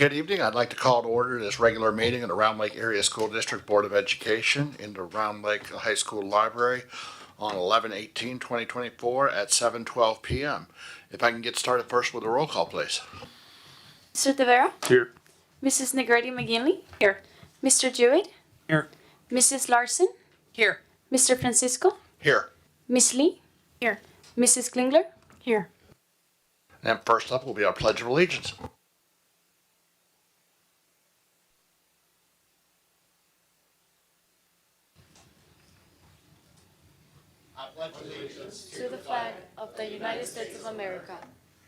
Good evening. I'd like to call to order this regular meeting of the Round Lake Area School District Board of Education in the Round Lake High School Library on 11/18/2024 at 7:12 p.m. If I can get started first with a roll call, please. Mr. Tavera? Here. Mrs. Negrete McGinley? Here. Mr. Jewett? Here. Mrs. Larson? Here. Mr. Francisco? Here. Miss Lee? Here. Mrs. Klingler? Here. And first up will be our Pledge of Allegiance. I pledge of the United States of America,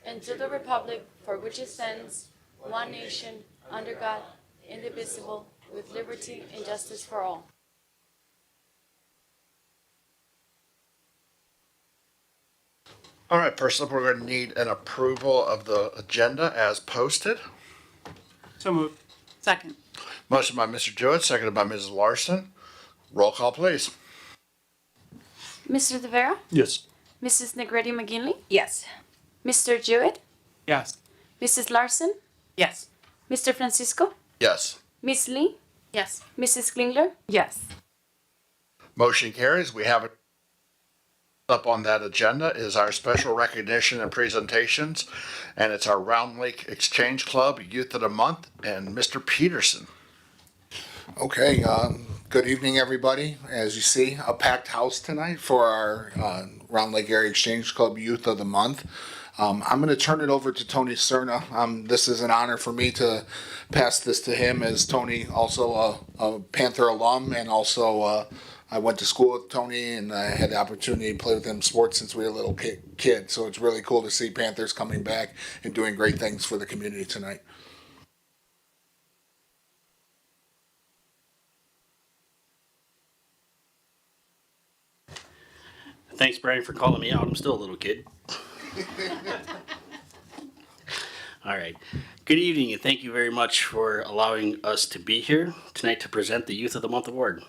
and to the republic for which it stands, one nation, under God, indivisible, with liberty and justice for all. All right, first up, we're going to need an approval of the agenda as posted. So moved. Second. Motion by Mr. Jewett, seconded by Mrs. Larson. Roll call, please. Mr. De Vera, Yes. Mrs. Negretti McGinley, Yes. Mr. Jewett, Yes. Mrs. Larson, Yes. Mr. Francisco, Yes. Miss Lee, Yes. Mrs. Klingler, Yes. Motion carries. We have it up on that agenda is our special recognition and presentations, and it's our Round Lake Exchange Club Youth of the Month and Mr. Peterson. Okay, good evening, everybody. As you see, a packed house tonight for our Round Lake Area Exchange Club Youth of the Month. I'm going to turn it over to Tony Cerna. This is an honor for me to pass this to him, as Tony also a Panther alum, and also I went to school with Tony, and I had the opportunity to play with him sports since we were a little kid. So it's really cool to see Panthers coming back and doing great things for the community tonight. Thanks, Brian, for calling me out. I'm still a little kid. All right. Good evening, and thank you very much for allowing us to be here tonight to present the Youth of the Month Award.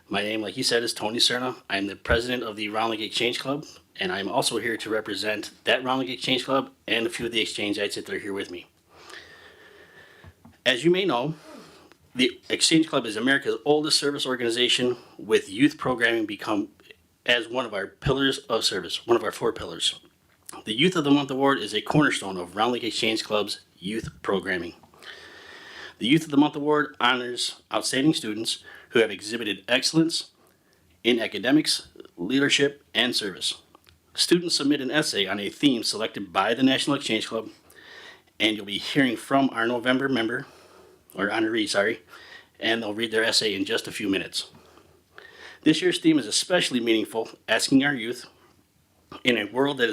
My name, like you said, is Tony Cerna. I'm the president of the Round Lake Exchange Club, and I'm also here to represent that Round Lake Exchange Club and a few of the Exchange-ites that are here with me. As you may know, the Exchange Club is America's oldest service organization, with youth programming become as one of our pillars of service, one of our 4 pillars. The Youth of the Month Award is a cornerstone of Round Lake Exchange Club's youth programming. The Youth of the Month Award honors outstanding students who have exhibited excellence in academics, leadership, and service. Students submit an essay on a theme selected by the National Exchange Club, and you'll be hearing from our November member, or honoree, and they'll read their essay in just a few minutes. This year's theme is especially meaningful, asking our youth, in a world that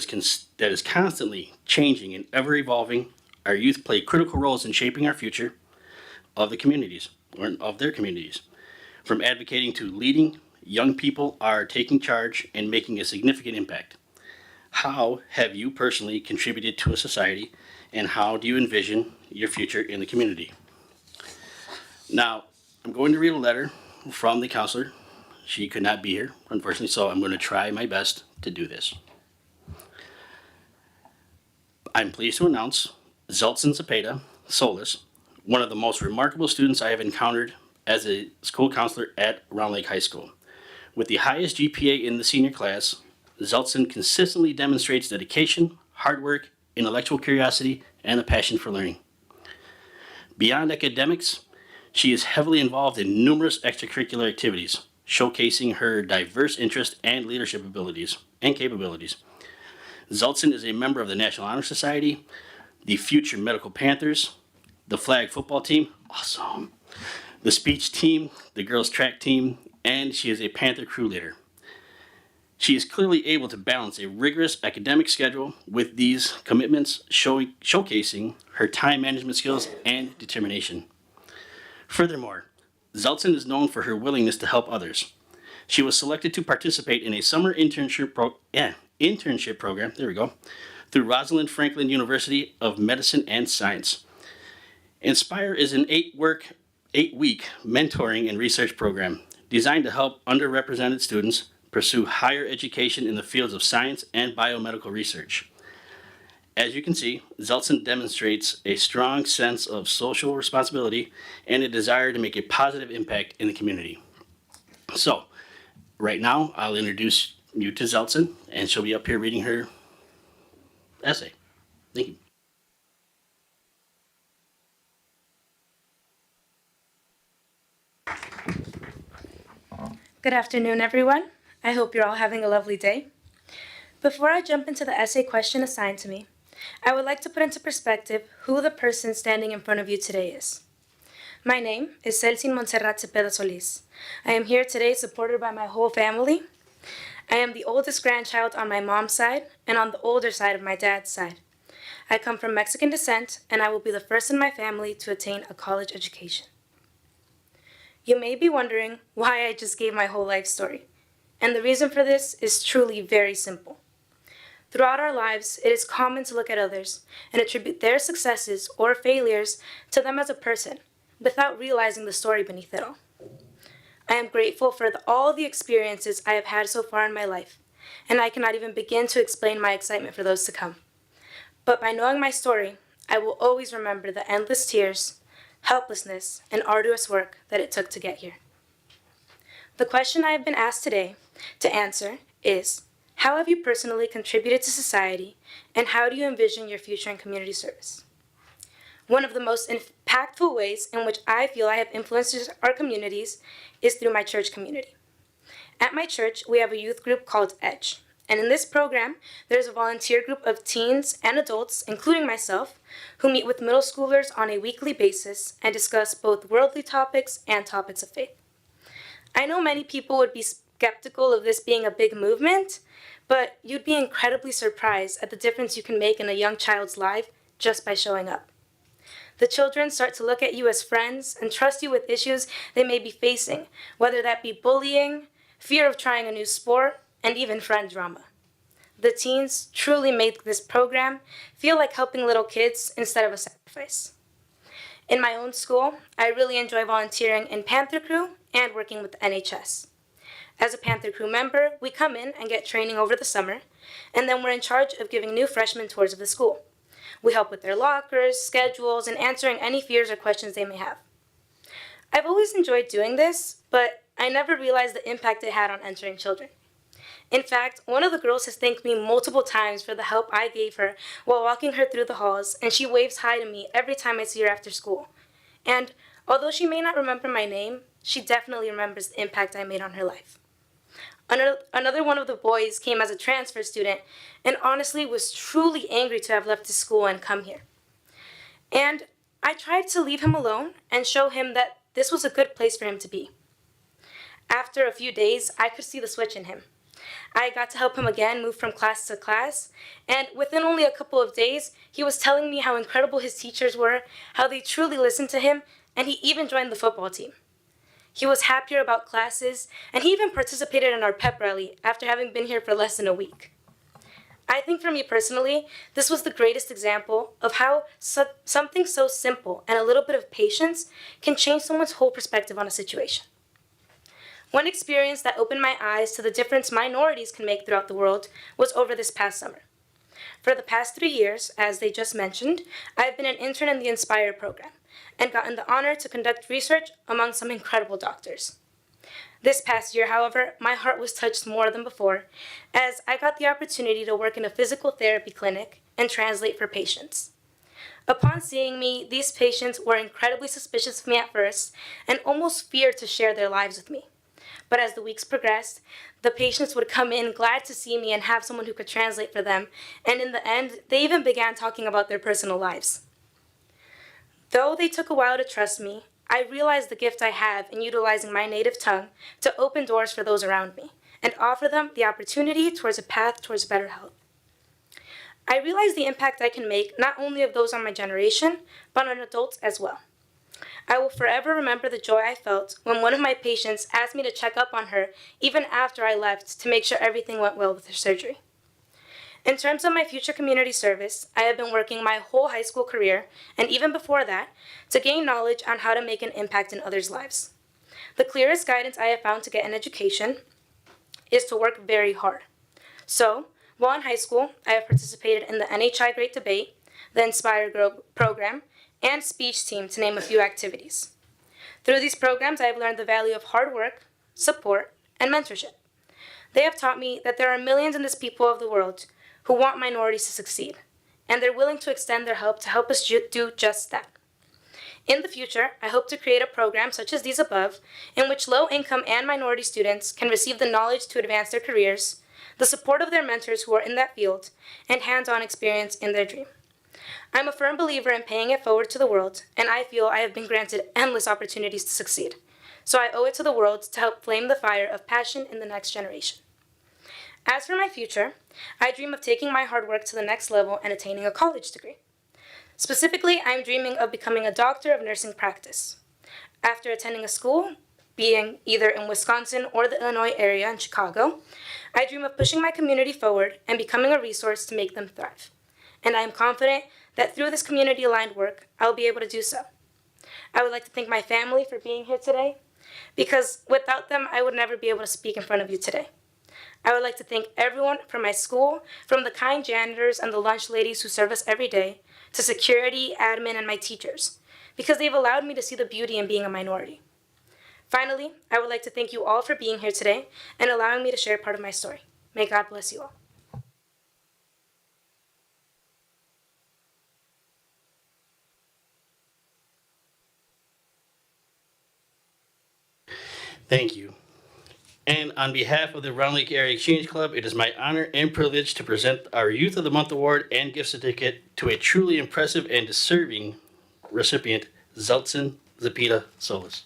is constantly changing and ever evolving, our youth play critical roles in shaping our future of the communities, or of their communities. From advocating to leading, young people are taking charge and making a significant impact. How have you personally contributed to a society, and how do you envision your future in the community? Now, I'm going to read a letter from the counselor. She could not be here, unfortunately, so I'm going to try my best to do this. I'm pleased to announce Zeltsin Cepeda Solis, one of the most remarkable students I have encountered as a school counselor at Round Lake High School. With the highest GPA in the senior class, Zeltsin consistently demonstrates dedication, hard work, intellectual curiosity, and a passion for learning. Beyond academics, she is heavily involved in numerous extracurricular activities, showcasing her diverse interests and leadership abilities and capabilities. Zeltsin is a member of the National Honor Society, the Future Medical Panthers, the flag football team, awesome, the speech team, the girls track team, and she is a Panther crew leader. She is clearly able to balance a rigorous academic schedule with these commitments, showcasing her time management skills and determination. Furthermore, Zeltsin is known for her willingness to help others. She was selected to participate in a summer internship program, through Rosalind Franklin University of Medicine and Science. Inspire is an 8-week mentoring and research program designed to help underrepresented students pursue higher education in the fields of science and biomedical research. As you can see, Zeltsin demonstrates a strong sense of social responsibility and a desire to make a positive impact in the community. So, right now, I'll introduce you to Zeltsin, and she'll be up here reading her essay. Thank you. Good afternoon, everyone. I hope you're all having a lovely day. Before I jump into the essay question assigned to me, I would like to put into perspective who the person standing in front of you today is. My name is Zeltsin Montserrat Cepeda Solis. I am here today supported by my whole family. I am the oldest grandchild on my mom's side and on the older side of my dad's side. I come from Mexican descent, and I will be the first in my family to attain a college education. You may be wondering why I just gave my whole life story, and the reason for this is truly very simple. Throughout our lives, it is common to look at others and attribute their successes or failures to them as a person, without realizing the story beneath it all. I am grateful for all the experiences I have had so far in my life, and I cannot even begin to explain my excitement for those to come. But by knowing my story, I will always remember the endless tears, helplessness, and arduous work that it took to get here. The question I have been asked today to answer is, how have you personally contributed to society, and how do you envision your future in community service? One of the most impactful ways in which I feel I have influenced our communities is through my church community. At my church, we have a youth group called EDGE. And in this program, there's a volunteer group of teens and adults, including myself, who meet with middle schoolers on a weekly basis and discuss both worldly topics and topics of faith. I know many people would be skeptical of this being a big movement, but you'd be incredibly surprised at the difference you can make in a young child's life just by showing up. The children start to look at you as friends and trust you with issues they may be facing, whether that be bullying, fear of trying a new sport, and even friend drama. The teens truly made this program feel like helping little kids instead of a sacrifice. In my own school, I really enjoy volunteering in Panther Crew and working with the NHS. As a Panther Crew member, we come in and get training over the summer, and then we're in charge of giving new freshmen tours of the school. We help with their lockers, schedules, and answering any fears or questions they may have. I've always enjoyed doing this, but I never realized the impact it had on entering children. In fact, one of the girls has thanked me multiple times for the help I gave her while walking her through the halls, and she waves hi to me every time I see her after school. And although she may not remember my name, she definitely remembers the impact I made on her life. Another one of the boys came as a transfer student and honestly was truly angry to have left his school and come here. And I tried to leave him alone and show him that this was a good place for him to be. After a few days, I could see the switch in him. I got to help him again move from class to class, and within only a couple of days, he was telling me how incredible his teachers were, how they truly listened to him, and he even joined the football team. He was happier about classes, and he even participated in our pep rally after having been here for less than a week. I think for me personally, this was the greatest example of how something so simple and a little bit of patience can change someone's whole perspective on a situation. One experience that opened my eyes to the difference minorities can make throughout the world was over this past summer. For the past 3 years, as they just mentioned, I've been an intern in the Inspire program and gotten the honor to conduct research among some incredible doctors. This past year, however, my heart was touched more than before, as I got the opportunity to work in a physical therapy clinic and translate for patients. Upon seeing me, these patients were incredibly suspicious of me at first and almost feared to share their lives with me. But as the weeks progressed, the patients would come in glad to see me and have someone who could translate for them, and in the end, they even began talking about their personal lives. Though they took a while to trust me, I realized the gift I have in utilizing my native tongue to open doors for those around me and offer them the opportunity towards a path towards better health. I realized the impact I can make not only of those on my generation, but on adults as well. I will forever remember the joy I felt when one of my patients asked me to check up on her even after I left to make sure everything went well with her surgery. In terms of my future community service, I have been working my whole high school career, and even before that, to gain knowledge on how to make an impact in others' lives. The clearest guidance I have found to get an education is to work very hard. So, while in high school, I have participated in the NHI Great Debate, the Inspire program, and speech team, to name a few activities. Through these programs, I have learned the value of hard work, support, and mentorship. They have taught me that there are millions in this people of the world who want minorities to succeed, and they're willing to extend their help to help us do just that. In the future, I hope to create a program such as these above, in which low-income and minority students can receive the knowledge to advance their careers, the support of their mentors who are in that field, and hands-on experience in their dream. I'm a firm believer in paying it forward to the world, and I feel I have been granted endless opportunities to succeed. So I owe it to the world to help flame the fire of passion in the next generation. As for my future, I dream of taking my hard work to the next level and attaining a college degree. Specifically, I'm dreaming of becoming a doctor of nursing practice. After attending a school, being either in Wisconsin or the Illinois area in Chicago, I dream of pushing my community forward and becoming a resource to make them thrive. And I am confident that through this community-aligned work, I will be able to do so. I would like to thank my family for being here today, because without them, I would never be able to speak in front of you today. I would like to thank everyone from my school, from the kind janitors and the lunch ladies who serve us every day, to security, admin, and my teachers, because they've allowed me to see the beauty in being a minority. Finally, I would like to thank you all for being here today and allowing me to share part of my story. May God bless you all. Thank you. And on behalf of the Round Lake Area Exchange Club, it is my honor and privilege to present our Youth of the Month Award and gift certificate to a truly impressive and deserving recipient, Zeltsin Zapita Solis.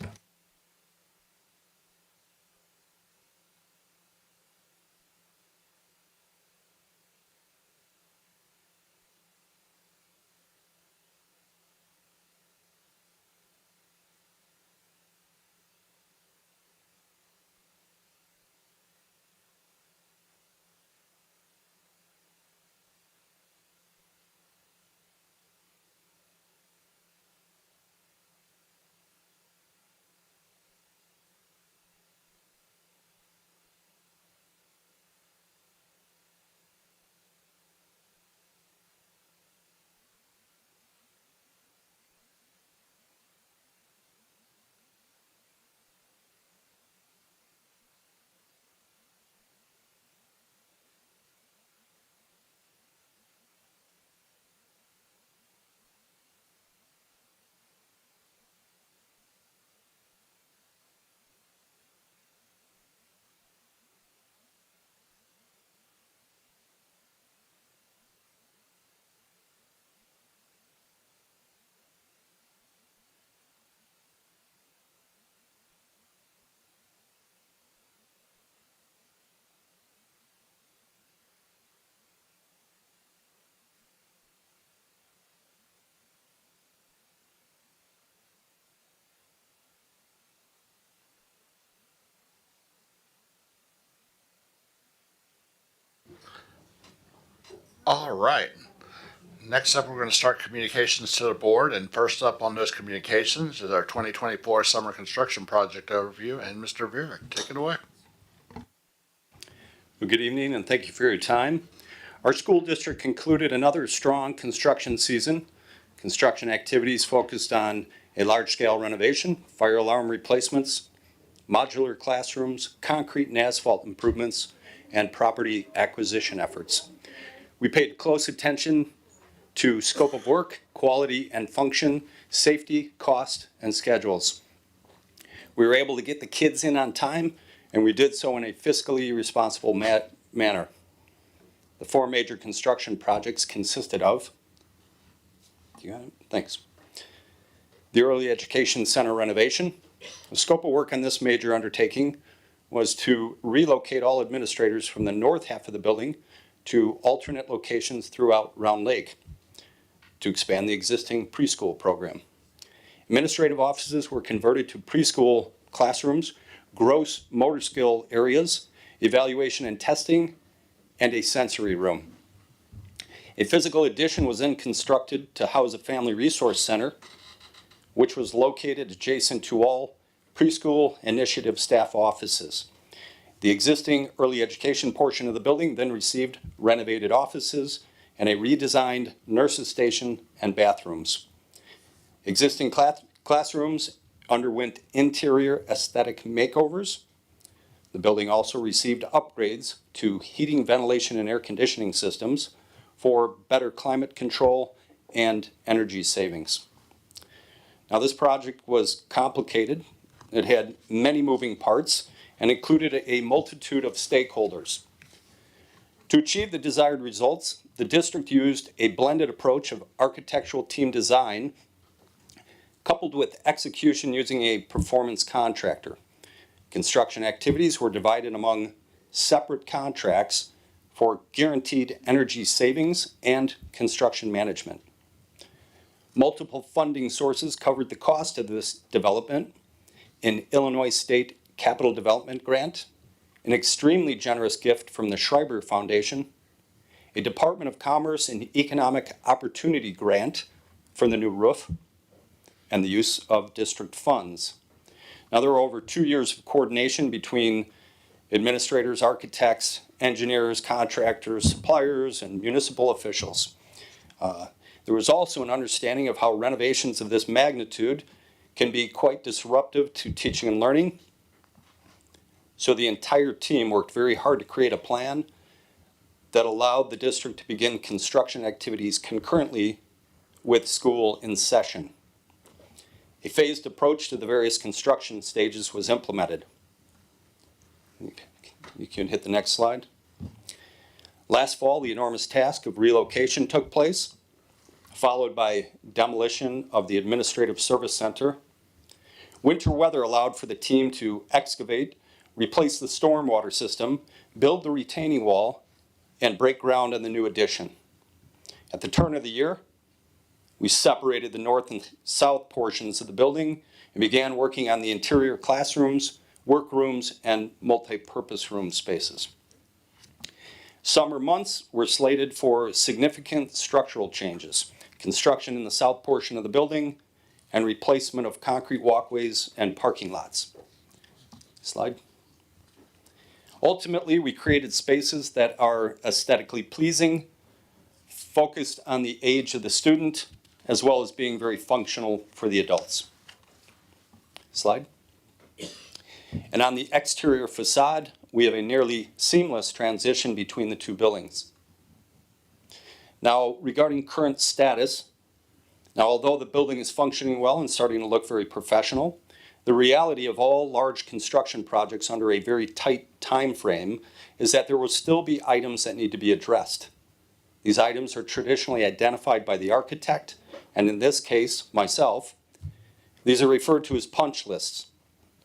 All right. Next up, we're going to start communications to the board, and first up on those communications is our 2024 summer construction project overview, and Mr. Vierick, take it away. Well, good evening and thank you for your time. Our school district concluded another strong construction season. Construction activities focused on a large-scale renovation, fire alarm replacements, modular classrooms, concrete and asphalt improvements, and property acquisition efforts. We paid close attention to scope of work, quality and function, safety, cost, and schedules. We were able to get the kids in on time, and we did so in a fiscally responsible manner. The four major construction projects consisted of, you got it? Thanks. The Early Education Center renovation. The scope of work on this major undertaking was to relocate all administrators from the north half of the building to alternate locations throughout Round Lake to expand the existing preschool program. Administrative offices were converted to preschool classrooms, gross motor skill areas, evaluation and testing, and a sensory room. A physical addition was then constructed to house a family resource center, which was located adjacent to all preschool initiative staff offices. The existing early education portion of the building then received renovated offices and a redesigned nurses station and bathrooms. Existing classrooms underwent interior aesthetic makeovers. The building also received upgrades to heating, ventilation, and air conditioning systems for better climate control and energy savings. Now, this project was complicated. It had many moving parts and included a multitude of stakeholders. To achieve the desired results, the district used a blended approach of architectural team design coupled with execution using a performance contractor. Construction activities were divided among separate contracts for guaranteed energy savings and construction management. Multiple funding sources covered the cost of this development: an Illinois State Capital Development Grant, an extremely generous gift from the Schreiber Foundation, a Department of Commerce and Economic Opportunity Grant for the new roof, and the use of district funds. Now, there were over 2 years of coordination between administrators, architects, engineers, contractors, suppliers, and municipal officials. There was also an understanding of how renovations of this magnitude can be quite disruptive to teaching and learning. So the entire team worked very hard to create a plan that allowed the district to begin construction activities concurrently with school in session. A phased approach to the various construction stages was implemented. You can hit the next slide. Last fall, the enormous task of relocation took place, followed by demolition of the Administrative Service Center. Winter weather allowed for the team to excavate, replace the stormwater system, build the retaining wall, and break ground on the new addition. At the turn of the year, we separated the north and south portions of the building and began working on the interior classrooms, workrooms, and multi-purpose room spaces. Summer months were slated for significant structural changes: construction in the south portion of the building and replacement of concrete walkways and parking lots. Slide. Ultimately, we created spaces that are aesthetically pleasing, focused on the age of the student, as well as being very functional for the adults. Slide. And on the exterior facade, we have a nearly seamless transition between the two buildings. Now, regarding current status, although the building is functioning well and starting to look very professional, the reality of all large construction projects under a very tight time frame is that there will still be items that need to be addressed. These items are traditionally identified by the architect, and in this case, myself. These are referred to as punch lists.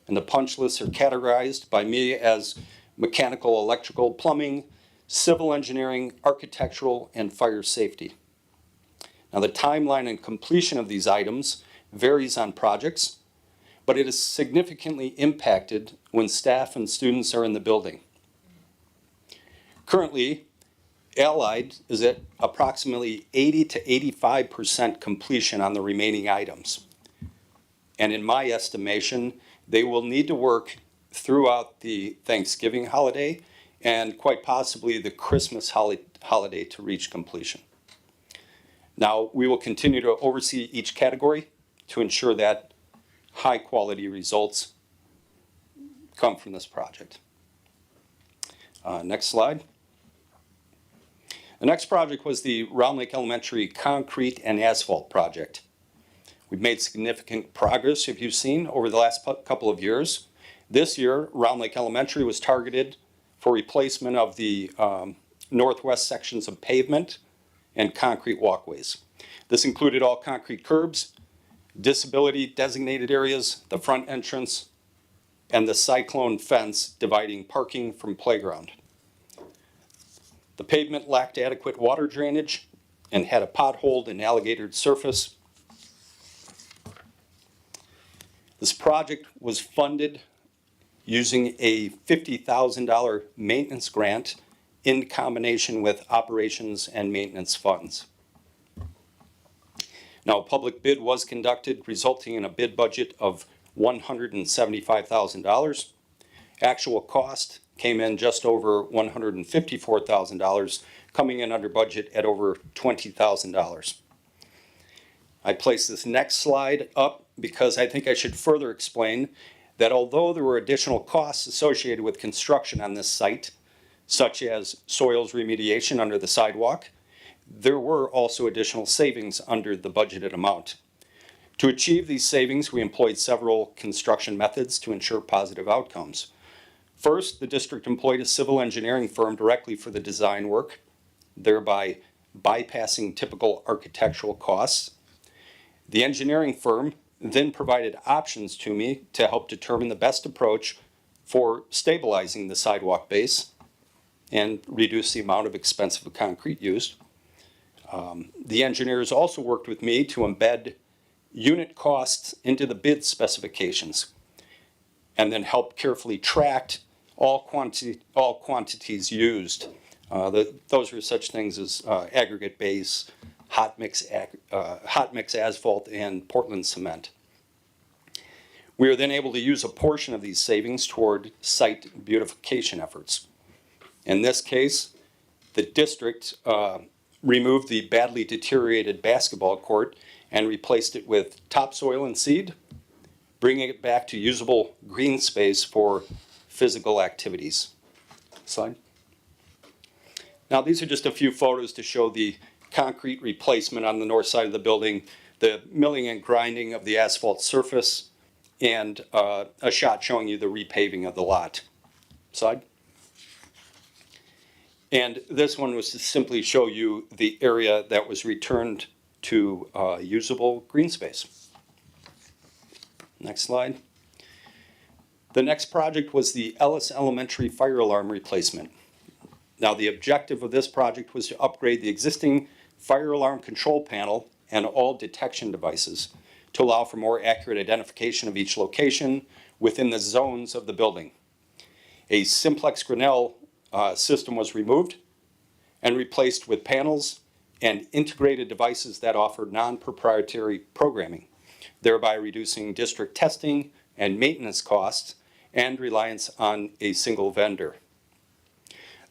And the punch lists are categorized by me as mechanical, electrical, plumbing, civil engineering, architectural, and fire safety. Now, the timeline and completion of these items varies on projects, but it is significantly impacted when staff and students are in the building. Currently, Allied is at approximately 80 to 85% completion on the remaining items. And in my estimation, they will need to work throughout the Thanksgiving holiday and quite possibly the Christmas holiday to reach completion. Now, we will continue to oversee each category to ensure that high quality results come from this project. Next slide. The next project was the Round Lake Elementary concrete and asphalt project. We've made significant progress, if you've seen, over the last couple of years. This year, Round Lake Elementary was targeted for replacement of the northwest sections of pavement and concrete walkways. This included all concrete curbs, disability designated areas, the front entrance, and the cyclone fence dividing parking from playground. The pavement lacked adequate water drainage and had a potholed and alligator surface. This project was funded using a $50,000 maintenance grant in combination with operations and maintenance funds. Now, a public bid was conducted, resulting in a bid budget of $175,000. Actual cost came in just over $154,000, coming in under budget at over $20,000. I placed this next slide up because I think I should further explain that although there were additional costs associated with construction on this site, such as soils remediation under the sidewalk, there were also additional savings under the budgeted amount. To achieve these savings, we employed several construction methods to ensure positive outcomes. First, the district employed a civil engineering firm directly for the design work, thereby bypassing typical architectural costs. The engineering firm then provided options to me to help determine the best approach for stabilizing the sidewalk base. and reduce the amount of expensive concrete used. The engineers also worked with me to embed unit costs into the bid specifications and then help carefully track all quantities used. Those are such things as aggregate base, hot mix asphalt, and Portland cement. We are then able to use a portion of these savings toward site beautification efforts. In this case, the district removed the badly deteriorated basketball court and replaced it with topsoil and seed, bringing it back to usable green space for physical activities. Slide. Now, these are just a few photos to show the concrete replacement on the north side of the building, the milling and grinding of the asphalt surface, and a shot showing you the repaving of the lot. Slide. And this one was to simply show you the area that was returned to usable green space. Next slide. The next project was the Ellis Elementary fire alarm replacement. Now, the objective of this project was to upgrade the existing fire alarm control panel and all detection devices to allow for more accurate identification of each location within the zones of the building. A simplex Grinnell system was removed and replaced with panels and integrated devices that offered non-proprietary programming, thereby reducing district testing and maintenance costs and reliance on a single vendor.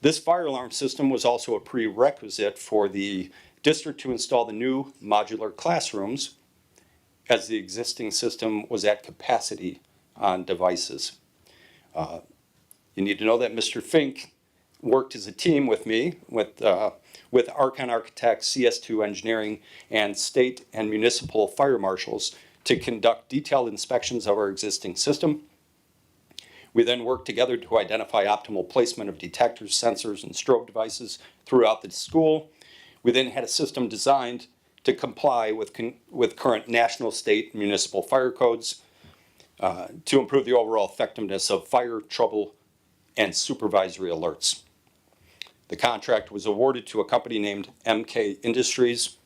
This fire alarm system was also a prerequisite for the district to install the new modular classrooms, as the existing system was at capacity on devices. You need to know that Mr. Fink worked as a team with me, with Archon Architects, CS2 Engineering, and state and municipal fire marshals to conduct detailed inspections of our existing system. We then worked together to identify optimal placement of detectors, sensors, and strobe devices throughout the school. We then had a system designed to comply with current national, state, and municipal fire codes to improve the overall effectiveness of fire, trouble, and supervisory alerts. The contract was awarded to a company named MK Industries.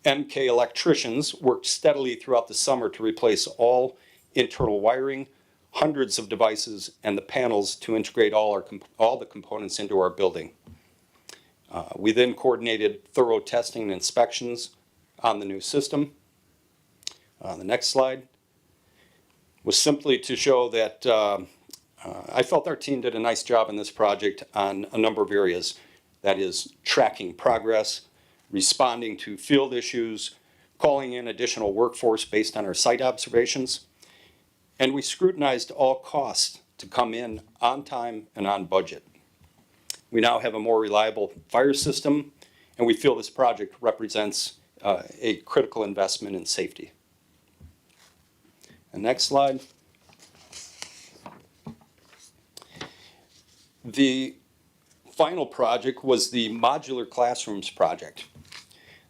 MK electricians worked steadily throughout the summer to replace all internal wiring, hundreds of devices, and the panels to integrate all the components into our building. We then coordinated thorough testing and inspections on the new system. The next slide was simply to show that I felt our team did a nice job in this project on a number of areas. That is, tracking progress, responding to field issues, calling in additional workforce based on our site observations, and we scrutinized all costs to come in on time and on budget. We now have a more reliable fire system, and we feel this project represents a critical investment in safety. And next slide. The final project was the modular classrooms project.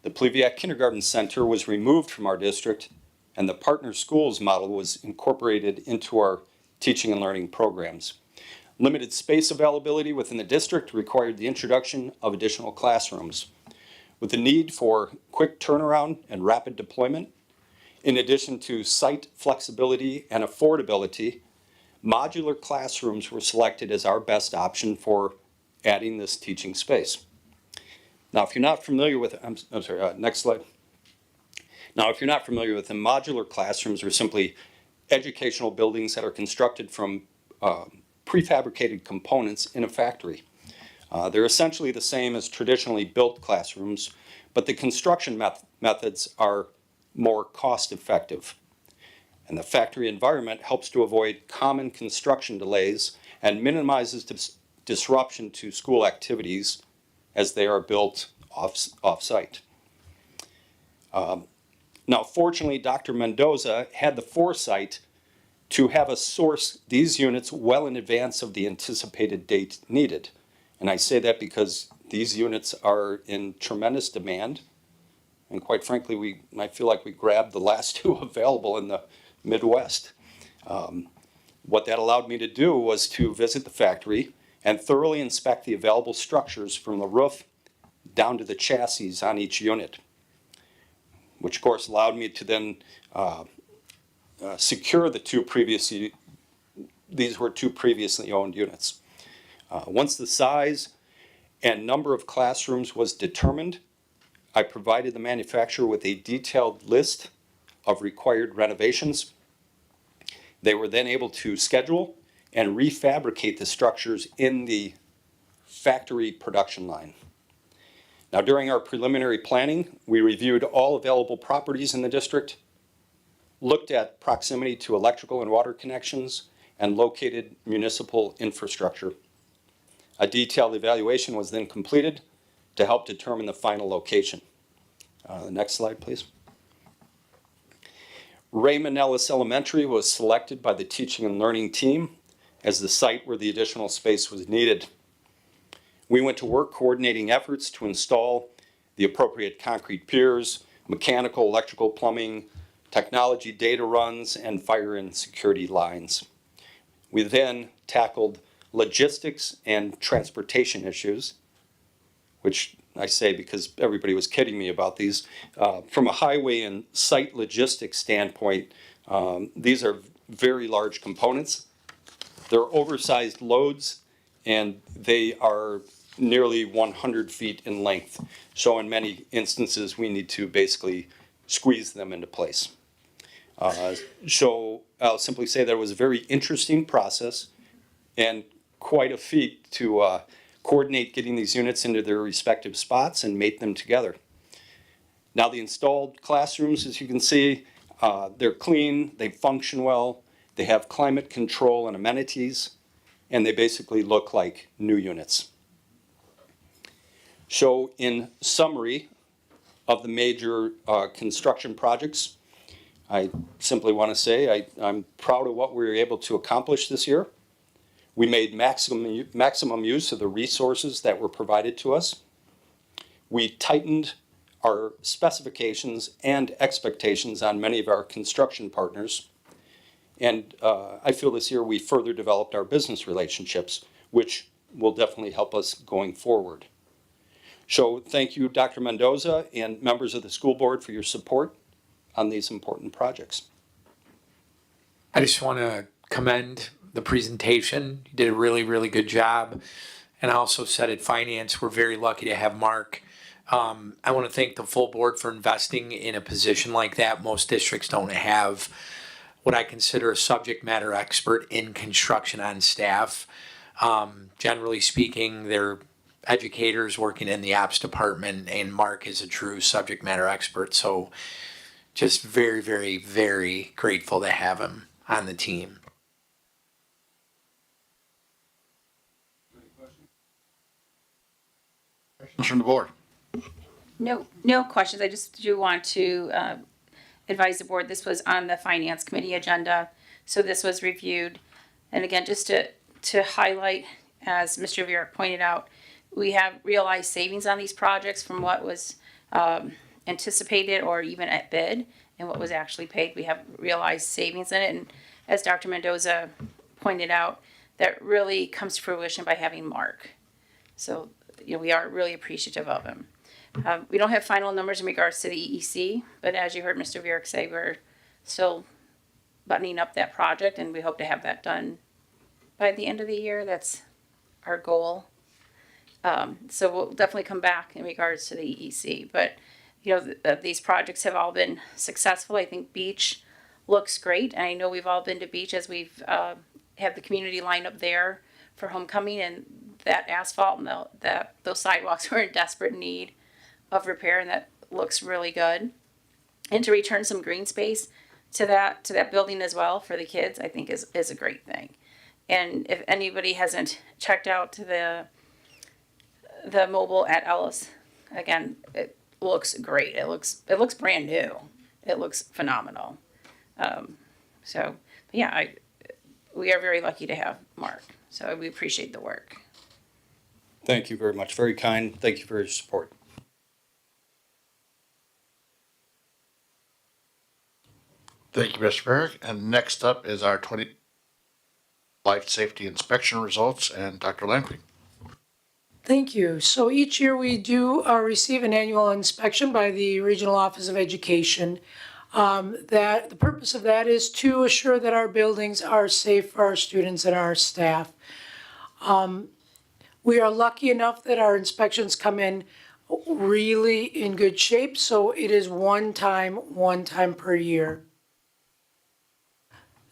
The Pliviak Kindergarten Center was removed from our district, and the partner schools model was incorporated into our teaching and learning programs. Limited space availability within the district required the introduction of additional classrooms. With the need for quick turnaround and rapid deployment, in addition to site flexibility and affordability, modular classrooms were selected as our best option for adding this teaching space. Now, if you're not familiar with, next slide. Now, if you're not familiar with them, modular classrooms are simply educational buildings that are constructed from prefabricated components in a factory. They're essentially the same as traditionally built classrooms, but the construction methods are more cost effective. And the factory environment helps to avoid common construction delays and minimizes disruption to school activities as they are built off-site. Now, fortunately, Dr. Mendoza had the foresight to have us source these units well in advance of the anticipated date needed. And I say that because these units are in tremendous demand. And quite frankly, I feel like we grabbed the last two available in the Midwest. What that allowed me to do was to visit the factory and thoroughly inspect the available structures from the roof down to the chassis on each unit, which of course allowed me to then secure the these were two previously owned units. Once the size and number of classrooms was determined, I provided the manufacturer with a detailed list of required renovations. They were then able to schedule and refabricate the structures in the factory production line. Now, during our preliminary planning, we reviewed all available properties in the district, looked at proximity to electrical and water connections, and located municipal infrastructure. A detailed evaluation was then completed to help determine the final location. The next slide, please. Raymond Ellis Elementary was selected by the teaching and learning team as the site where the additional space was needed. We went to work coordinating efforts to install the appropriate concrete piers, mechanical, electrical, plumbing, technology data runs, and fire and security lines. We then tackled logistics and transportation issues, which I say because everybody was kidding me about these. From a highway and site logistics standpoint, these are very large components. They're oversized loads, and they are nearly 100 feet in length. So in many instances, we need to basically squeeze them into place. So I'll simply say that it was a very interesting process and quite a feat to coordinate getting these units into their respective spots and mate them together. Now the installed classrooms, as you can see, they're clean, they function well, they have climate control and amenities, and they basically look like new units. So in summary of the major construction projects, I simply want to say I'm proud of what we were able to accomplish this year. We made maximum use of the resources that were provided to us. We tightened our specifications and expectations on many of our construction partners. And I feel this year we further developed our business relationships, which will definitely help us going forward. So thank you, Dr. Mendoza and members of the school board for your support on these important projects. I just want to commend the presentation. You did a really, really good job. And I also said at finance, we're very lucky to have Mark. I want to thank the full board for investing in a position like that. Most districts don't have what I consider a subject matter expert in construction on staff. Generally speaking, they're educators working in the ops department, and Mark is a true subject matter expert. So just very, very, very grateful to have him on the team. Questions from the board? No questions. I just do want to advise the board, this was on the finance committee agenda. So this was reviewed. And again, just to highlight, as Mr. Vera pointed out, we have realized savings on these projects from what was anticipated or even at bid and what was actually paid. We have realized savings in it. And as Dr. Mendoza pointed out, that really comes to fruition by having Mark. So, we are really appreciative of him. We don't have final numbers in regards to the EEC, but as you heard Mr. Vierik say, we're still buttoning up that project, and we hope to have that done by the end of the year. That's our goal. So we'll definitely come back in regards to the EEC. But, these projects have all been successful. I think Beach looks great. And I know we've all been to Beach as we've have the community line up there for homecoming, and that asphalt and those sidewalks were in desperate need of repair, and that looks really good. And to return some green space to that building as well for the kids, I think is a great thing. And if anybody hasn't checked out the mobile at Ellis, again, it looks great. It looks brand new. It looks phenomenal. We are very lucky to have Mark. So we appreciate the work. Thank you very much. Very kind. Thank you for your support. Thank you, Mr. Berg. And next up is our life safety inspection results, and Dr. Lampe. Thank you. So each year we do receive an annual inspection by the Regional Office of Education. That the purpose of that is to assure that our buildings are safe for our students and our staff. We are lucky enough that our inspections come in really in good shape, so it is one time per year.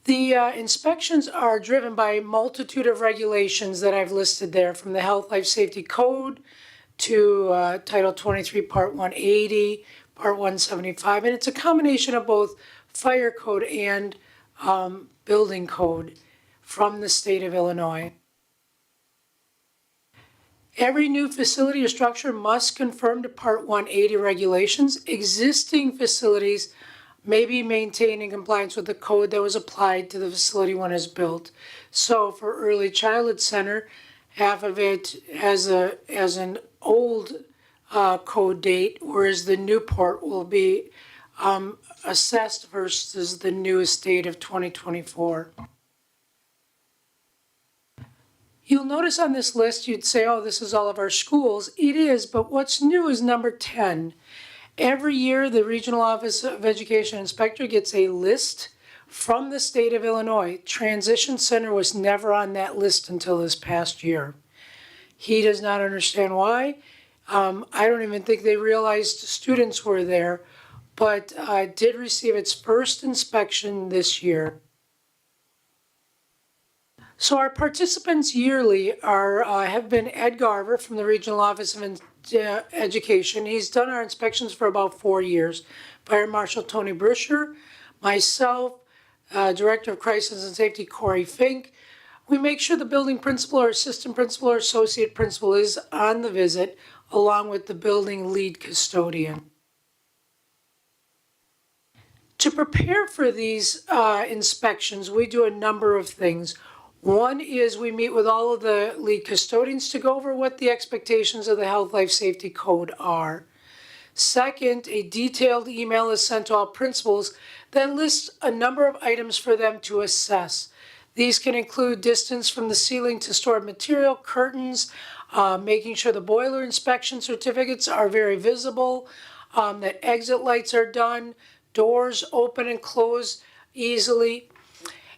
The inspections are driven by a multitude of regulations that I've listed there, from the Health Life Safety Code to Title 23, Part 180, Part 175, and it's a combination of both fire code and building code from the state of Illinois. Every new facility or structure must conform to Part 180 regulations. Existing facilities may be maintained in compliance with the code that was applied to the facility when it was built. So for Early Childhood Center, half of it has an old code date, whereas the new part will be assessed versus the newest date of 2024. You'll notice on this list, you'd say, oh, this is all of our schools. It is, but what's new is number 10. Every year, the Regional Office of Education Inspector gets a list from the state of Illinois. Transition Center was never on that list until this past year. He does not understand why. I don't even think they realized students were there, but did receive its first inspection this year. So our participants yearly have been Ed Garver from the Regional Office of Education. He's done our inspections for about 4 years. Fire Marshal Tony Bruscher, myself, Director of Crisis and Safety Corey Fink. We make sure the building principal or assistant principal or associate principal is on the visit, along with the building lead custodian. To prepare for these inspections, we do a number of things. One is we meet with all of the lead custodians to go over what the expectations of the Health Life Safety Code are. Second, a detailed email is sent to all principals that lists a number of items for them to assess. These can include distance from the ceiling to stored material, curtains, making sure the boiler inspection certificates are very visible, that exit lights are done, doors open and close easily.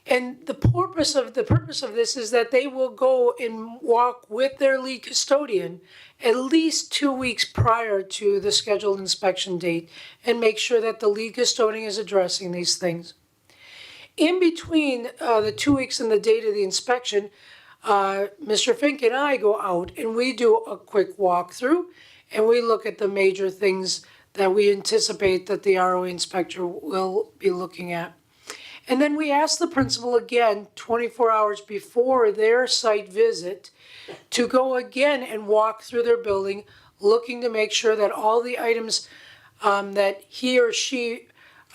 And the purpose of this is that they will go and walk with their lead custodian at least 2 weeks prior to the scheduled inspection date and make sure that the lead custodian is addressing these things. In between the 2 weeks and the date of the inspection, Mr. Fink and I go out and we do a quick walkthrough and we look at the major things that we anticipate that the ROE inspector will be looking at. And then we ask the principal again, 24 hours before their site visit, to go again and walk through their building, looking to make sure that all the items that he or she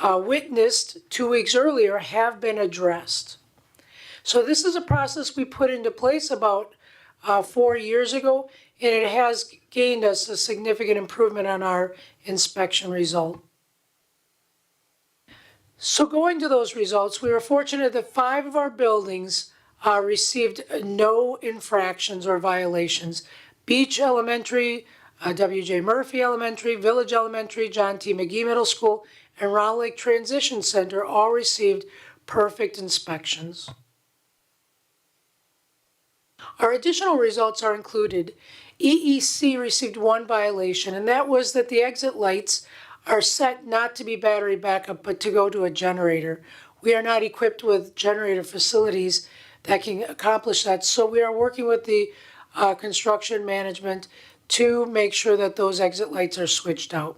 witnessed 2 weeks earlier have been addressed. So this is a process we put into place about 4 years ago, and it has gained us a significant improvement on our inspection result. So going to those results, we were fortunate that 5 of our buildings received no infractions or violations. Beach Elementary, W.J. Murphy Elementary, Village Elementary, John T. McGee Middle School, and Round Lake Transition Center all received perfect inspections. Our additional results are included. EEC received 1 violation, and that was that the exit lights are set not to be battery backup, but to go to a generator. We are not equipped with generator facilities that can accomplish that, so we are working with the construction management to make sure that those exit lights are switched out.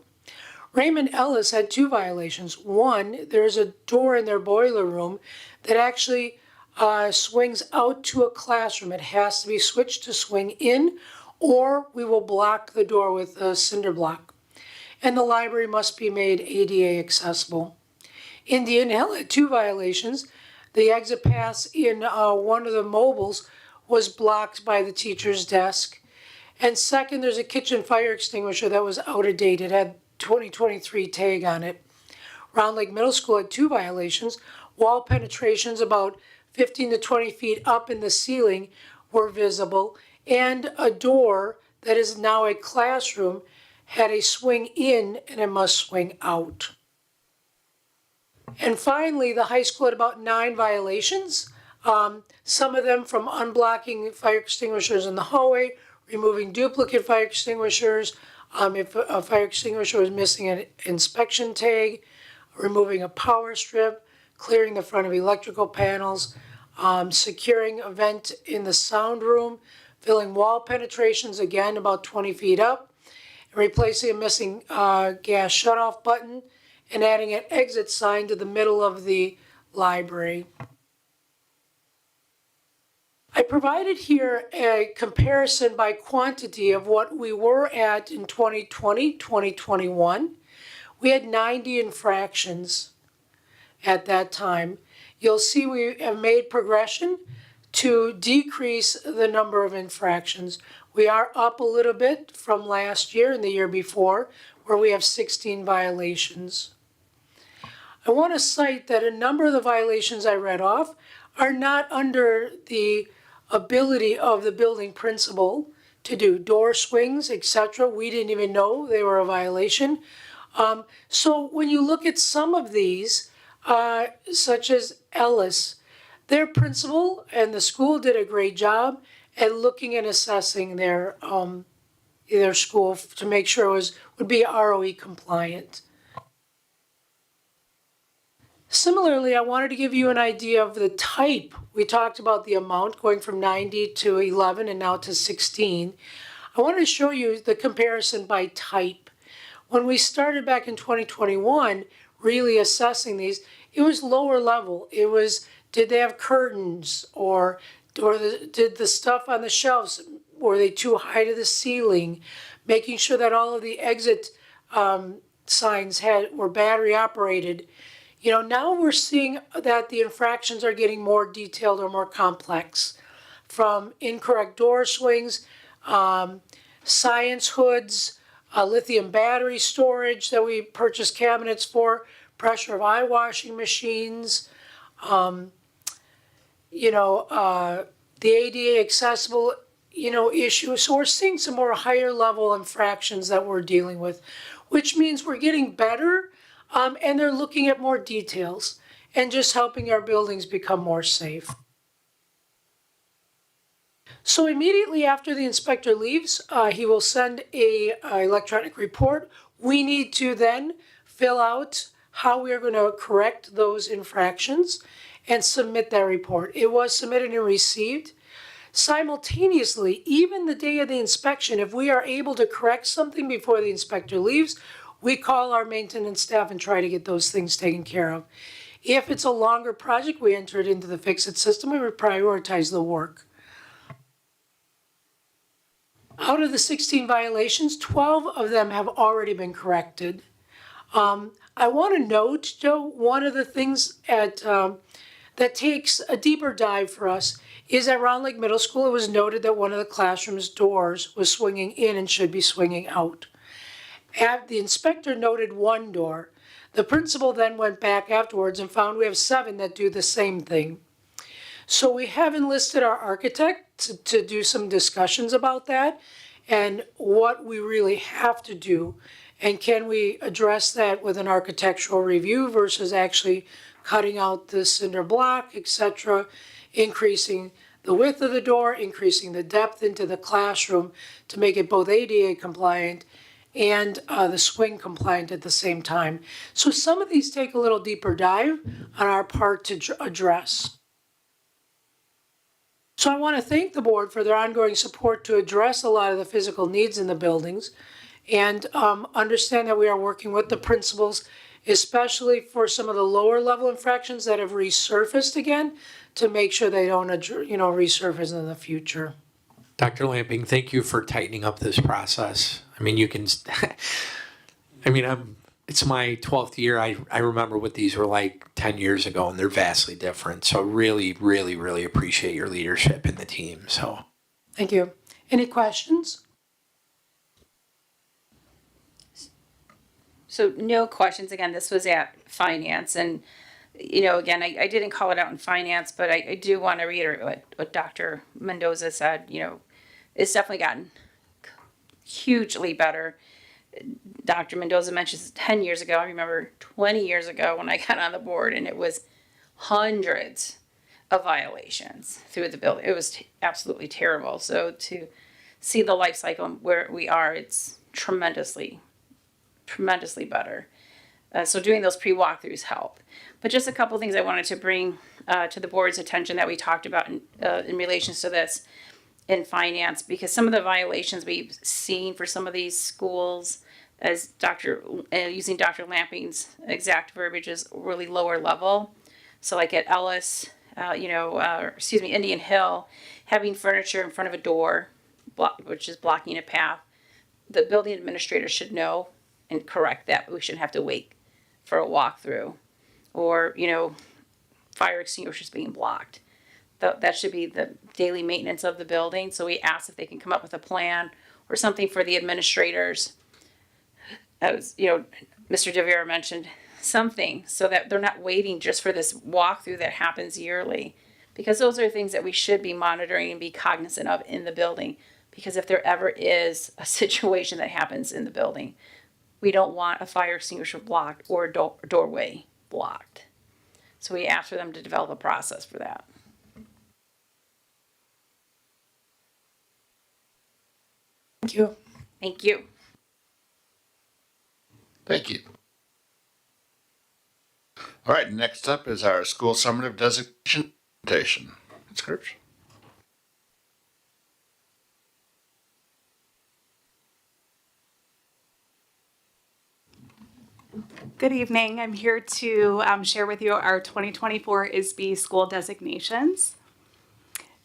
Raymond Ellis had 2 violations. One, there's a door in their boiler room that actually swings out to a classroom. It has to be switched to swing in, or we will block the door with a cinder block. And the library must be made ADA accessible. Indian Hill had 2 violations. The exit pass in one of the mobiles was blocked by the teacher's desk. And second, there's a kitchen fire extinguisher that was out of date. It had 2023 tag on it. Round Lake Middle School had 2 violations. Wall penetrations about 15 to 20 feet up in the ceiling were visible, and a door that is now a classroom had a swing in and a must swing out. And finally, the high school had about 9 violations. Some of them from unblocking fire extinguishers in the hallway, removing duplicate fire extinguishers, if a fire extinguisher was missing an inspection tag, removing a power strip, clearing the front of electrical panels, securing a vent in the sound room, filling wall penetrations, again about 20 feet up, replacing a missing gas shutoff button, and adding an exit sign to the middle of the library. I provided here a comparison by quantity of what we were at in 2020, 2021. We had 90 infractions at that time. You'll see we have made progression to decrease the number of infractions. We are up a little bit from last year and the year before, where we have 16 violations. I want to cite that a number of the violations I read off are not under the ability of the building principal to do. Door swings, etc. We didn't even know they were a violation. So when you look at some of these, such as RLAS, their principal and the school did a great job at looking and assessing their school to make sure it would be ROE compliant. Similarly, I wanted to give you an idea of the type. We talked about the amount going from 90 to 11 and now to 16. I wanted to show you the comparison by type. When we started back in 2021, really assessing these, it was lower level. It was, did they have curtains, or did the stuff on the shelves, were they too high to the ceiling? Making sure that all of the exit signs were battery operated. You know, now we're seeing that the infractions are getting more detailed or more complex, from incorrect door swings, science hoods, lithium battery storage that we purchased cabinets for, pressure of eye washing machines, the ADA accessible, issue. So we're seeing some more higher level infractions that we're dealing with, which means we're getting better, and they're looking at more details and just helping our buildings become more safe. So immediately after the inspector leaves, he will send a electronic report. We need to then fill out how we are going to correct those infractions and submit that report. It was submitted and received. Simultaneously, even the day of the inspection, if we are able to correct something before the inspector leaves, we call our maintenance staff and try to get those things taken care of. If it's a longer project, we enter it into the fix-it system and we prioritize the work. Out of the 16 violations, 12 of them have already been corrected. I want to note, Joe, one of the things that takes a deeper dive for us is at Round Lake Middle School. It was noted that one of the classroom's doors was swinging in and should be swinging out. The inspector noted one door. The principal then went back afterwards and found we have 7 that do the same thing. So we have enlisted our architect to do some discussions about that and what we really have to do. And can we address that with an architectural review versus actually cutting out the cinder block, etc., increasing the width of the door, increasing the depth into the classroom to make it both ADA compliant and the swing compliant at the same time. So some of these take a little deeper dive on our part to address. So I want to thank the board for their ongoing support to address a lot of the physical needs in the buildings, and understand that we are working with the principals, especially for some of the lower level infractions that have resurfaced again, to make sure they don't resurface in the future. Dr. Lamping, thank you for tightening up this process. I mean, it's my 12th year. I remember what these were like 10 years ago, and they're vastly different. So really, really, really appreciate your leadership in the team. So thank you. Any questions? So no questions. Again, this was at finance, and you know, again, I didn't call it out in finance, but I do want to reiterate what Dr. Mendoza said. You know, it's definitely gotten hugely better. Dr. Mendoza mentions 10 years ago. I remember 20 years ago when I got on the board, and it was hundreds of violations through the building. It was absolutely terrible. So to see the life cycle where we are, it's tremendously better. So doing those pre-walkthroughs help. But just a couple of things I wanted to bring to the board's attention that we talked about in relations to this in finance, because some of the violations we've seen for some of these schools, as using Dr. Lamping's exact verbiage, is really lower level. So like at Ellis, Indian Hill, having furniture in front of a door, which is blocking a path, the building administrator should know and correct that, but we shouldn't have to wait for a walkthrough. Or, fire extinguishers being blocked. That should be the daily maintenance of the building. So we asked if they can come up with a plan or something for the administrators. As Mr. DeVera mentioned, something so that they're not waiting just for this walkthrough that happens yearly. Because those are things that we should be monitoring and be cognizant of in the building. Because if there ever is a situation that happens in the building, we don't want a fire extinguisher blocked or a doorway blocked. So we asked for them to develop a process for that. Thank you. Thank you. Thank you. All right, next up is our school summative designation presentation. Ms. Kirsch. Good evening. I'm here to share with you our 2024 ISB school designations.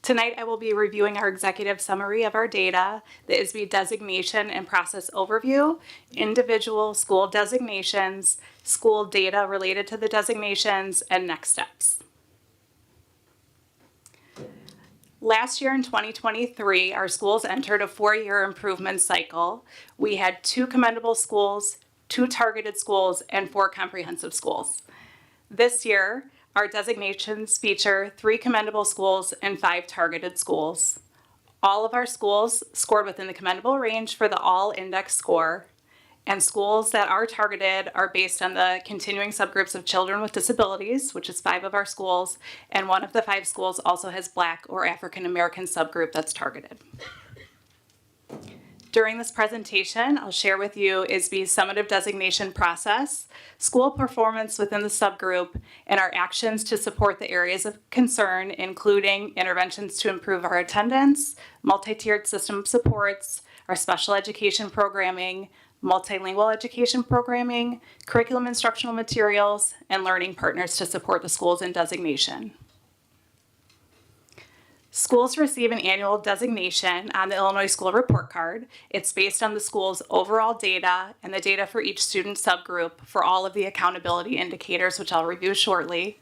Tonight, I will be reviewing our executive summary of our data, the ISB designation and process overview, individual school designations, school data related to the designations, and next steps. Last year in 2023, our schools entered a 4-year improvement cycle. We had 2 commendable schools, 2 targeted schools, and 4 comprehensive schools. This year, our designations feature 3 commendable schools and 5 targeted schools. All of our schools scored within the commendable range for the all index score, and schools that are targeted are based on the continuing subgroups of children with disabilities, which is 5 of our schools, and 1 of the 5 schools also has Black or African American subgroup that's targeted. During this presentation, I'll share with you ISB's summative designation process, school performance within the subgroup, and our actions to support the areas of concern, including interventions to improve our attendance, multi-tiered system supports, our special education programming, multilingual education programming, curriculum instructional materials, and learning partners to support the schools in designation. Schools receive an annual designation on the Illinois School Report Card. It's based on the school's overall data and the data for each student subgroup for all of the accountability indicators, which I'll review shortly.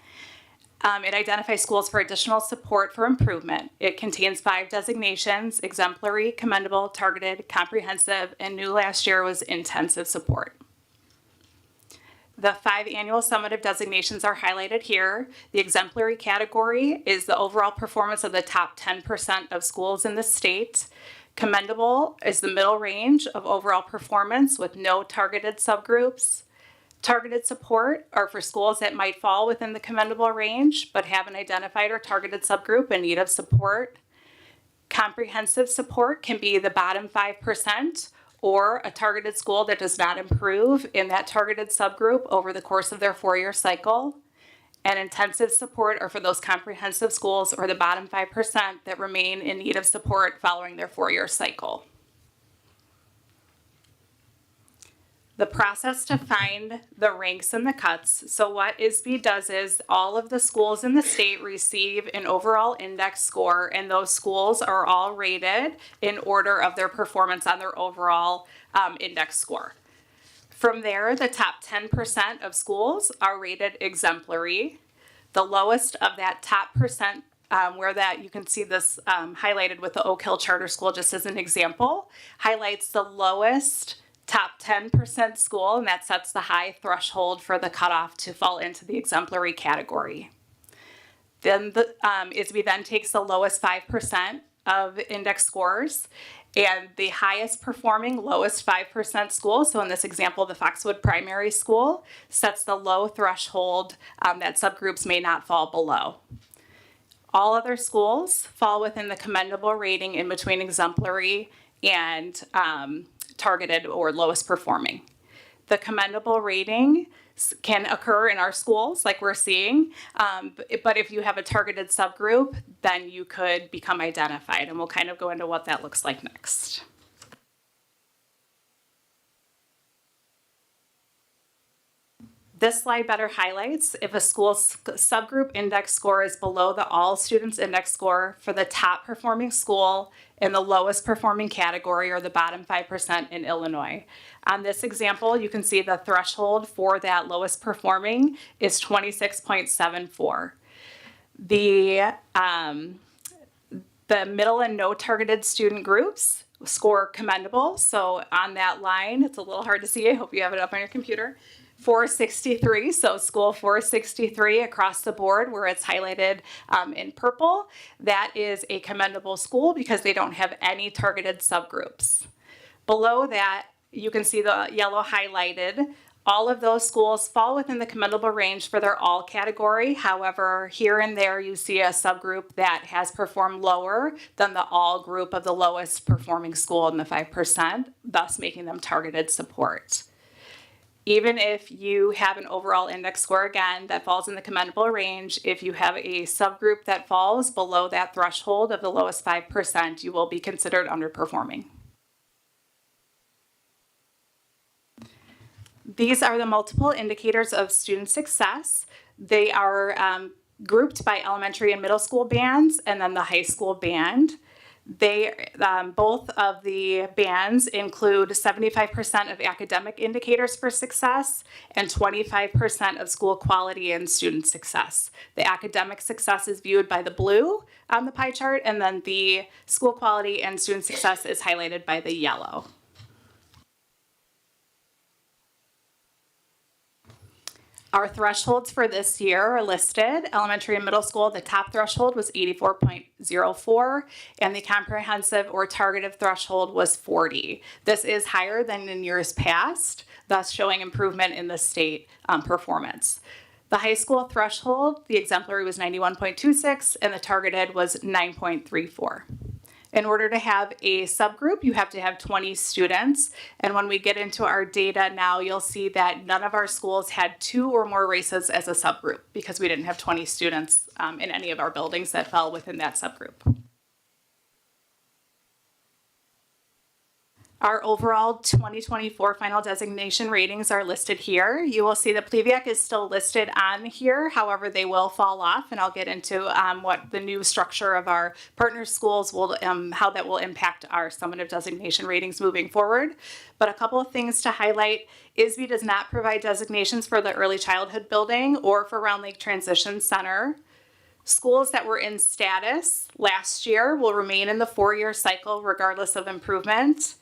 It identifies schools for additional support for improvement. It contains 5 designations: exemplary, commendable, targeted, comprehensive, and new last year was intensive support. The 5 annual summative designations are highlighted here. The exemplary category is the overall performance of the top 10% of schools in the state. Commendable is the middle range of overall performance with no targeted subgroups. Targeted support are for schools that might fall within the commendable range but have an identified or targeted subgroup in need of support. Comprehensive support can be the bottom 5%, or a targeted school that does not improve in that targeted subgroup over the course of their 4-year cycle. And intensive support are for those comprehensive schools or the bottom 5% that remain in need of support following their 4-year cycle. The process to find the ranks and the cuts. So what ISB does is all of the schools in the state receive an overall index score, and those schools are all rated in order of their performance on their overall index score. From there, the top 10% of schools are rated exemplary. The lowest of that top percent, where that you can see this highlighted with the Oak Hill Charter School just as an example, highlights the lowest top 10% school, and that sets the high threshold for the cutoff to fall into the exemplary category. Then the ISB then takes the lowest 5% of index scores and the highest performing lowest 5% school, so in this example, the Foxwood Primary School, sets the low threshold that subgroups may not fall below. All other schools fall within the commendable rating in between exemplary and targeted or lowest performing. The commendable rating can occur in our schools like we're seeing, but if you have a targeted subgroup, then you could become identified, and we'll kind of go into what that looks like next. This slide better highlights if a school's subgroup index score is below the all students index score for the top performing school in the lowest performing category or the bottom 5% in Illinois. On this example, you can see the threshold for that lowest performing is 26.74. The middle and no targeted student groups score commendable. So on that line, it's a little hard to see. I hope you have it up on your computer. 463, so school 463 across the board where it's highlighted in purple, that is a commendable school because they don't have any targeted subgroups. Below that, you can see the yellow highlighted. All of those schools fall within the commendable range for their all category. However, here and there you see a subgroup that has performed lower than the all group of the lowest performing school in the 5%, thus making them targeted support. Even if you have an overall index score, again, that falls in the commendable range, if you have a subgroup that falls below that threshold of the lowest 5%, you will be considered underperforming. These are the multiple indicators of student success. They are grouped by elementary and middle school bands and then the high school band. They both of the bands include 75% of academic indicators for success and 25% of school quality and student success. The academic success is viewed by the blue on the pie chart, and then the school quality and student success is highlighted by the yellow. Our thresholds for this year are listed. Elementary and middle school, the top threshold was 84.04, and the comprehensive or targeted threshold was 40. This is higher than in years past, thus showing improvement in the state performance. The high school threshold, the exemplary was 91.26, and the targeted was 9.34. In order to have a subgroup, you have to have 20 students. And when we get into our data now, you'll see that none of our schools had 2 or more races as a subgroup because we didn't have 20 students in any of our buildings that fell within that subgroup. Our overall 2024 final designation ratings are listed here. You will see the Plevioc is still listed on here. However, they will fall off, and I'll get into what the new structure of our partner schools will, how that will impact our summative designation ratings moving forward. But a couple of things to highlight. ISB does not provide designations for the early childhood building or for Round Lake Transition Center. Schools that were in status last year will remain in the 4-year cycle regardless of improvement.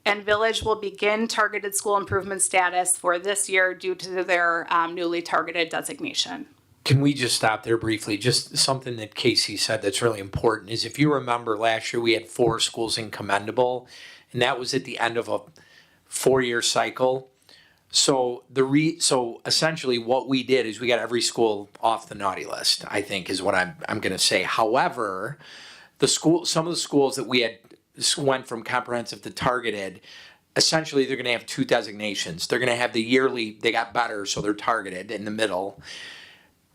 And Village will begin targeted school improvement status for this year due to their newly targeted designation. Can we just stop there briefly? Just something that Casey said that's really important is if you remember last year we had 4 schools in commendable, and that was at the end of a 4-year cycle. So so essentially what we did is we got every school off the naughty list, I think is what I'm going to say. However, some of the schools that we had went from comprehensive to targeted, essentially they're going to have 2 designations. They're going to have the yearly, they got better, so they're targeted in the middle.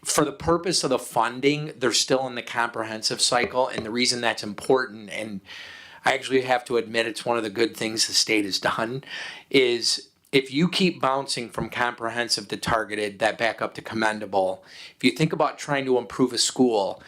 For the purpose of the funding, they're still in the comprehensive cycle, and the reason that's important, and I actually have to admit it's one of the good things the state has done, is if you keep bouncing from comprehensive to targeted, that back up to commendable, if you think about trying to improve a school,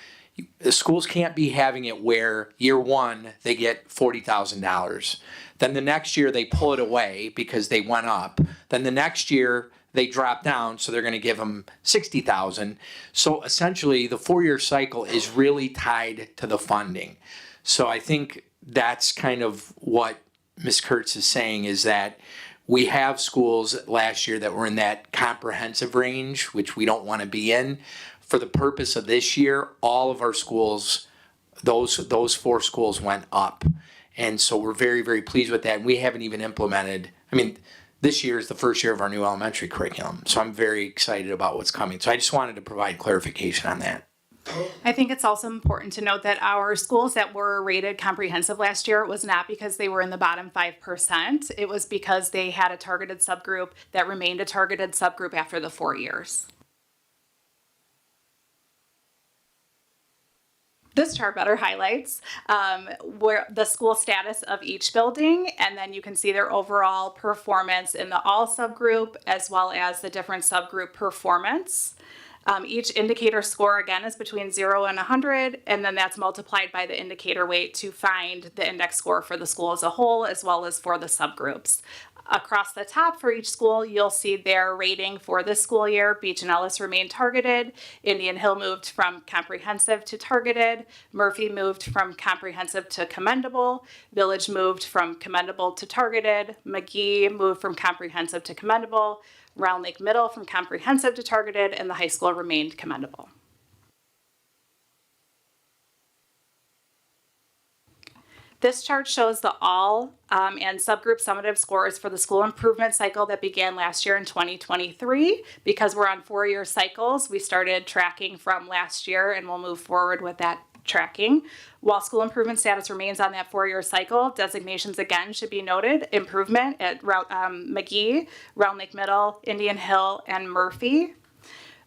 the schools can't be having it where year 1 they get $40,000. Then the next year they pull it away because they went up. Then the next year they drop down, so they're going to give them $60,000. So essentially the 4-year cycle is really tied to the funding. So I think that's kind of what Ms. Kurtz is saying, is that We have schools last year that were in that comprehensive range, which we don't want to be in. For the purpose of this year, all of our schools, those 4 schools went up. And so we're very, very pleased with that. We haven't even implemented, I mean, this year is the first year of our new elementary curriculum. So I'm very excited about what's coming. So I just wanted to provide clarification on that. I think it's also important to note that our schools that were rated comprehensive last year was not because they were in the bottom 5%. It was because they had a targeted subgroup that remained a targeted subgroup after the 4 years. This chart better highlights where the school status of each building, and then you can see their overall performance in the all subgroup as well as the different subgroup performance. Each indicator score, again, is between 0 and 100, and then that's multiplied by the indicator weight to find the index score for the school as a whole, as well as for the subgroups. Across the top for each school, you'll see their rating for this school year. Beach and Ellis remained targeted. Indian Hill moved from comprehensive to targeted. Murphy moved from comprehensive to commendable. Village moved from commendable to targeted. McGee moved from comprehensive to commendable. Round Lake Middle from comprehensive to targeted, and the high school remained commendable. This chart shows the all and subgroup summative scores for the school improvement cycle that began last year in 2023. Because we're on 4-year cycles, we started tracking from last year and we'll move forward with that tracking. While school improvement status remains on that 4-year cycle, designations again should be noted. Improvement at McGee, Round Lake Middle, Indian Hill, and Murphy.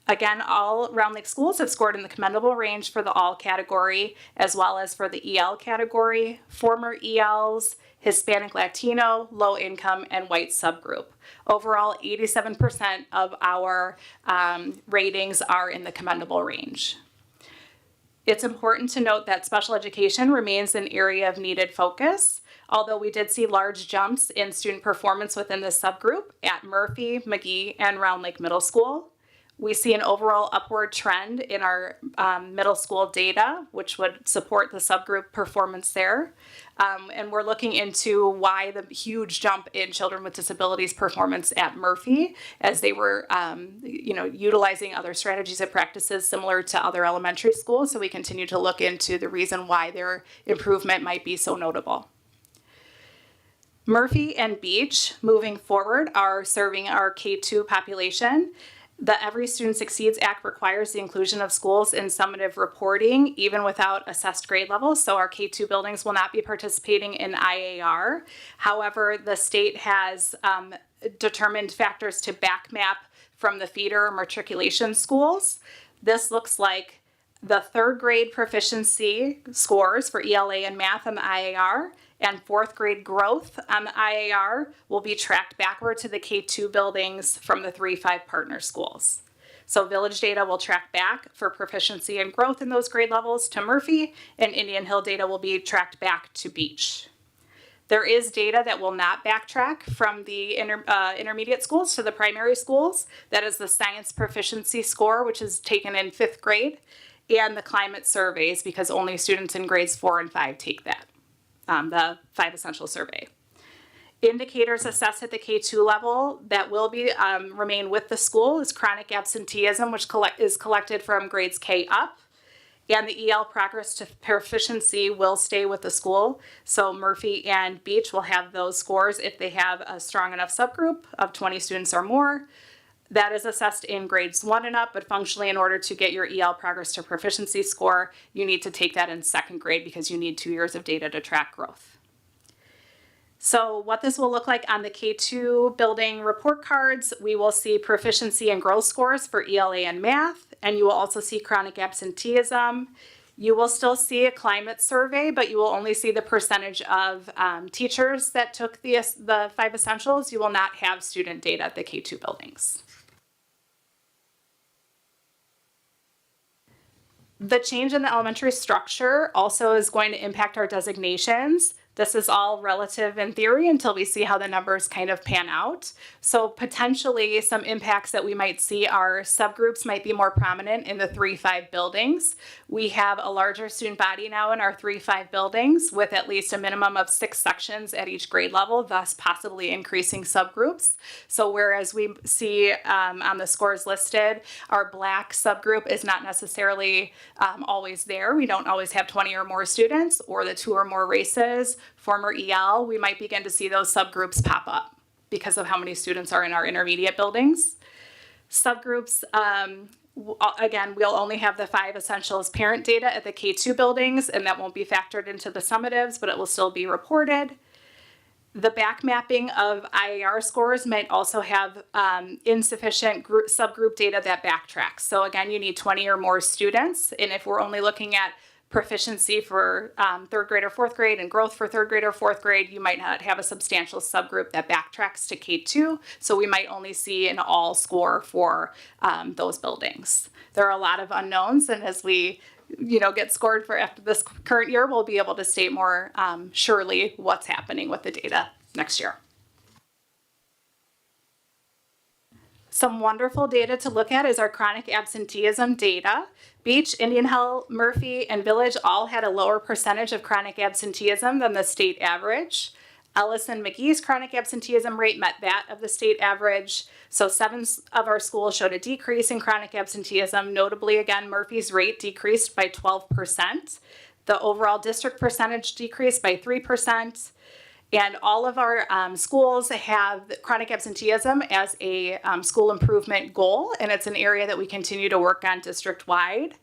Again, all Round Lake schools have scored in the commendable range for the all category, as well as for the EL category, former ELs, Hispanic Latino, low income, and white subgroup. Overall, 87% of our ratings are in the commendable range. It's important to note that special education remains an area of needed focus, although we did see large jumps in student performance within this subgroup at Murphy, McGee, and Round Lake Middle School. We see an overall upward trend in our middle school data, which would support the subgroup performance there. And we're looking into why the huge jump in children with disabilities performance at Murphy, as they were utilizing other strategies and practices similar to other elementary schools. So we continue to look into the reason why their improvement might be so notable. Murphy and Beach, moving forward, are serving our K-2 population. The Every Student Succeeds Act requires the inclusion of schools in summative reporting, even without assessed grade levels. So our K-2 buildings will not be participating in IAR. However, the state has determined factors to back map from the feeder matriculation schools. This looks like the 3rd grade proficiency scores for ELA and math on the IAR, and 4th grade growth on the IAR will be tracked backward to the K-2 buildings from the 3-5 partner schools. So Village data will track back for proficiency and growth in those grade levels to Murphy, and Indian Hill data will be tracked back to Beach. There is data that will not backtrack from the intermediate schools to the primary schools. That is the science proficiency score, which is taken in 5th grade, and the climate surveys, because only students in grades 4 and 5 take that. The 5 essential survey. Indicators assessed at the K-2 level that will be remain with the school is chronic absenteeism, which is collected from grades K up, and the EL progress to proficiency will stay with the school. So Murphy and Beach will have those scores if they have a strong enough subgroup of 20 students or more. That is assessed in grades 1 and up, but functionally in order to get your EL progress to proficiency score, you need to take that in 2nd grade because you need 2 years of data to track growth. So what this will look like on the K-2 building report cards, we will see proficiency and growth scores for ELA and math, and you will also see chronic absenteeism. You will still see a climate survey, but you will only see the percentage of teachers that took the 5 essentials. You will not have student data at the K-2 buildings. The change in the elementary structure also is going to impact our designations. This is all relative in theory until we see how the numbers kind of pan out. So potentially some impacts that we might see are subgroups might be more prominent in the 3-5 buildings. We have a larger student body now in our 3-5 buildings with at least a minimum of 6 sections at each grade level, thus possibly increasing subgroups. So whereas we see on the scores listed, our Black subgroup is not necessarily always there. We don't always have 20 or more students, or the 2 or more races, former EL, we might begin to see those subgroups pop up because of how many students are in our intermediate buildings. Subgroups, again, we'll only have the 5 essentials parent data at the K2 buildings, and that won't be factored into the summatives, but it will still be reported. The back mapping of IAR scores might also have insufficient subgroup data that backtracks. So again, you need 20 or more students, and if we're only looking at proficiency for 3rd grade or 4th grade and growth for 3rd grade or 4th grade, you might not have a substantial subgroup that backtracks to K2, so we might only see an all score for those buildings. There are a lot of unknowns, and as we get scored for after this current year, we'll be able to state more surely what's happening with the data next year. Some wonderful data to look at is our chronic absenteeism data. Beach, Indian Hill, Murphy, and Village all had a lower percentage of chronic absenteeism than the state average. Ellis and McGee's chronic absenteeism rate met that of the state average. So 7 of our schools showed a decrease in chronic absenteeism. Notably, again, Murphy's rate decreased by 12%. The overall district percentage decreased by 3%. And all of our schools have chronic absenteeism as a school improvement goal, and it's an area that we continue to work on district-wide.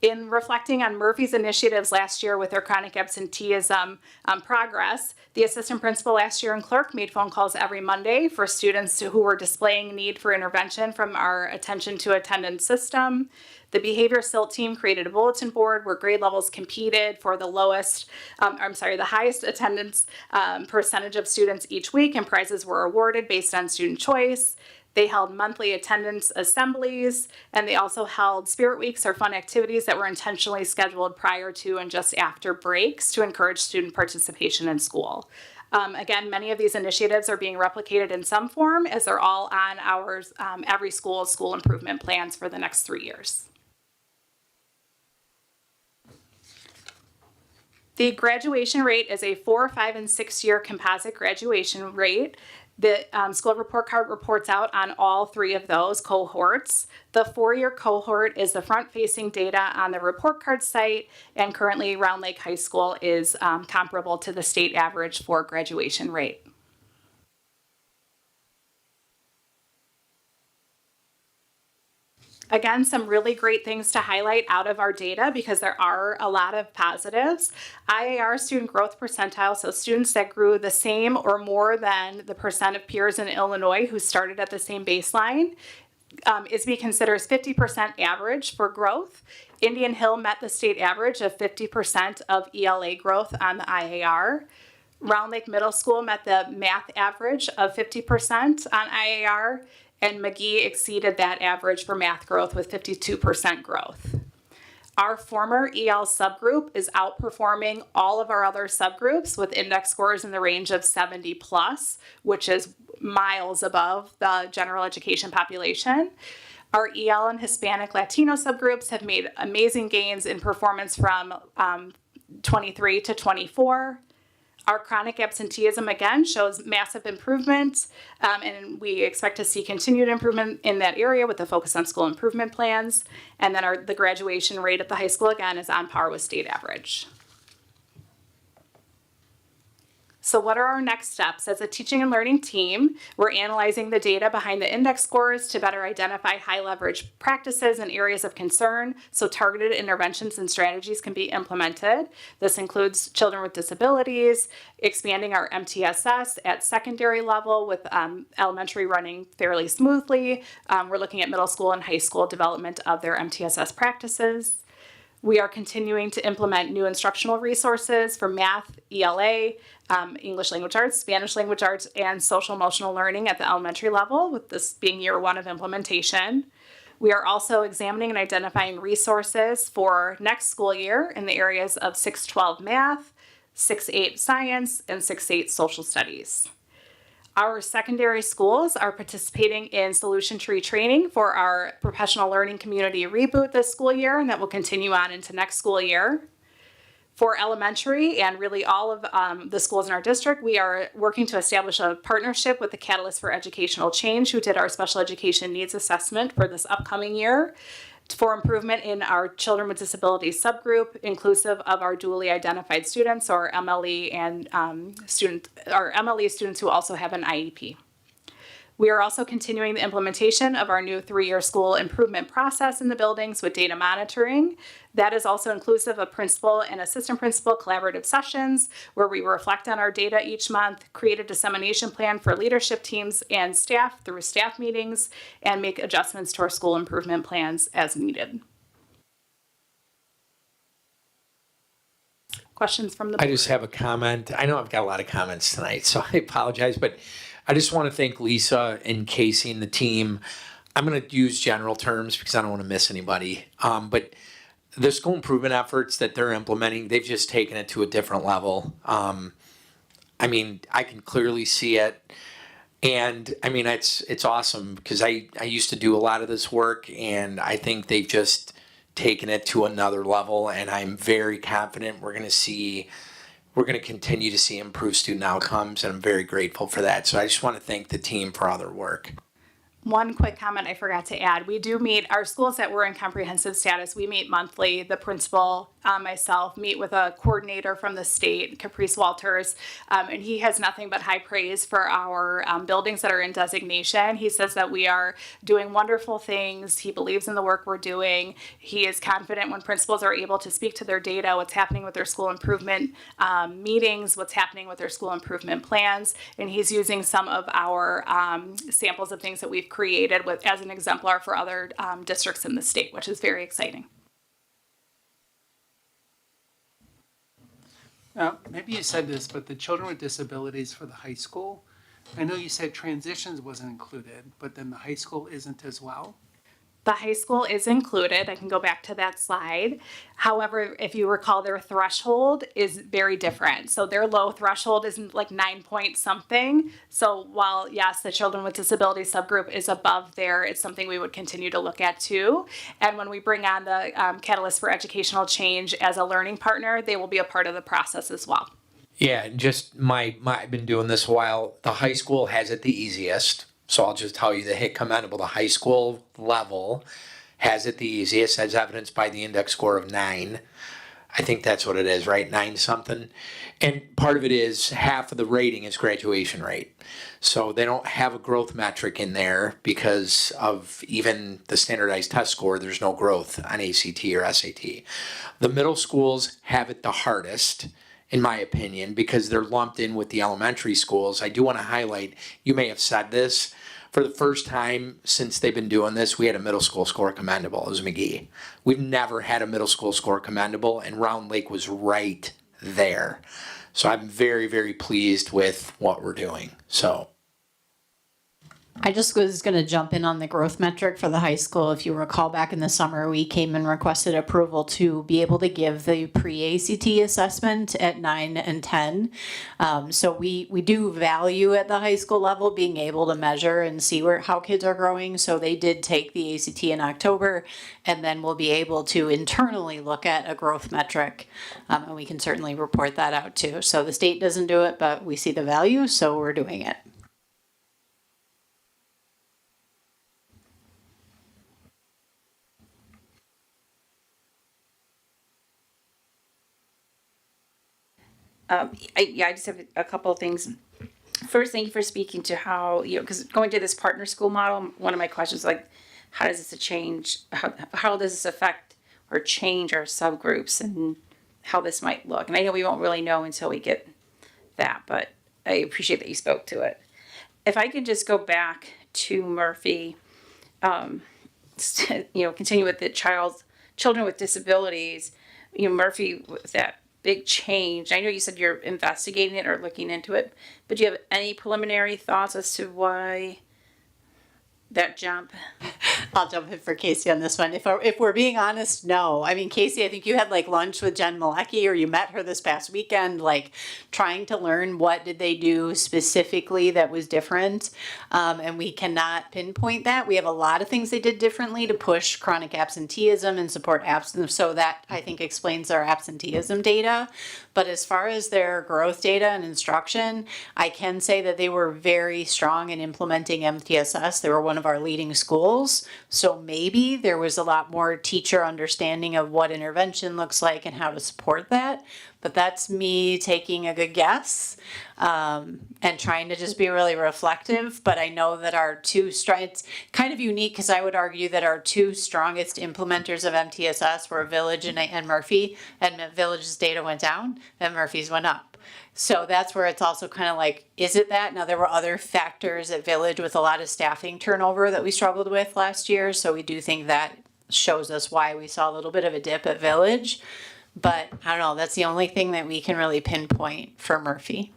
In reflecting on Murphy's initiatives last year with their chronic absenteeism progress, the assistant principal last year and clerk made phone calls every Monday for students who were displaying need for intervention from our attention to attendance system. The behavior SILT team created a bulletin board where grade levels competed for the the highest attendance percentage of students each week, and prizes were awarded based on student choice. They held monthly attendance assemblies, and they also held spirit weeks or fun activities that were intentionally scheduled prior to and just after breaks to encourage student participation in school. Again, many of these initiatives are being replicated in some form, as they're all on our every school improvement plans for the next 3 years. The graduation rate is a 4-, 5-, and 6-year composite graduation rate. The school report card reports out on all 3 of those cohorts. The 4-year cohort is the front-facing data on the report card site, and currently Round Lake High School is comparable to the state average for graduation rate. Again, some really great things to highlight out of our data because there are a lot of positives. IAR student growth percentile, so students that grew the same or more than the percent of peers in Illinois who started at the same baseline, is being considered as 50% average for growth. Indian Hill met the state average of 50% of ELA growth on the IAR. Round Lake Middle School met the math average of 50% on IAR, and McGee exceeded that average for math growth with 52% growth. Our former EL subgroup is outperforming all of our other subgroups with index scores in the range of 70 plus, which is miles above the general education population. Our EL and Hispanic Latino subgroups have made amazing gains in performance from 23 to 24. Our chronic absenteeism, again, shows massive improvement, and we expect to see continued improvement in that area with a focus on school improvement plans. And then the graduation rate at the high school, again, is on par with state average. So what are our next steps? As a teaching and learning team, we're analyzing the data behind the index scores to better identify high leverage practices and areas of concern so targeted interventions and strategies can be implemented. This includes children with disabilities, expanding our MTSS at secondary level with elementary running fairly smoothly. We're looking at middle school and high school development of their MTSS practices. We are continuing to implement new instructional resources for math, ELA, English language arts, Spanish language arts, and social emotional learning at the elementary level, with this being year 1 of implementation. We are also examining and identifying resources for next school year in the areas of 6-12 math, 6-8 science, and 6-8 social studies. Our secondary schools are participating in solution tree training for our professional learning community reboot this school year, and that will continue on into next school year. For elementary and really all of the schools in our district, we are working to establish a partnership with the Catalyst for Educational Change, who did our special education needs assessment for this upcoming year, for improvement in our children with disabilities subgroup, inclusive of our dually identified students, or MLE, and our MLE students who also have an IEP. We are also continuing the implementation of our new 3-year school improvement process in the buildings with data monitoring. That is also inclusive of principal and assistant principal collaborative sessions where we reflect on our data each month, create a dissemination plan for leadership teams and staff through staff meetings, and make adjustments to our school improvement plans as needed. Questions from the board? I just have a comment. I know I've got a lot of comments tonight, so I apologize, but I just want to thank Lisa and Casey and the team. I'm going to use general terms because I don't want to miss anybody. But the school improvement efforts that they're implementing, they've just taken it to a different level. I mean, I can clearly see it. And I mean, it's awesome because I used to do a lot of this work, and I think they've just taken it to another level. And I'm very confident we're going to continue to see improved student outcomes, and I'm very grateful for that. So I just want to thank the team for all their work. One quick comment I forgot to add. We do meet, our schools that were in comprehensive status, we meet monthly. The principal, myself, meet with a coordinator from the state, Caprice Walters, and he has nothing but high praise for our buildings that are in designation. He says that we are doing wonderful things. He believes in the work we're doing. He is confident when principals are able to speak to their data, what's happening with their school improvement meetings, what's happening with their school improvement plans, and he's using some of our samples of things that we've created with as an exemplar for other districts in the state, which is very exciting. Maybe you said this, but the children with disabilities for the high school, I know you said transitions wasn't included, but then the high school isn't as well? The high school is included. I can go back to that slide. However, if you recall, their threshold is very different. So their low threshold is like 9 point something. So while, yes, the children with disabilities subgroup is above there, it's something we would continue to look at too. And when we bring on the Catalyst for Educational Change as a learning partner, they will be a part of the process as well. Yeah, just I've been doing this a while. The high school has it the easiest. So I'll just tell you the hit commendable. The high school level has it the easiest, as evidenced by the index score of 9. I think that's what it is, right? 9 something. And part of it is half of the rating is graduation rate. So they don't have a growth metric in there because of even the standardized test score. There's no growth on ACT or SAT. The middle schools have it the hardest, in my opinion, because they're lumped in with the elementary schools. I do want to highlight, you may have said this, for the first time since they've been doing this, we had a middle school score commendable. It was McGee. We've never had a middle school score commendable, and Round Lake was right there. So I'm very, very pleased with what we're doing. So I just was going to jump in on the growth metric for the high school. If you recall, back in the summer, we came and requested approval to be able to give the pre-ACT assessment at 9 and 10. So we do value at the high school level being able to measure and see how kids are growing. So they did take the ACT in October, and then we'll be able to internally look at a growth metric, and we can certainly report that out too. So the state doesn't do it, but we see the value, so we're doing it. I just have a couple of things. First, thank you for speaking to how, because going to this partner school model, one of my questions is like, how does this change, how does this affect or change our subgroups and how this might look? And I know we won't really know until we get that, but I appreciate that you spoke to it. If I could just go back to Murphy, continue with the children with disabilities, Murphy, with that big change. I know you said you're investigating it or looking into it, but do you have any preliminary thoughts as to why that jump? I'll jump in for Casey on this one. If we're being honest, no. I mean, Casey, I think you had like lunch with Jen Malecki, or you met her this past weekend, like trying to learn what did they do specifically that was different. And we cannot pinpoint that. We have a lot of things they did differently to push chronic absenteeism and support absence. So that I think explains our absenteeism data. But as far as their growth data and instruction, I can say that they were very strong in implementing MTSS. They were one of our leading schools. So maybe there was a lot more teacher understanding of what intervention looks like and how to support that. But that's me taking a good guess and trying to just be really reflective. But I know that our it's kind of unique because I would argue that our two strongest implementers of MTSS were Village and Murphy, and Village's data went down and Murphy's went up. So that's where it's also kind of like, is it that? Now, there were other factors at Village with a lot of staffing turnover that we struggled with last year. So we do think that shows us why we saw a little bit of a dip at Village. But I don't know, that's the only thing that we can really pinpoint for Murphy.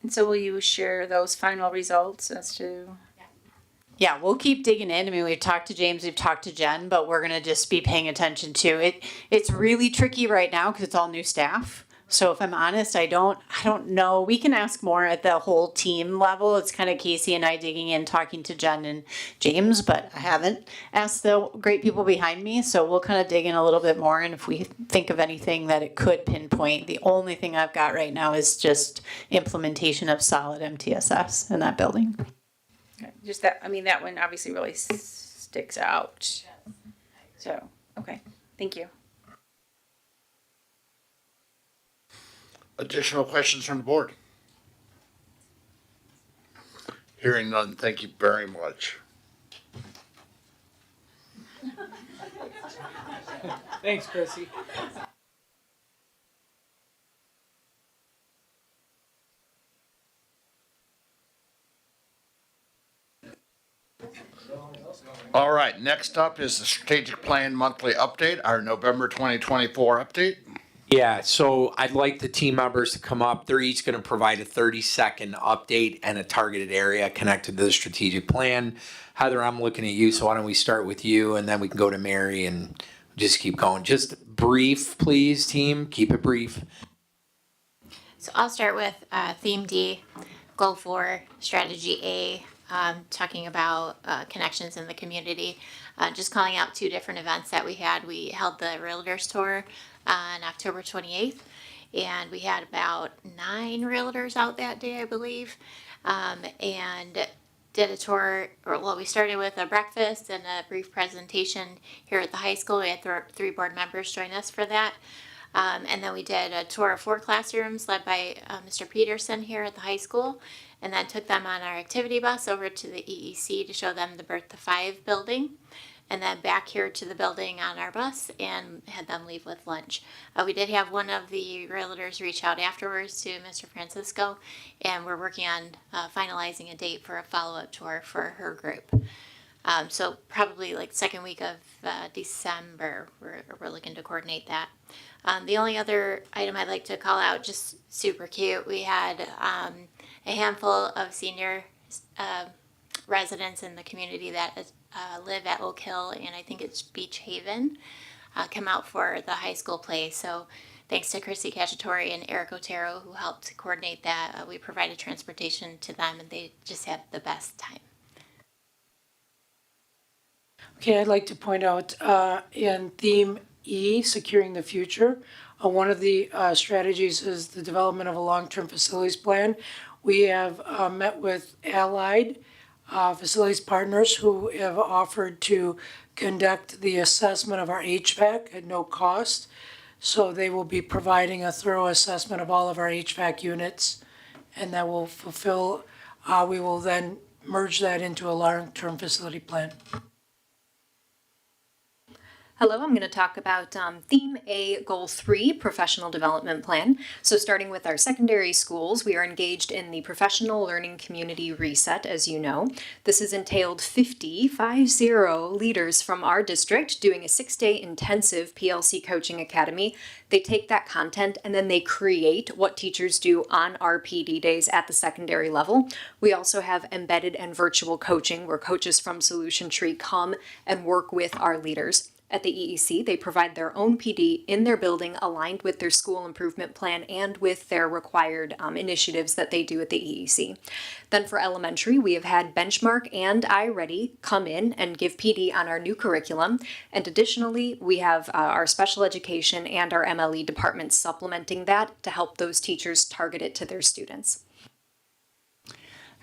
And so will you share those final results as to? Yeah, we'll keep digging in. I mean, we've talked to James, we've talked to Jen, but we're gonna just be paying attention to it. It's really tricky right now because it's all new staff. So if I'm honest, I don't know. We can ask more at the whole team level. It's kind of Casey and I digging in, talking to Jen and James, but I haven't asked the great people behind me. So we'll kind of dig in a little bit more. And if we think of anything that it could pinpoint, the only thing I've got right now is just implementation of solid MTSS in that building. Okay, just that, I mean, that one obviously really sticks out. So, okay, thank you. Additional questions from the board? Hearing none, thank you very much. Thanks, Chrissy. All right, next up is the strategic plan monthly update, our November 2024 update. Yeah, so I'd like the team members to come up. They're each going to provide a 30-second update and a targeted area connected to the strategic plan. Heather, I'm looking at you, so why don't we start with you, and then we can go to Mary and just keep going. Just brief, please, team. Keep it brief. So I'll start with theme D, goal 4, strategy A, talking about connections in the community. Just calling out 2 different events that we had. We held the Realtors Tour on October 28th, and we had about 9 realtors out that day, I believe, and did a tour. We started with a breakfast and a brief presentation here at the high school. We had 3 board members join us for that. And then we did a tour of 4 classrooms led by Mr. Peterson here at the high school, and then took them on our activity bus over to the EEC to show them the Birth to 5 building, and then back here to the building on our bus and had them leave with lunch. We did have one of the realtors reach out afterwards to Mr. Francisco, and we're working on finalizing a date for a follow-up tour for her group. So probably like second week of December, we're looking to coordinate that. The only other item I'd like to call out, just super cute, we had a handful of senior residents in the community that live at Oak Hill, and I think it's Beach Haven, come out for the high school play. So thanks to Chrissy Cacciatore and Eric Otero who helped coordinate that. We provided transportation to them, and they just had the best time. Okay, I'd like to point out in theme E, securing the future, one of the strategies is the development of a long-term facilities plan. We have met with allied facilities partners who have offered to conduct the assessment of our HVAC at no cost. So they will be providing a thorough assessment of all of our HVAC units, and that will fulfill, we will then merge that into a long-term facility plan. Hello, I'm going to talk about Theme A, Goal 3, Professional Development Plan. So starting with our secondary schools, we are engaged in the Professional Learning Community Reset, as you know. This has entailed 50 leaders from our district doing a 6-day intensive PLC coaching academy. They take that content and then they create what teachers do on our PD days at the secondary level. We also have embedded and virtual coaching where coaches from Solution Tree come and work with our leaders. At the EEC, they provide their own PD in their building aligned with their school improvement plan and with their required initiatives that they do at the EEC. Then for elementary, we have had Benchmark and iReady come in and give PD on our new curriculum. And additionally, we have our special education and our MLE departments supplementing that to help those teachers target it to their students.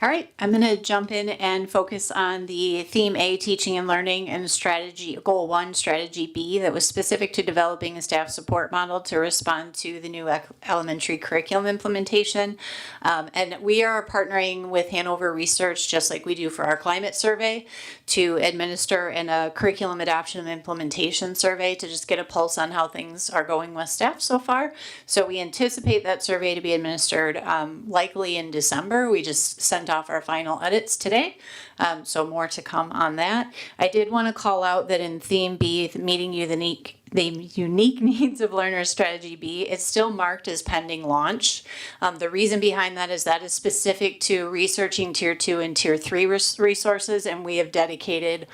All right, I'm going to jump in and focus on the Theme A, Teaching and Learning, and Strategy, Goal 1, Strategy B, that was specific to developing a staff support model to respond to the new elementary curriculum implementation. And we are partnering with Hanover Research, just like we do for our climate survey, to administer a curriculum adoption and implementation survey to just get a pulse on how things are going with staff so far. So we anticipate that survey to be administered likely in December. We just sent off our final edits today, so more to come on that. I did want to call out that in Theme B, meeting the unique needs of learners strategy B, it's still marked as pending launch. The reason behind that is specific to researching tier 2 and tier 3 resources, and we have dedicated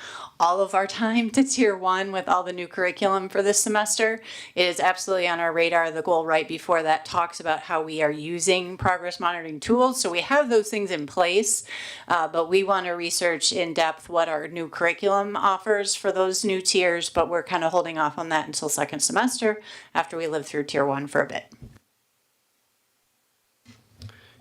all of our time to tier 1 with all the new curriculum for this semester. It is absolutely on our radar. The goal right before that talks about how we are using progress monitoring tools. So we have those things in place, but we want to research in depth what our new curriculum offers for those new tiers, but we're kind of holding off on that until second semester after we live through tier 1 for a bit.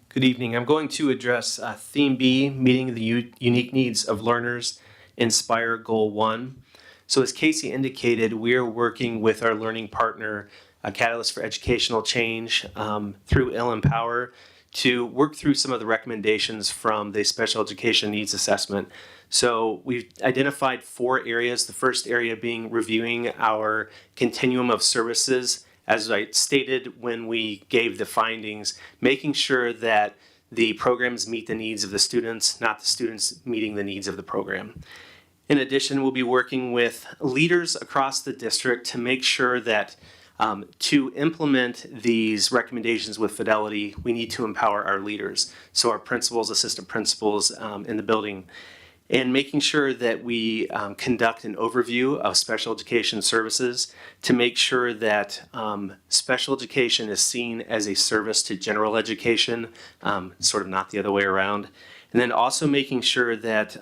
Good evening. I'm going to address Theme B, meeting the unique needs of learners, Inspire Goal 1. So as Casey indicated, we are working with our learning partner, Catalyst for Educational Change, through Empower to work through some of the recommendations from the Special Education Needs Assessment. So we've identified 4 areas, the first area being reviewing our continuum of services. As I stated when we gave the findings, making sure that the programs meet the needs of the students, not the students meeting the needs of the program. In addition, we'll be working with leaders across the district to make sure that to implement these recommendations with fidelity, we need to empower our leaders. So our principals, assistant principals in the building, and making sure that we conduct an overview of special education services to make sure that special education is seen as a service to general education, sort of not the other way around. And then also making sure that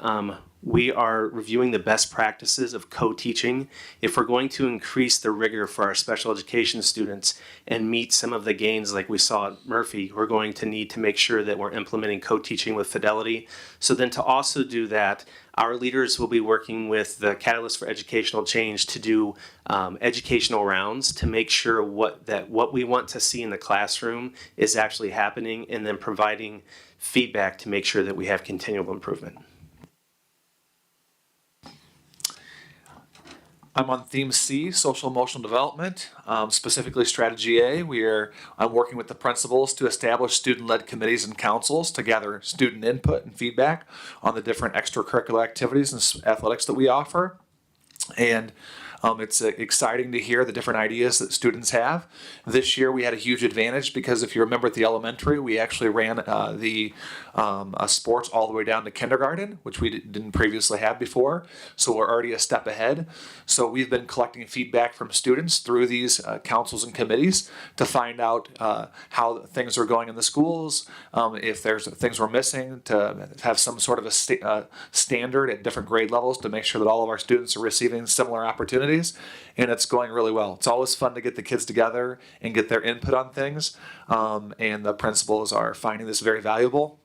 we are reviewing the best practices of co-teaching. If we're going to increase the rigor for our special education students and meet some of the gains like we saw at Murphy, we're going to need to make sure that we're implementing co-teaching with fidelity. So then to also do that, our leaders will be working with the Catalyst for Educational Change to do educational rounds to make sure what we want to see in the classroom is actually happening, and then providing feedback to make sure that we have continual improvement. I'm on Theme C, Social Emotional Development, specifically Strategy A. I'm working with the principals to establish student-led committees and councils to gather student input and feedback on the different extracurricular activities and athletics that we offer. And it's exciting to hear the different ideas that students have. This year we had a huge advantage because if you remember at the elementary, we actually ran sports all the way down to kindergarten, which we didn't previously have before. So we're already a step ahead. So we've been collecting feedback from students through these councils and committees to find out how things are going in the schools, if there's things we're missing, to have some sort of a standard at different grade levels to make sure that all of our students are receiving similar opportunities. And it's going really well. It's always fun to get the kids together and get their input on things. And the principals are finding this very valuable.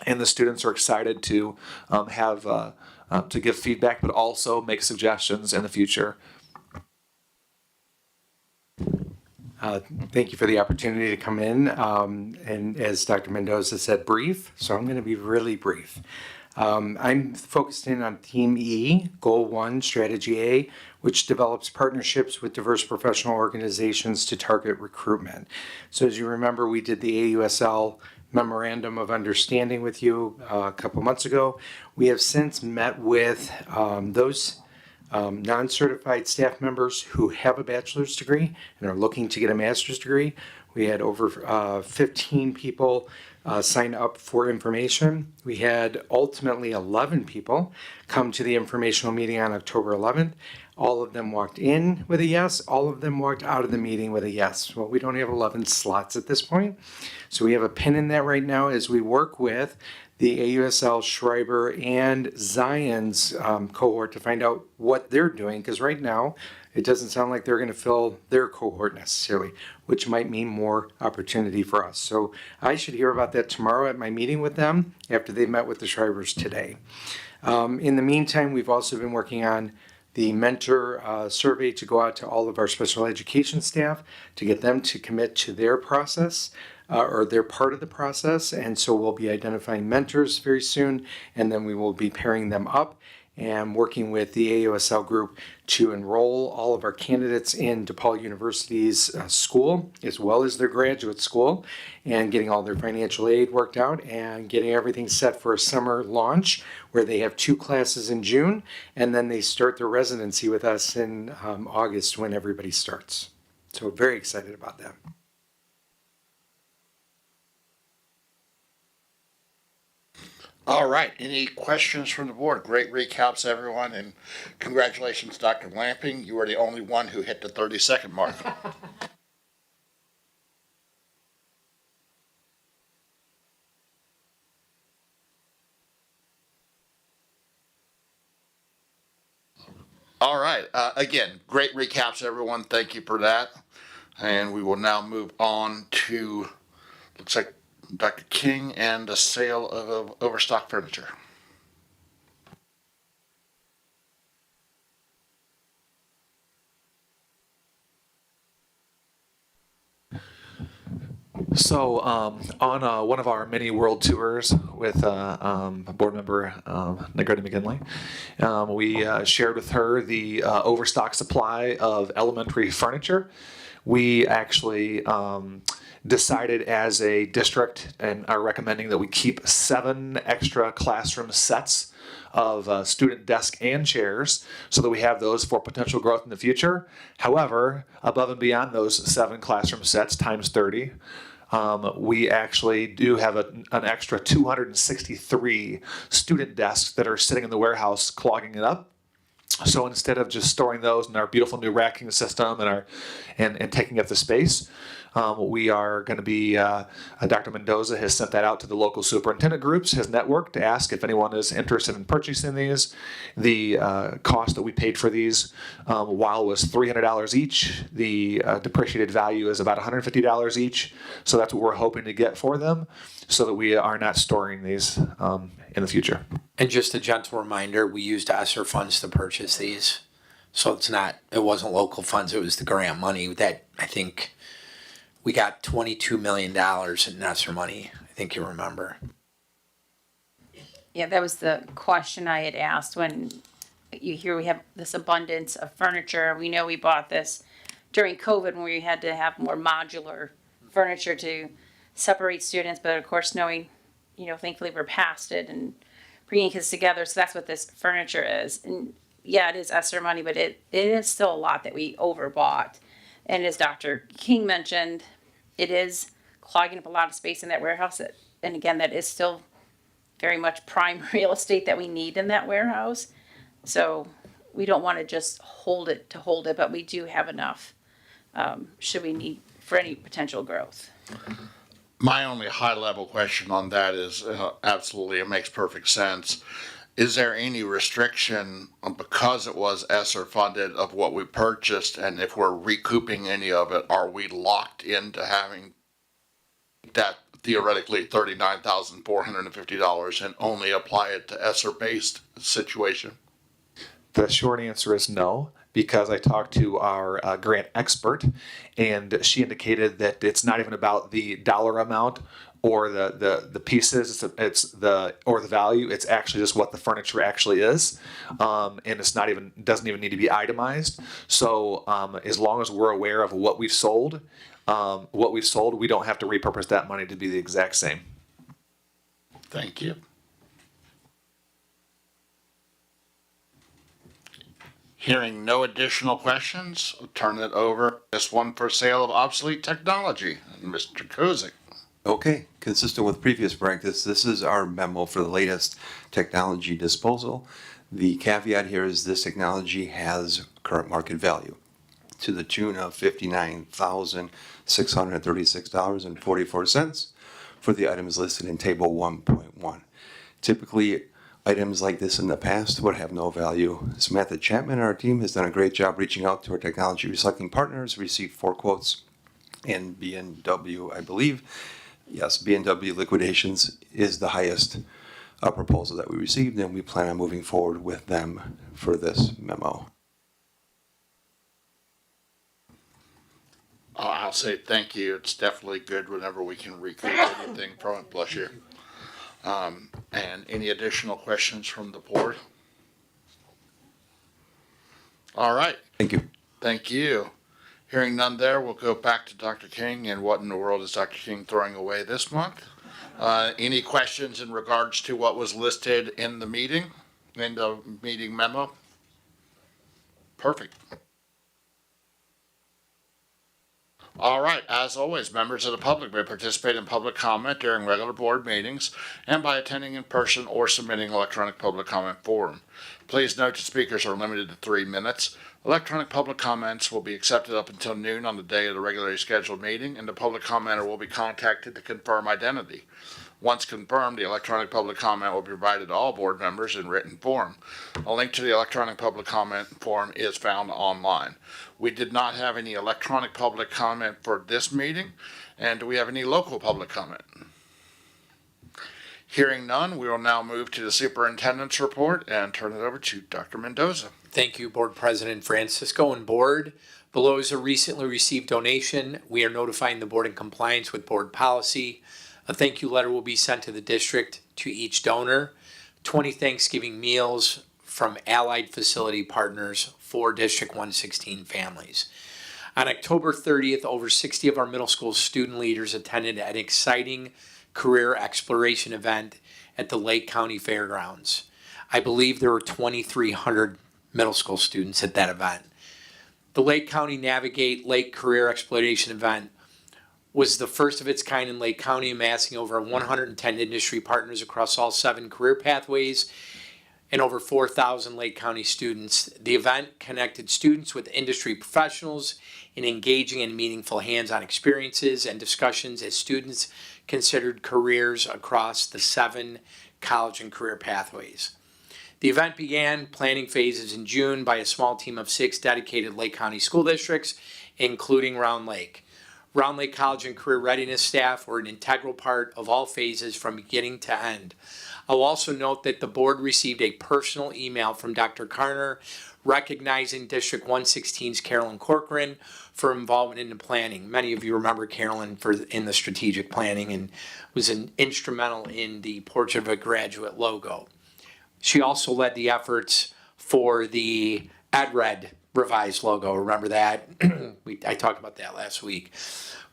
And the students are excited to to give feedback, but also make suggestions in the future. Thank you for the opportunity to come in. And as Dr. Mendoza said, brief. So I'm going to be really brief. I'm focused in on Theme E, Goal 1, Strategy A, which develops partnerships with diverse professional organizations to target recruitment. So as you remember, we did the AUSL Memorandum of Understanding with you a couple months ago. We have since met with those non-certified staff members who have a bachelor's degree and are looking to get a master's degree. We had over 15 people sign up for information. We had ultimately 11 people come to the informational meeting on October 11th. All of them walked in with a yes. All of them walked out of the meeting with a yes. Well, we don't have 11 slots at this point. So we have a pin in that right now as we work with the AUSL, Schreiber, and Zion's cohort to find out what they're doing. Because right now, it doesn't sound like they're going to fill their cohort necessarily, which might mean more opportunity for us. So I should hear about that tomorrow at my meeting with them after they met with the Schreibers today. In the meantime, we've also been working on the mentor survey to go out to all of our special education staff to get them to commit to their process or their part of the process. And so we'll be identifying mentors very soon, and then we will be pairing them up and working with the AUSL group to enroll all of our candidates in DePaul University's school, as well as their graduate school, and getting all their financial aid worked out and getting everything set for a summer launch where they have 2 classes in June, and then they start their residency with us in August when everybody starts. So very excited about that. All right, any questions from the board? Great recaps, everyone, and congratulations, Dr. Lamping. You were the only one who hit the 30-second mark. All right, again, great recaps, everyone. Thank you for that. And we will now move on to, looks like Dr. King and the sale of overstock furniture. So on one of our mini world tours with board member Negrete McGinley, we shared with her the overstock supply of elementary furniture. We actually decided as a district and are recommending that we keep 7 extra classroom sets of student desk and chairs so that we have those for potential growth in the future. However, above and beyond those 7 classroom sets times 30, we actually do have an extra 263 student desks that are sitting in the warehouse clogging it up. So instead of just storing those in our beautiful new racking system and taking up the space, we are going to be, Dr. Mendoza has sent that out to the local superintendent groups, his network, to ask if anyone is interested in purchasing these. The cost that we paid for these while was $300 each. The depreciated value is about $150 each. So that's what we're hoping to get for them so that we are not storing these in the future. And just a gentle reminder, we used ESSER funds to purchase these. So it wasn't local funds, it was the grant money that I think we got $22 million in ESSER money, I think you remember. Yeah, that was the question I had asked when you hear we have this abundance of furniture. We know we bought this during COVID when we had to have more modular furniture to separate students, but of course knowing, thankfully we're past it and bringing kids together. So that's what this furniture is. And yeah, it is ESSER money, but it is still a lot that we overbought. And as Dr. King mentioned, it is clogging up a lot of space in that warehouse. And again, that is still very much prime real estate that we need in that warehouse. So we don't want to just hold it, but we do have enough should we need for any potential growth. My only high-level question on that is absolutely, it makes perfect sense. Is there any restriction because it was ESSER funded of what we purchased, and if we're recouping any of it, are we locked into having that theoretically $39,450 and only apply it to ESSER-based situation? The short answer is no, because I talked to our grant expert, and she indicated that it's not even about the dollar amount or the pieces, or the value. It's actually just what the furniture actually is, and it's not even doesn't even need to be itemized. So as long as we're aware of what we've sold, we don't have to repurpose that money to be the exact same. Thank you. Hearing no additional questions, I'll turn it over. This one for sale of obsolete technology. Mr. Kozik. Okay, consistent with previous practice, this is our memo for the latest technology disposal. The caveat here is this technology has current market value to the tune of $59,636.44 for the items listed in Table 1.1. Typically, items like this in the past would have no value. Samantha Chapman and our team has done a great job reaching out to our technology recycling partners, received 4 quotes, and B&W, I believe, yes, B&W Liquidations is the highest proposal that we received, and we plan on moving forward with them for this memo. I'll say thank you. It's definitely good whenever we can recoup anything from it. Bless you. And any additional questions from the board? All right. Thank you. Thank you. Hearing none there, we'll go back to Dr. King. And what in the world is Dr. King throwing away this month? Any questions in regards to what was listed in the meeting memo? Perfect. All right, as always, members of the public may participate in public comment during regular board meetings and by attending in person or submitting electronic public comment form. Please note that speakers are limited to 3 minutes. Electronic public comments will be accepted up until noon on the day of the regularly scheduled meeting, and the public commenter will be contacted to confirm identity. Once confirmed, the electronic public comment will be provided to all board members in written form. A link to the electronic public comment form is found online. We did not have any electronic public comment for this meeting, and do we have any local public comment? Hearing none, we will now move to the superintendent's report and turn it over to Dr. Mendoza. Thank you, Board President Francisco and Board. Below is a recently received donation. We are notifying the board in compliance with board policy. A thank you letter will be sent to the district to each donor. 20 Thanksgiving meals from Allied Facility Partners for District 116 families. On October 30th, over 60 of our middle school student leaders attended an exciting career exploration event at the Lake County Fairgrounds. I believe there were 2,300 middle school students at that event. The Lake County Navigate Lake Career Exploration event was the first of its kind in Lake County, amassing over 110 industry partners across all 7 career pathways and over 4,000 Lake County students. The event connected students with industry professionals in engaging and meaningful hands-on experiences and discussions as students considered careers across the 7 college and career pathways. The event began planning phases in June by a small team of 6 dedicated Lake County school districts, including Round Lake. Round Lake College and Career Readiness staff were an integral part of all phases from beginning to end. I'll also note that the board received a personal email from Dr. Karner recognizing District 116's Carolyn Corcoran for involvement in the planning. Many of you remember Carolyn in the strategic planning and was instrumental in the Portrait of a Graduate logo. She also led the efforts for the EdRed revised logo. Remember that? I talked about that last week.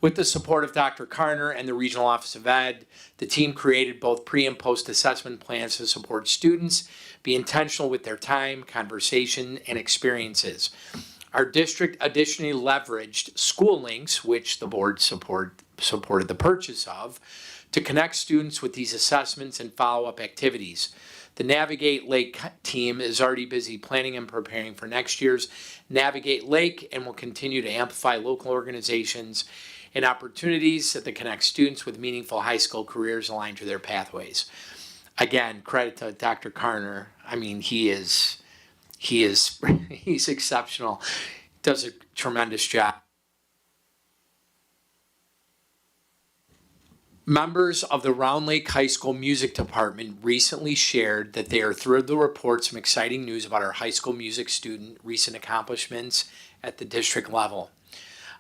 With the support of Dr. Karner and the Regional Office of Ed, the team created both pre- and post-assessment plans to support students, be intentional with their time, conversation, and experiences. Our district additionally leveraged school links, which the board supported the purchase of, to connect students with these assessments and follow-up activities. The Navigate Lake team is already busy planning and preparing for next year's Navigate Lake and will continue to amplify local organizations and opportunities that connect students with meaningful high school careers aligned to their pathways. Again, credit to Dr. Karner. I mean, he's exceptional. Does a tremendous job. Members of the Round Lake High School Music Department recently shared that they are thrilled to report some exciting news about our high school music student recent accomplishments at the district level.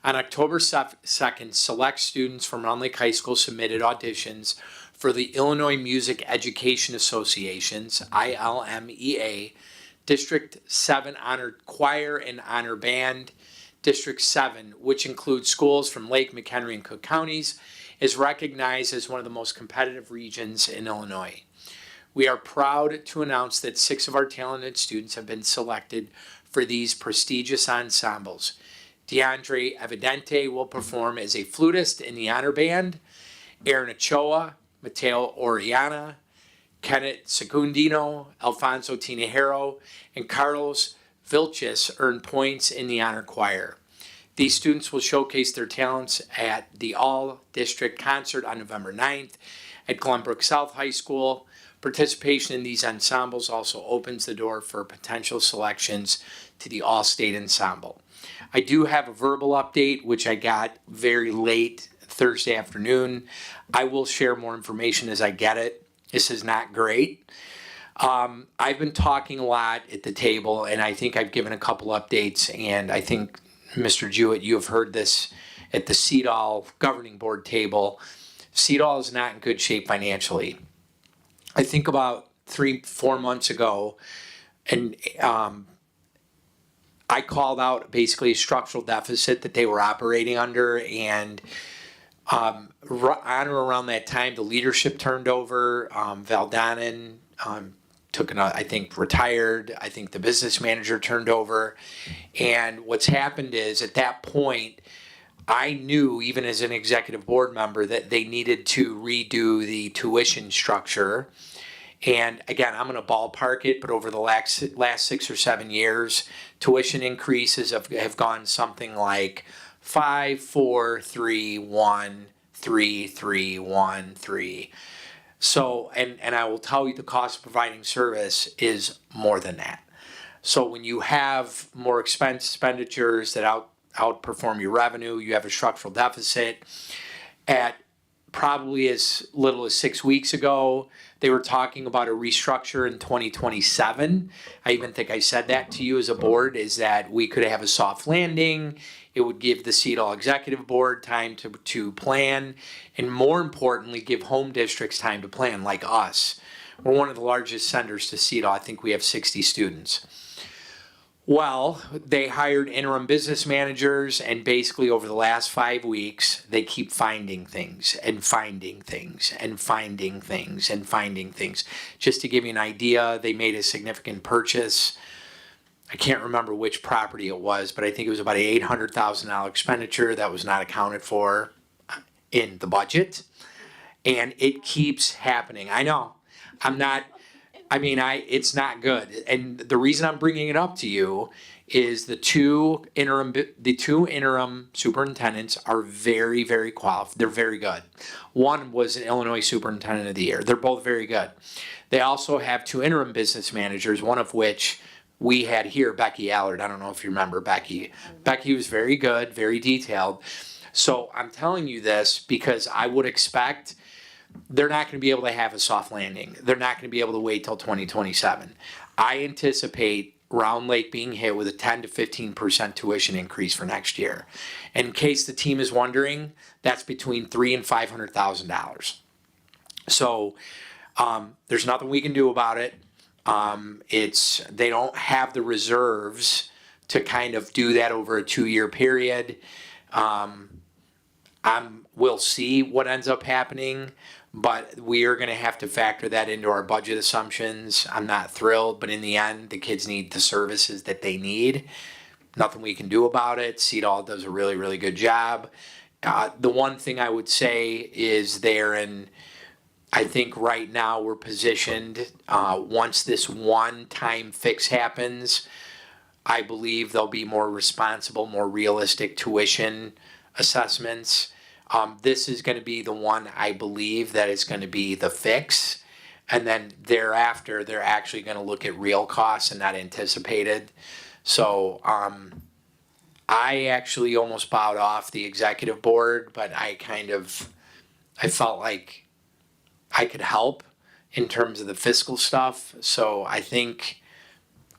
On October 2nd, select students from Round Lake High School submitted auditions for the Illinois Music Education Association's ILMEA District 7 Honor Choir and Honor Band. District 7, which includes schools from Lake, McHenry, and Cook counties, is recognized as one of the most competitive regions in Illinois. We are proud to announce that 6 of our talented students have been selected for these prestigious ensembles. DeAndre Evidente will perform as a flutist in the honor band. Aaron Ochoa, Mateo Oriana, Kenneth Secundino, Alfonso Tinajero, and Carlos Vilches earned points in the honor choir. These students will showcase their talents at the all-district concert on November 9th at Glenbrook South High School. Participation in these ensembles also opens the door for potential selections to the all-state ensemble. I do have a verbal update, which I got very late Thursday afternoon. I will share more information as I get it. This is not great. I've been talking a lot at the table, and I think I've given a couple updates, and I think, Mr. Jewett, you have heard this at the CEDAW governing board table. CEDAW is not in good shape financially. I think about 3-4 months ago, and I called out basically a structural deficit that they were operating under, and on or around that time, the leadership turned over. Val Donnan I think retired. I think the business manager turned over. And what's happened is at that point, I knew even as an executive board member that they needed to redo the tuition structure. And again, I'm going to ballpark it, but over the last 6 or 7 years, tuition increases have gone something like 5, 4, 3, 1, 3, 3, 1, 3. So, and I will tell you the cost of providing service is more than that. So when you have more expenditures that outperform your revenue, you have a structural deficit. At probably as little as 6 weeks ago, they were talking about a restructure in 2027. I even think I said that to you as a board, is that we could have a soft landing. It would give the CEDAW executive board time to plan, and more importantly, give home districts time to plan, like us. We're one of the largest senders to CEDAW. I think we have 60 students. Well, they hired interim business managers, and basically over the last 5 weeks, they keep finding things and finding things and finding things and finding things. Just to give you an idea, they made a significant purchase. I can't remember which property it was, but I think it was about an $800,000 expenditure that was not accounted for in the budget. And it keeps happening. I know. It's not good. And the reason I'm bringing it up to you is the two interim superintendents are very, very qualified. They're very good. One was an Illinois Superintendent of the Year. They're both very good. They also have 2 interim business managers, one of which we had here, Becky Allard. I don't know if you remember Becky. Becky was very good, very detailed. So I'm telling you this because I would expect they're not going to be able to have a soft landing. They're not going to be able to wait till 2027. I anticipate Round Lake being hit with a 10 to 15% tuition increase for next year. And in case the team is wondering, that's between $300,000 and $500,000. So there's nothing we can do about it. They don't have the reserves to kind of do that over a 2-year period. We'll see what ends up happening, but we are going to have to factor that into our budget assumptions. I'm not thrilled, but in the end, the kids need the services that they need. Nothing we can do about it. CEDAW does a really, really good job. The one thing I would say is I think right now we're positioned, once this one-time fix happens, I believe there'll be more responsible, more realistic tuition assessments. This is going to be the one I believe that is going to be the fix. And then thereafter, they're actually going to look at real costs and not anticipated. So I actually almost bowed off the executive board, but I felt like I could help in terms of the fiscal stuff. So I think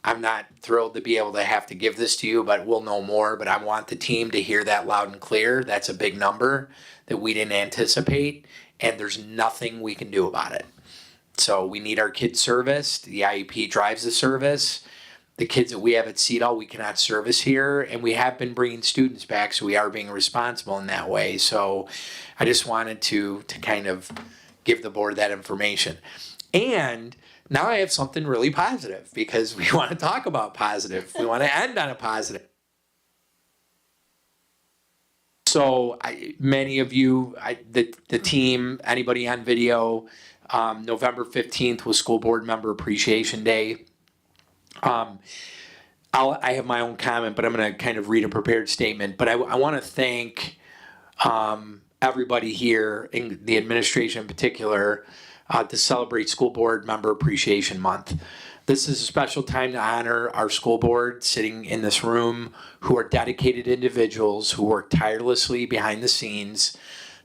I'm not thrilled to be able to have to give this to you, but we'll know more. But I want the team to hear that loud and clear. That's a big number that we didn't anticipate, and there's nothing we can do about it. So we need our kids serviced. The IEP drives the service. The kids that we have at CEDAL, we cannot service here, and we have been bringing students back, so we are being responsible in that way. So I just wanted to kind of give the board that information. And now I have something really positive, because we want to talk about positive. We want to end on a positive. So many of you, the team, anybody on video, November 15th was School Board Member Appreciation Day. I have my own comment, but I'm going to kind of read a prepared statement. But I want to thank everybody here, in the administration in particular, to celebrate School Board Member Appreciation Month. This is a special time to honor our school board sitting in this room, who are dedicated individuals who work tirelessly behind the scenes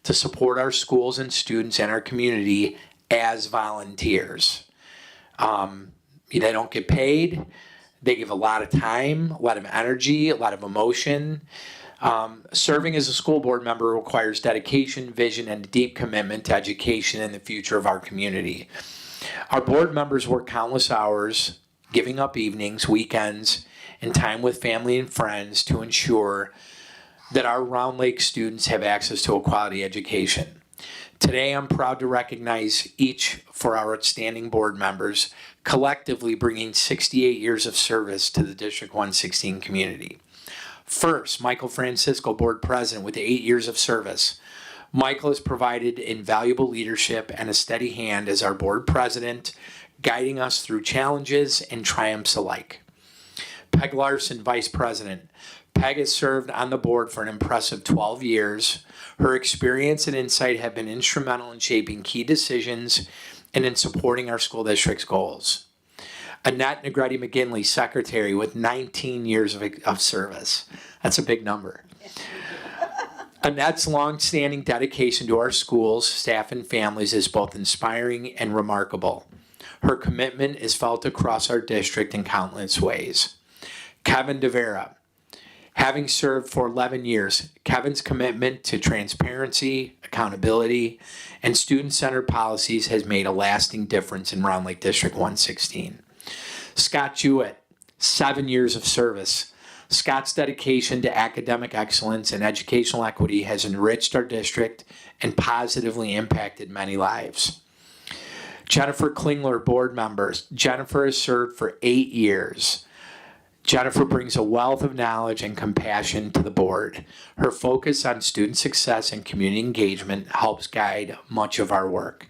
to support our schools and students and our community as volunteers. They don't get paid. They give a lot of time, a lot of energy, a lot of emotion. Serving as a school board member requires dedication, vision, and a deep commitment to education and the future of our community. Our board members work countless hours, giving up evenings, weekends, and time with family and friends to ensure that our Round Lake students have access to a quality education. Today, I'm proud to recognize each for our outstanding board members, collectively bringing 68 years of service to the District 116 community. First, Michael Francisco, board president, with 8 years of service. Michael has provided invaluable leadership and a steady hand as our board president, guiding us through challenges and triumphs alike. Peg Larson, vice president. Peg has served on the board for an impressive 12 years. Her experience and insight have been instrumental in shaping key decisions and in supporting our school district's goals. Annette Negretti McGinley, secretary, with 19 years of service. That's a big number. Annette's long-standing dedication to our schools, staff, and families is both inspiring and remarkable. Her commitment is felt across our district in countless ways. Kevin DeVera. Having served for 11 years, Kevin's commitment to transparency, accountability, and student-centered policies has made a lasting difference in Round Lake District 116. Scott Jewett, 7 years of service. Scott's dedication to academic excellence and educational equity has enriched our district and positively impacted many lives. Jennifer Klingler, board members. Jennifer has served for 8 years. Jennifer brings a wealth of knowledge and compassion to the board. Her focus on student success and community engagement helps guide much of our work.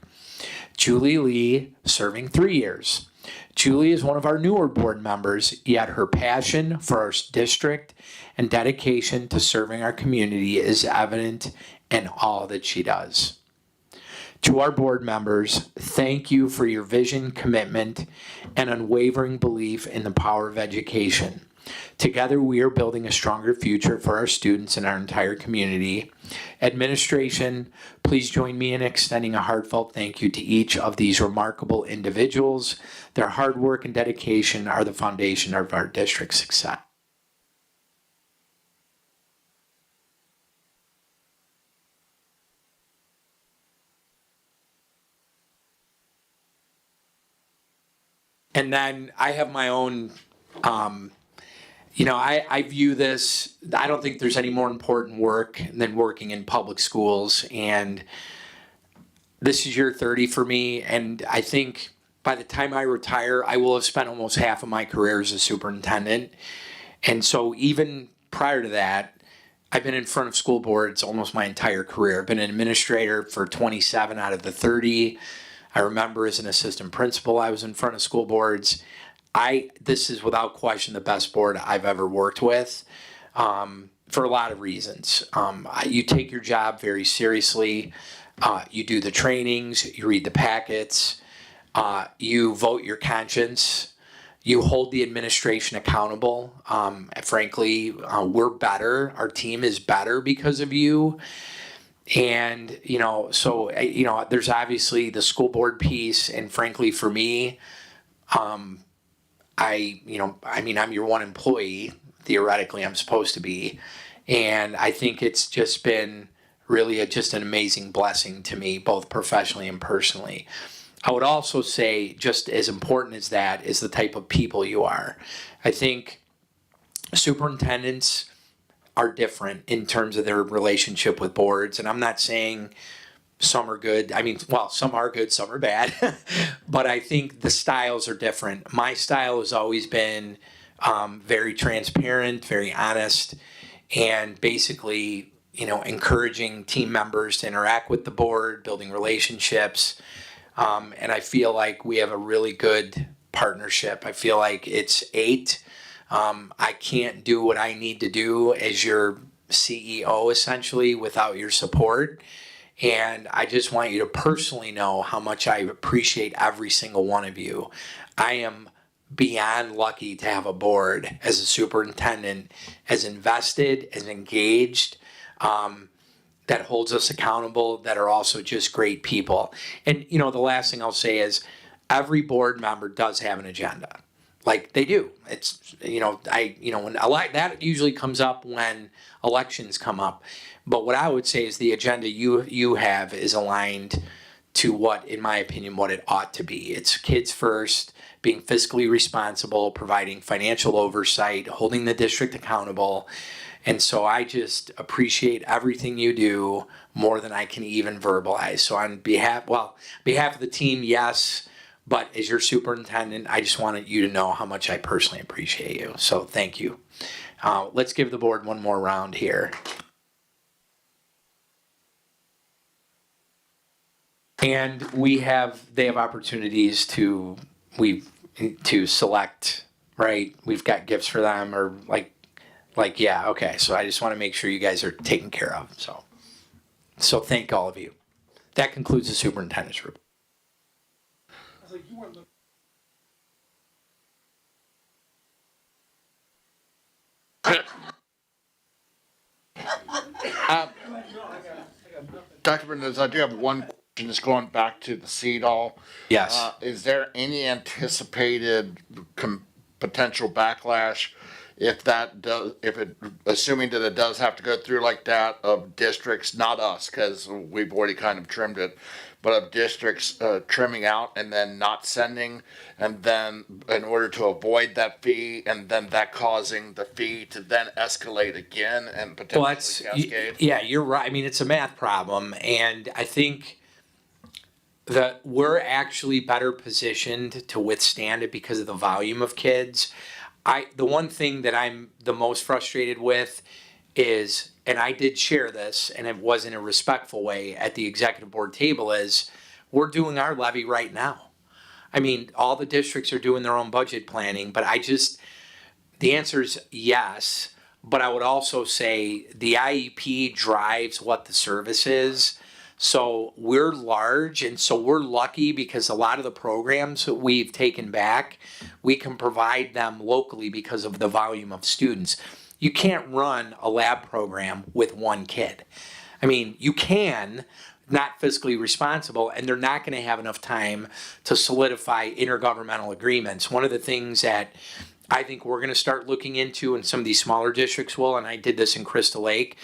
Julie Lee, serving 3 years. Julie is one of our newer board members, yet her passion for our district and dedication to serving our community is evident in all that she does. To our board members, thank you for your vision, commitment, and unwavering belief in the power of education. Together, we are building a stronger future for our students and our entire community. Administration, please join me in extending a heartfelt thank you to each of these remarkable individuals. Their hard work and dedication are the foundation of our district's success. And then I have my own, I view this, I don't think there's any more important work than working in public schools. And this is year 30 for me. And I think by the time I retire, I will have spent almost half of my career as a superintendent. And so even prior to that, I've been in front of school boards almost my entire career. I've been an administrator for 27 out of the 30. I remember as an assistant principal, I was in front of school boards. This is without question the best board I've ever worked with, for a lot of reasons. You take your job very seriously. You do the trainings, you read the packets, you vote your conscience, you hold the administration accountable. Frankly, we're better. Our team is better because of you. And, there's obviously the school board piece. And frankly, for me, I'm your one employee. Theoretically, I'm supposed to be. And I think it's just been really just an amazing blessing to me, both professionally and personally. I would also say, just as important as that, is the type of people you are. I think superintendents are different in terms of their relationship with boards. And I'm not saying some are good. I mean, well, some are good, some are bad. But I think the styles are different. My style has always been very transparent, very honest, and basically, encouraging team members to interact with the board, building relationships. And I feel like we have a really good partnership. I feel like it's 8. I can't do what I need to do as your CEO essentially without your support. And I just want you to personally know how much I appreciate every single one of you. I am beyond lucky to have a board as a superintendent, as invested, as engaged, that holds us accountable, that are also just great people. And, the last thing I'll say is every board member does have an agenda. Like they do. It's, that usually comes up when elections come up. But what I would say is the agenda you have is aligned to what, in my opinion, what it ought to be. It's kids first, being fiscally responsible, providing financial oversight, holding the district accountable. And so I just appreciate everything you do more than I can even verbalize. So on behalf of the team, yes, but as your superintendent, I just wanted you to know how much I personally appreciate you. So thank you. Let's give the board one more round here. And they have opportunities to select, right? We've got gifts for them or yeah, okay. So I just want to make sure you guys are taken care of. So thank all of you. That concludes the superintendent's report. Dr. Bernez, I do have one question. Just going back to the CEDAW. Yes. Is there any anticipated potential backlash assuming that it does have to go through like that, of districts, not us, because we've already kind of trimmed it, but of districts trimming out and then not sending, and then in order to avoid that fee, and then that causing the fee to then escalate again and potentially cascade? Yeah, you're right. I mean, it's a math problem, and I think that we're actually better positioned to withstand it because of the volume of kids. The one thing that I'm the most frustrated with is, and I did share this, and it was in a respectful way at the executive board table, is we're doing our levy right now. I mean, all the districts are doing their own budget planning, but the answer is yes, but I would also say the IEP drives what the service is. So we're large, and so we're lucky because a lot of the programs that we've taken back, we can provide them locally because of the volume of students. You can't run a lab program with one kid. I mean, you can, not fiscally responsible, and they're not going to have enough time to solidify intergovernmental agreements. One of the things that I think we're going to start looking into, and some of these smaller districts will, and I did this in Crystal Lake,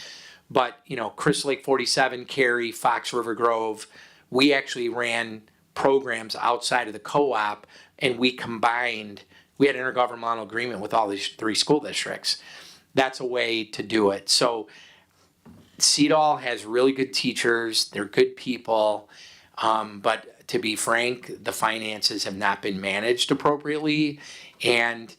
but, Crystal Lake 47, Cary, Fox River Grove, we actually ran programs outside of the co-op, and we had an intergovernmental agreement with all these 3 school districts. That's a way to do it. So CEDAW has really good teachers. They're good people. But to be frank, the finances have not been managed appropriately. And,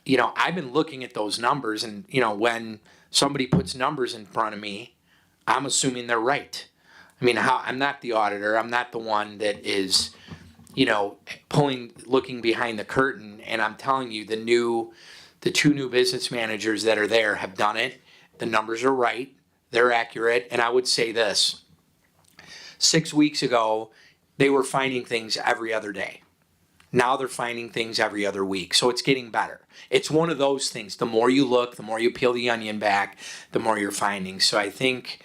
I've been looking at those numbers, and, when somebody puts numbers in front of me, I'm assuming they're right. I mean, I'm not the auditor. I'm not the one that is, looking behind the curtain. And I'm telling you, the 2 new business managers that are there have done it. The numbers are right. They're accurate. And I would say this, 6 weeks ago, they were finding things every other day. Now they're finding things every other week. So it's getting better. It's one of those things. The more you look, the more you peel the onion back, the more you're finding. So I think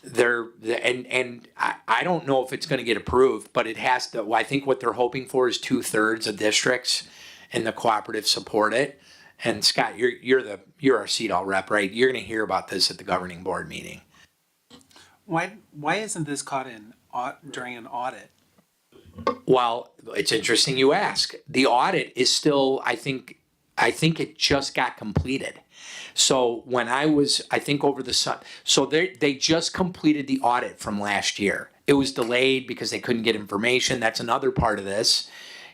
I don't know if it's going to get approved, but it has to. I think what they're hoping for is 2/3 of districts. and the cooperative support it. And Scott, you're our CEDAW rep, right? You're gonna hear about this at the governing board meeting. Why isn't this caught in during an audit? Well, it's interesting you ask. The audit is still, I think it just got completed. So when I think over the sun, so they just completed the audit from last year. It was delayed because they couldn't get information. That's another part of this,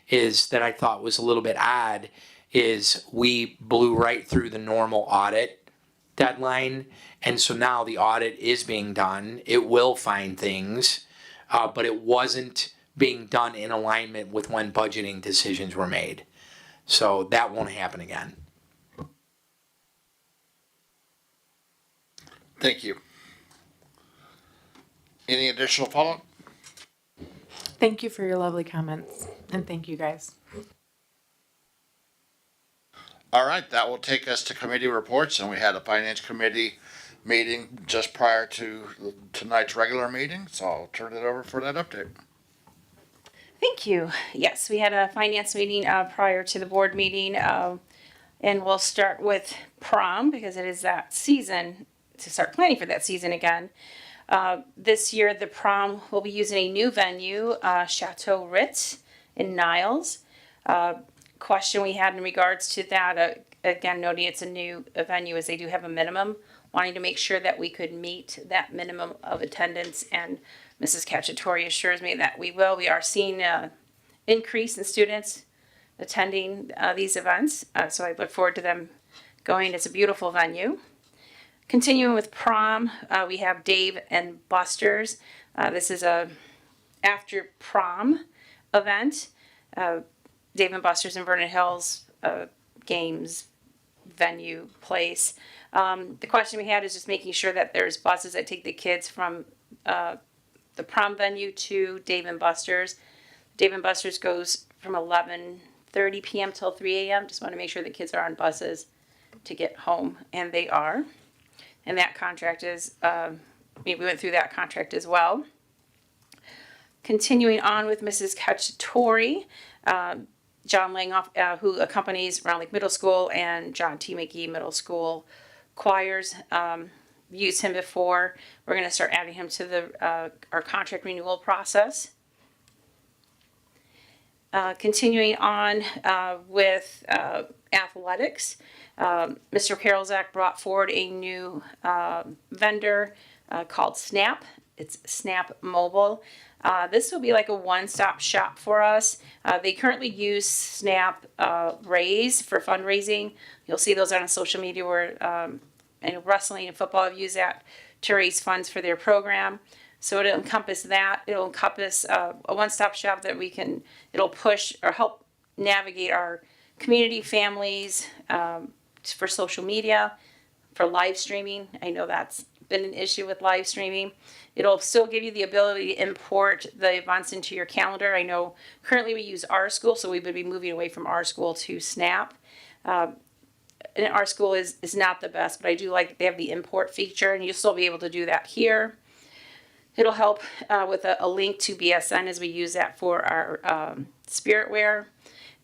is that I thought was a little bit odd, is we blew right through the normal audit deadline. And so now the audit is being done. It will find things, but it wasn't being done in alignment with when budgeting decisions were made. So that won't happen again. Thank you. Any additional follow-up? Thank you for your lovely comments, and thank you guys. All right, that will take us to committee reports, and we had a finance committee meeting just prior to tonight's regular meeting, so I'll turn it over for that update. Thank you. Yes, we had a finance meeting prior to the board meeting, and we'll start with prom because it is that season to start planning for that season again. This year, the prom will be using a new venue, Chateau Ritz in Niles. Question we had in regards to that, again, noting it's a new venue, is they do have a minimum, wanting to make sure that we could meet that minimum of attendance, and Mrs. Cacciatore assures me that we will. We are seeing an increase in students attending these events, so I look forward to them going. It's a beautiful venue. Continuing with prom, we have Dave and Buster's. This is a after prom event. Dave and Buster's in Vernon Hills, games, venue, place. The question we had is just making sure that there's buses that take the kids from the prom venue to Dave and Buster's. Dave and Buster's goes from 11:30 p.m. till 3 a.m. Just want to make sure the kids are on buses to get home, and they are. And that contract is, we went through that contract as well. Continuing on with Mrs. Cacciatore, John Langhoff, who accompanies Round Lake Middle School and John T. McGee Middle School choirs, used him before. We're going to start adding him to the our contract renewal process. Continuing on with athletics, Mr. Karolzak brought forward a new vendor called Snap. It's Snap Mobile. This will be like a one-stop shop for us. They currently use Snap Raise for fundraising. You'll see those on social media where and wrestling and football have used that to raise funds for their program. So it'll encompass that. It'll encompass a one-stop shop that it'll push or help navigate our community, families, for social media, for live streaming. I know that's been an issue with live streaming. It'll still give you the ability to import the events into your calendar. I know currently we use our school, so we would be moving away from our school to Snap. And our school is not the best, but I do like that they have the import feature, and you'll still be able to do that here. It'll help with a link to BSN as we use that for our spirit wear.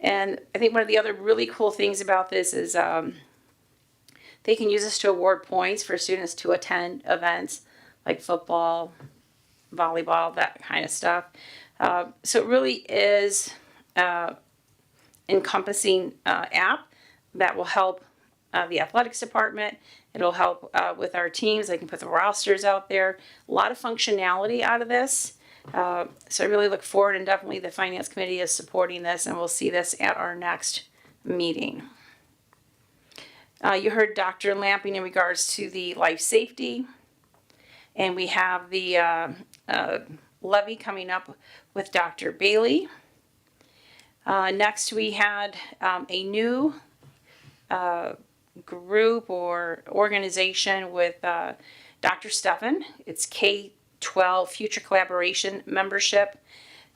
And I think one of the other really cool things about this is they can use this to award points for students to attend events like football, volleyball, that kind of stuff. So it really is encompassing app that will help the athletics department. It'll help with our teams. They can put the rosters out there. A lot of functionality out of this. So I really look forward, and definitely the Finance Committee is supporting this, and we'll see this at our next meeting. You heard Dr. Lamping in regards to the life safety, and we have the levy coming up with Dr. Bailey. Next we had a new group or organization with Dr. Steffen. It's K-12 Future Collaboration Membership.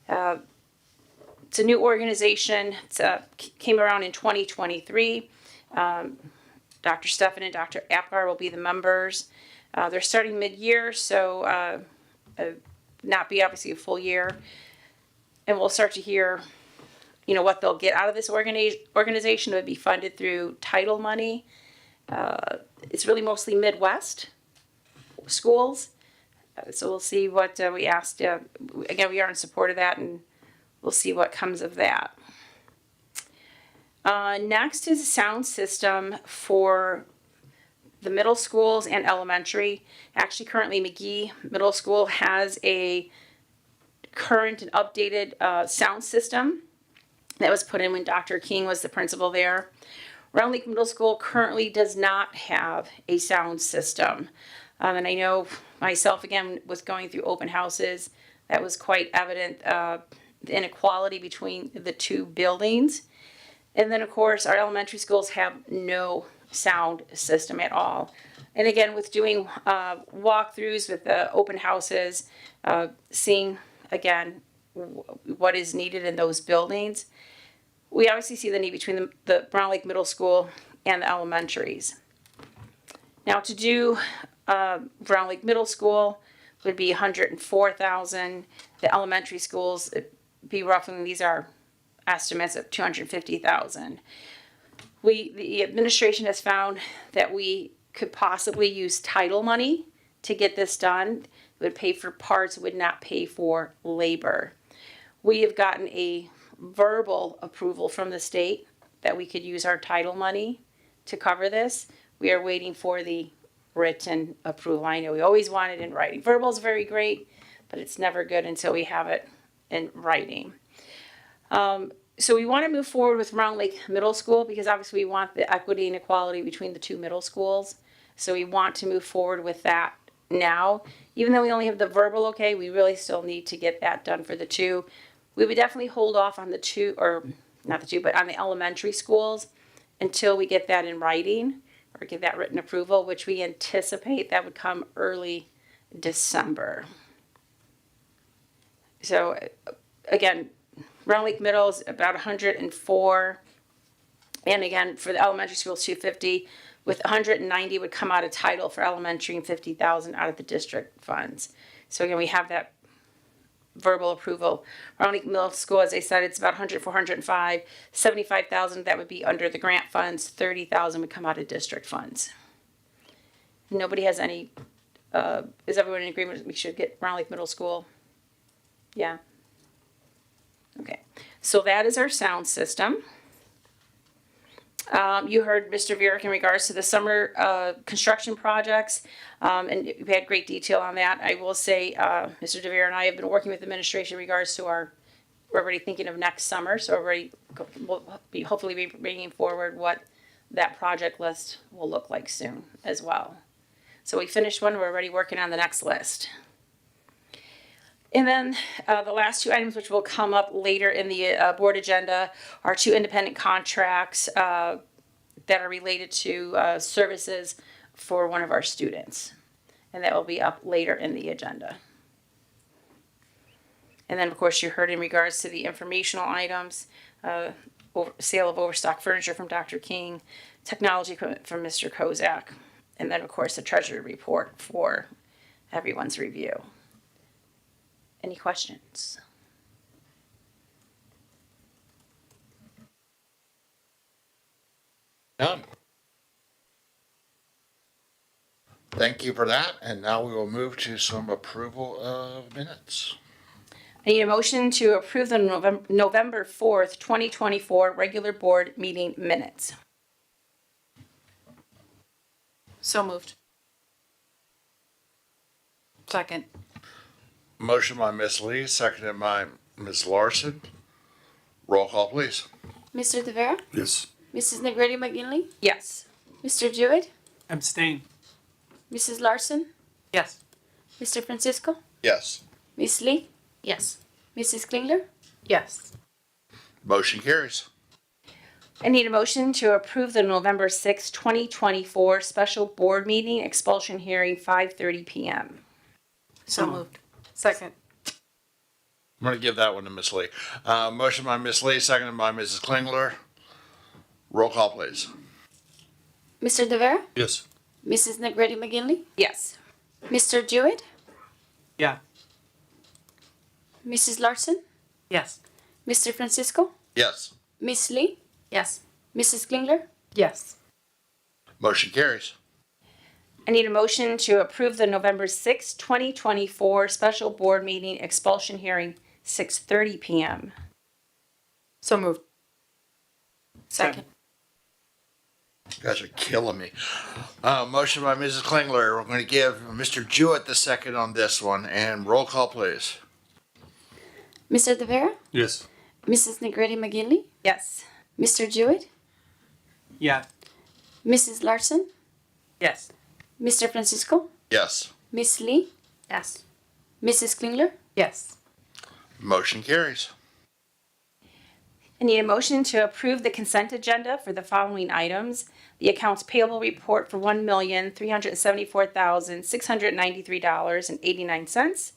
It's a new organization. It came around in 2023. Dr. Steffen and Dr. Apgar will be the members. They're starting mid-year, so not be obviously a full year. And we'll start to hear, you know, what they'll get out of this organization. It would be funded through title money. It's really mostly Midwest schools. So we'll see what we asked. Again, we are in support of that, and we'll see what comes of that. Next is a sound system for the middle schools and elementary. Actually, currently McGee Middle School has a current and updated sound system that was put in when Dr. King was the principal there. Round Lake Middle School currently does not have a sound system. And I know myself, again, was going through open houses, that was quite evident, the inequality between the two buildings. And then, of course, our elementary schools have no sound system at all. And again, with doing walkthroughs with the open houses, seeing, again, what is needed in those buildings, we obviously see the need between the Brown Lake Middle School and the elementaries. Now, to do Brown Lake Middle School would be $104,000. The elementary schools, it'd be roughly, these are estimates of $250,000. The administration has found that we could possibly use title money to get this done. It would pay for parts, it would not pay for labor. We have gotten a verbal approval from the state that we could use our title money to cover this. We are waiting for the written approval. I know we always want it in writing. Verbal is very great, but it's never good until we have it in writing. So we want to move forward with Round Lake Middle School because obviously we want the equity and equality between the two middle schools. So we want to move forward with that now. Even though we only have the verbal okay, we really still need to get that done for the two. We would definitely hold off on the two, or not the two, but on the elementary schools until we get that in writing or get that written approval, which we anticipate that would come early December. So again, Round Lake Middle is about 104, and again for the elementary schools 250. With 190 would come out of title for elementary and 50,000 out of the district funds. So again, we have that verbal approval. Round Lake Middle School, as I said, it's about 100, 405, 75,000 that would be under the grant funds. 30,000 would come out of district funds. Nobody has any. Is everyone in agreement? We should get Round Lake Middle School. Yeah. Okay, so that is our sound system. You heard Mr. Viereck in regards to the summer construction projects, and we had great detail on that. I will say, Mr. DeVere and I have been working with administration in regards to we're already thinking of next summer, so we'll be hopefully be bringing forward what that project list will look like soon as well. So we finished one, we're already working on the next list. And then the last two items, which will come up later in the board agenda, are two independent contracts that are related to services for one of our students. And that will be up later in the agenda. And then, of course, you heard in regards to the informational items, sale of overstock furniture from Dr. King, technology equipment from Mr. Kozak, and then, of course, the treasury report for everyone's review. Any questions? None. Thank you for that, and now we will move to some approval of minutes. I need a motion to approve the November 4th, 2024 regular board meeting minutes. So moved. Second. Motion by Ms. Lee, seconded by Ms. Larson. Roll call, please. Mr. Tavera? Yes. Mrs. Negretti McGinley? Yes. Mr. Jewett? Abstain. Mrs. Larson? Yes. Mr. Francisco? Yes. Miss Lee? Yes. Mrs. Klingler? Yes. Motion carries. I need a motion to approve the November 6th, 2024 special board meeting expulsion hearing 5:30 p.m. So moved. Second. I'm going to give that one to Ms. Lee. Motion by Ms. Lee, seconded by Mrs. Klingler. Roll call, please. Mr. Tavera? Yes. Mrs. Negretti McGinley? Yes. Mr. Jewett? Yeah. Mrs. Larson? Yes. Mr. Francisco? Yes. Miss Lee? Yes. Mrs. Klingler? Yes. Motion carries. I need a motion to approve the November 6, 2024 special board meeting expulsion hearing, 6:30 PM. So moved. Second. You guys are killing me. Motion by Mrs. Klingler. We're going to give Mr. Jewett the second on this one, and roll call, please. Mr. De Vera? Yes. Mrs. Negretti McGinley? Yes. Mr. Jewett? Yeah. Mrs. Larson? Yes. Mr. Francisco? Yes. Miss Lee? Yes. Mrs. Klingler? Yes. Motion carries. I need a motion to approve the consent agenda for the following items. The accounts payable report for $1,374,693.89.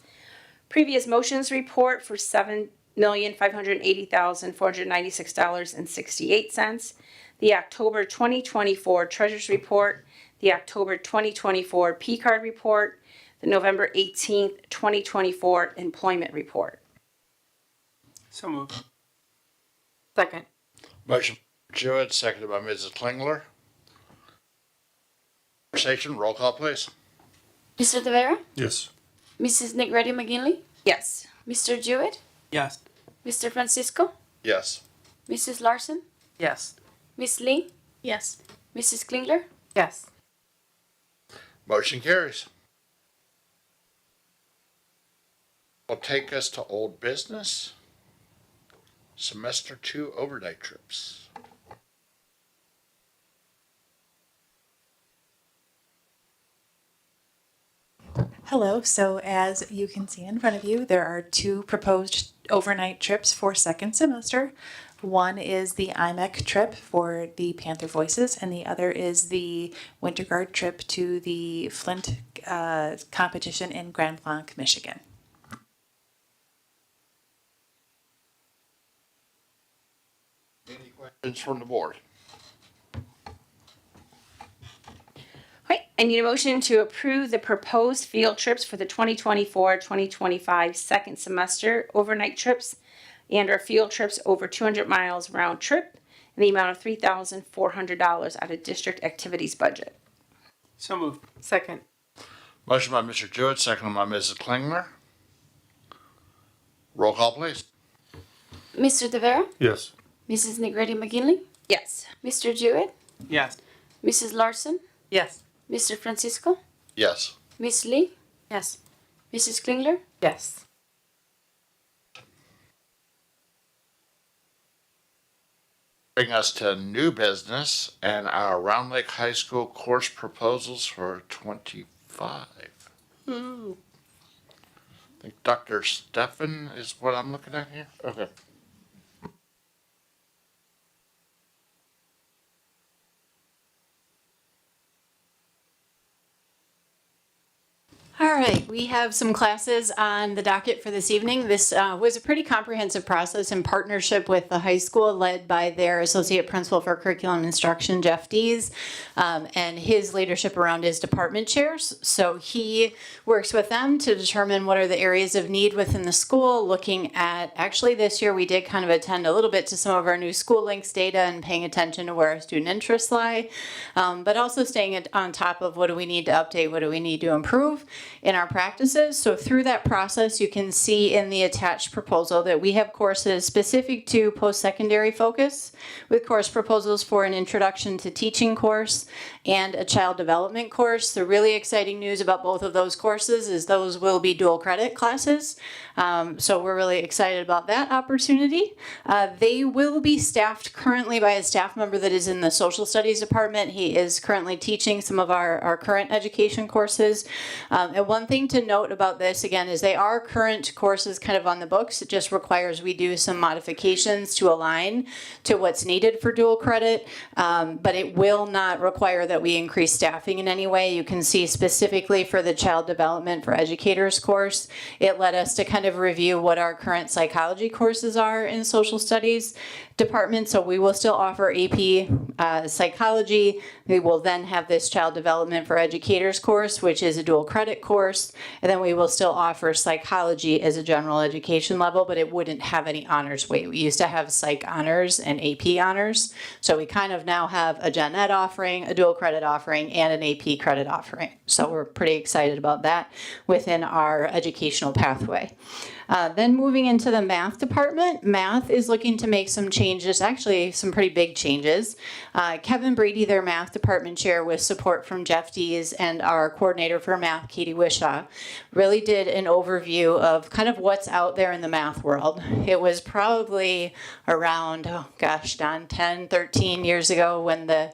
Previous motions report for $7,580,496.68. The October 2024 Treasurers Report, the October 2024 P-Card Report, the November 18th, 2024 Employment Report. So moved. Second. Motion by Jewett, seconded by Mrs. Klingler. Conversation, roll call, please. Mr. De Vera? Yes. Mrs. Negretti McGinley? Yes. Mr. Jewett? Yes. Mr. Francisco? Yes. Mrs. Larson? Yes. Miss Lee? Yes. Mrs. Klingler? Yes. Motion carries. Will take us to old business. Semester 2 overnight trips. Hello. So as you can see in front of you, there are two proposed overnight trips for second semester. One is the IMEC trip for the Panther Voices, and the other is the Winter Guard trip to the Flint competition in Grand Blanc, Michigan. Any questions from the board? Right, I need a motion to approve the proposed field trips for the 2024-2025 second semester overnight trips and our field trips over 200 miles round trip in the amount of $3,400 out of district activities budget. So moved. Second. Motion by Mr. Jewett, seconded by Mrs. Klingler. Roll call, please. Mr. De Vera? Yes. Mrs. Negretti McGinley? Yes. Mr. Jewett? Yes. Mrs. Larson? Yes. Mr. Francisco? Yes. Miss Lee? Yes. Mrs. Klingler? Yes. Bring us to new business and our Round Lake High School course proposals for 25. I think Dr. Stefan is what I'm looking at here. Okay. All right, we have some classes on the docket for this evening. This was a pretty comprehensive process in partnership with the high school led by their Associate Principal for Curriculum Instruction, Jeff Dees, and his leadership around his department chairs. So he works with them to determine what are the areas of need within the school, looking at, actually this year we did kind of attend a little bit to some of our new school links data and paying attention to where our student interests lie, but also staying on top of what do we need to update, what do we need to improve in our practices. So through that process, you can see in the attached proposal that we have courses specific to post-secondary focus with course proposals for an introduction to teaching course and a child development course. The really exciting news about both of those courses is those will be dual credit classes. So we're really excited about that opportunity. They will be staffed currently by a staff member that is in the social studies department. He is currently teaching some of our current education courses. And one thing to note about this, again, is they are current courses kind of on the books. It just requires we do some modifications to align to what's needed for dual credit, but it will not require that we increase staffing in any way. You can see specifically for the Child Development for Educators course, it led us to kind of review what our current psychology courses are in social studies department. So we will still offer AP psychology. We will then have this Child Development for Educators course, which is a dual credit course. course. And then we will still offer psychology as a general education level, but it wouldn't have any honors weight. We used to have psych honors and AP honors. So we kind of now have a gen ed offering, a dual credit offering, and an AP credit offering. So we're pretty excited about that within our educational pathway. Then moving into the math department, math is looking to make some changes, actually some pretty big changes. Kevin Brady, their math department chair, with support from Jeff Dees and our coordinator for math, Katie Wishaw, really did an overview of kind of what's out there in the math world. It was probably around, Don, 10, 13 years ago when the